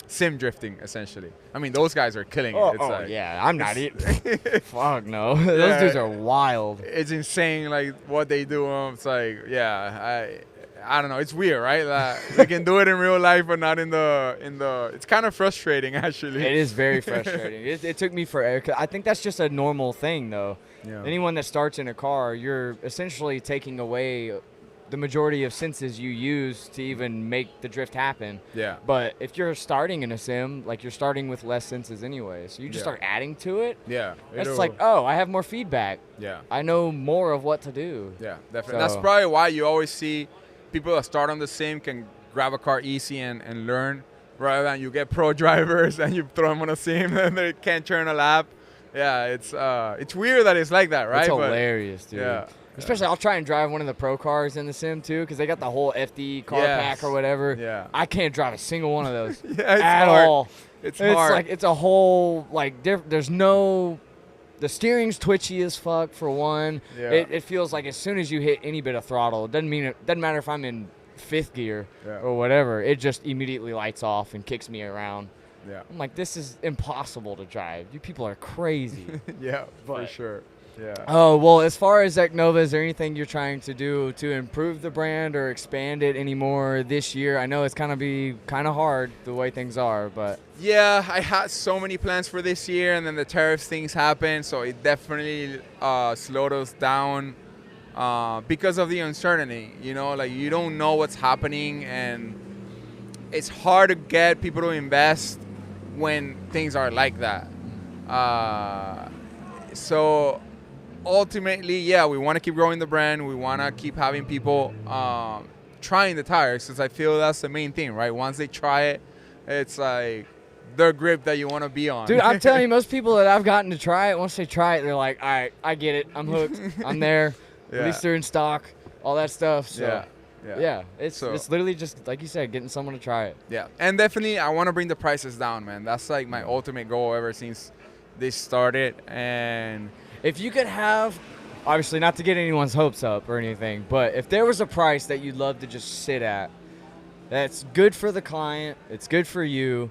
Speaker 7: sim drifting, essentially. I mean, those guys are killing it.
Speaker 2: Yeah, I'm not it. Fuck no. Those dudes are wild.
Speaker 7: It's insane, like, what they do. It's like, I don't know. It's weird, right? That we can do it in real life, but not in the. It's kind of frustrating, actually.
Speaker 2: It is very frustrating. It took me forever. I think that's just a normal thing, though. Yeah. Anyone that starts in a car, you're essentially taking away the majority of senses you use to even make the drift happen.
Speaker 7: Yeah.
Speaker 2: But if you're starting in a sim, like, you're starting with less senses anyway, so you just start adding to it.
Speaker 7: Yeah.
Speaker 2: It's like, oh, I have more feedback.
Speaker 7: Yeah.
Speaker 2: I know more of what to do.
Speaker 7: Yeah, definitely. That's probably why you always see people that start on the sim can grab a car easy and learn, rather than you get pro drivers and you throw them on a sim and they can't turn a lap. Yeah, it's weird that it's like that, right?
Speaker 2: It's hilarious, dude.
Speaker 7: Yeah.
Speaker 2: Especially, I'll try and drive one of the pro cars in the sim too, because they got the whole FD car pack or whatever.
Speaker 7: Yeah.
Speaker 2: I can't drive a single one of those
Speaker 7: Yeah, it's
Speaker 2: at
Speaker 7: hard.
Speaker 2: all.
Speaker 7: It's hard.
Speaker 2: Like it's a whole like there's no. The steering's twitchy as fuck for one.
Speaker 7: Yeah.
Speaker 2: It feels like as soon as you hit any bit of throttle, it doesn't matter if I'm in 5th gear or whatever. It just immediately lights off and kicks me around.
Speaker 7: Yeah.
Speaker 2: I'm like, this is impossible to drive. You people are crazy.
Speaker 7: Yeah, for
Speaker 2: But-
Speaker 7: sure. Yeah.
Speaker 2: Oh, well, as far as ZNOVA, is there anything you're trying to do to improve the brand or expand it anymore this year? I know it's kind of hard the way things are, but
Speaker 7: Yeah, I had so many plans for this year, and then the tariff things happened, so it definitely slowed us down because of the uncertainty. You know, like you don't know what's happening, and it's hard to get people to invest when things are like that. So ultimately, yeah, we want to keep growing the brand. We want to keep having people trying the tires, because I feel that's the main thing, right? Once they try it, it's like their grip that you want to be on.
Speaker 2: dude, I'm telling you, most people that I've gotten to try it, once they try it, they're like, all right, I get it. I'm hooked. I'm there.
Speaker 7: Yeah.
Speaker 2: At least they're in stock, all that stuff. So,
Speaker 7: Yeah.
Speaker 2: it's
Speaker 7: So-
Speaker 2: literally just, like you said, getting someone to try it.
Speaker 7: Yeah, and definitely I want to bring the prices down, man. That's like my ultimate goal ever since this started. And
Speaker 2: If you could have, obviously not to get anyone's hopes up or anything, but if there was a price that you'd love to just sit at, that's good for the client, it's good for you,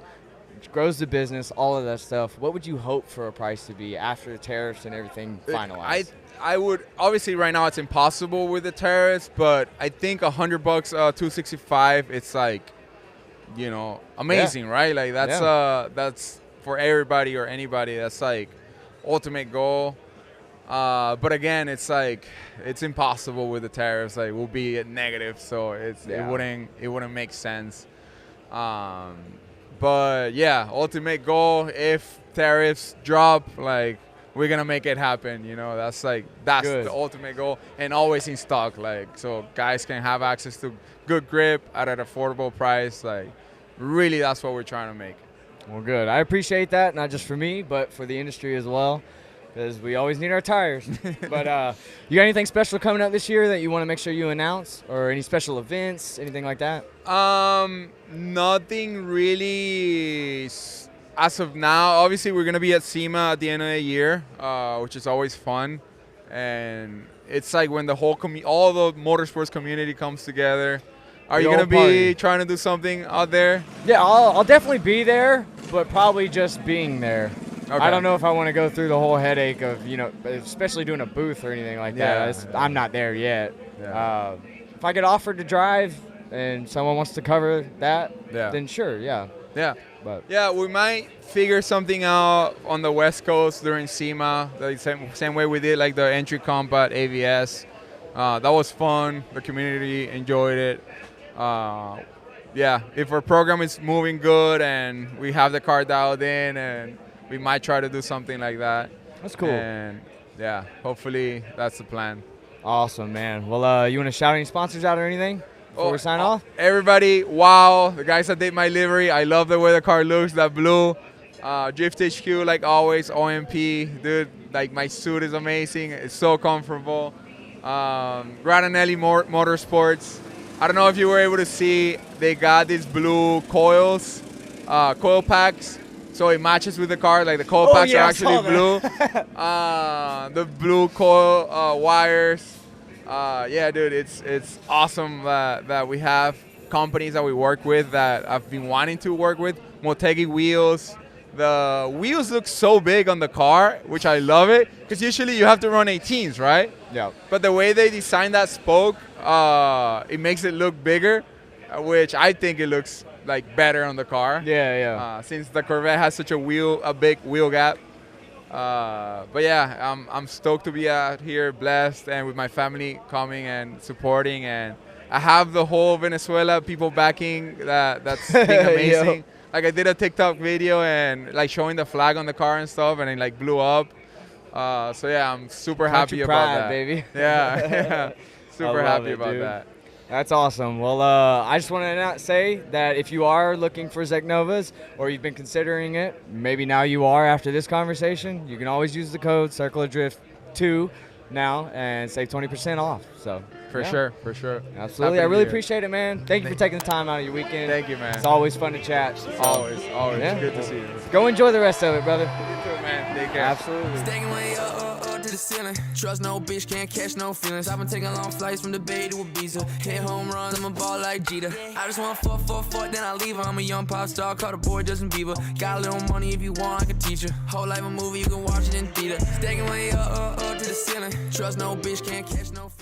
Speaker 2: it grows the business, all of that stuff, what would you hope for a price to be after the tariffs and everything finalized?
Speaker 7: I would, obviously right now it's impossible with the tariffs, but I think $100, 265, it's like, you know, amazing, right? Like that's for everybody or anybody. That's like ultimate goal. But again, it's like it's impossible with the tariffs. Like we'll be at negative, so it wouldn't make sense. But yeah, ultimate goal, if tariffs drop, like we're gonna make it happen. You know, that's
Speaker 2: Good.
Speaker 7: the ultimate goal, and always in stock. Like so, guys can have access to good grip at an affordable price. Like really, that's what we're trying to make.
Speaker 2: Well, good. I appreciate that, not just for me, but for the industry as well, because we always need our tires. But you got anything special coming up this year that you want to make sure you announce, or any special events, anything like that?
Speaker 7: Nothing really as of now. Obviously, we're gonna be at SEMA at the end of the year, which is always fun, and it's like when the whole all the motorsports community comes together. Are you gonna be
Speaker 2: party.
Speaker 7: trying to do something out there?
Speaker 2: Yeah, I'll definitely be there, but probably just being there.
Speaker 7: Okay.
Speaker 2: I don't know if I want to go through the whole headache of, you know, especially doing a booth or anything like that.
Speaker 7: Yeah,
Speaker 2: I'm not there yet.
Speaker 7: Yeah.
Speaker 2: If I get offered to drive and someone wants to cover that,
Speaker 7: Yeah.
Speaker 2: then sure, yeah.
Speaker 7: Yeah.
Speaker 2: But
Speaker 7: Yeah, we might figure something out on the West Coast during SEMA, the same way we did like the entry comp at AVS. That was fun. The community enjoyed it. Yeah, if our program is moving good and we have the car dialed in, and we might try to do something like that.
Speaker 2: that's cool.
Speaker 7: And yeah, hopefully that's the plan.
Speaker 2: Awesome, man. Well, you want to shout any sponsors out or anything before we sign off?
Speaker 7: Everybody, wow, the guys that did my livery, I love the way the car looks, that blue. Drift HQ, like always, OMP, dude, like my suit is amazing. It's so comfortable. Grananelli Motorsports. I don't know if you were able to see, they got these blue coils, coil packs. So it matches with the car, like the coil packs are actually blue. The blue coil wires. Yeah, dude, it's awesome that we have companies that we work with that I've been wanting to work with. Motegi wheels. The wheels look so big on the car, which I love it, because usually you have to run 18s, right?
Speaker 2: Yeah.
Speaker 7: But the way they designed that spoke, it makes it look bigger, which I think it looks like better on the car.
Speaker 2: Yeah.
Speaker 7: Since the Corvette has such a big wheel gap. But yeah, I'm stoked to be out here, blessed, and with my family coming and supporting. And I have the whole Venezuela people backing. That's been amazing. Like I did a TikTok video and like showing the flag on the car and stuff, and it like blew up. So yeah, I'm super happy about
Speaker 2: pride,
Speaker 7: that.
Speaker 2: baby.
Speaker 7: Yeah, super
Speaker 2: love
Speaker 7: happy
Speaker 2: it,
Speaker 7: about
Speaker 2: dude.
Speaker 7: that.
Speaker 2: That's awesome. Well, I just want to say that if you are looking for ZNOVAs or you've been considering it, maybe now you are after this conversation, you can always use the code CircleOfDrift2 now and save 20% off. So
Speaker 7: For sure.
Speaker 2: absolutely. I really appreciate it, man. Thank you for taking the time out of your weekend.
Speaker 7: Thank you, man.
Speaker 2: It's always fun to chat. So,
Speaker 7: Always.
Speaker 2: Yeah.
Speaker 7: Good to see you.
Speaker 2: Go enjoy the rest of it, brother.
Speaker 7: You too, man. Take care.
Speaker 2: Absolutely.
Speaker 5: Stacking way up to the ceiling. Trust no bitch, can't catch no feelings. I've been taking long flights from the Bay to Ibiza. Hit home runs, I'm a ball like Jeter. I just want fuck, then I leave her. I'm a young pop star, call the boy Justin Bieber. Got a little money, if you want, I can teach you. Whole life a movie, you can watch it in theater. Stacking way up to the ceiling. Trust no bitch, can't catch no feelings.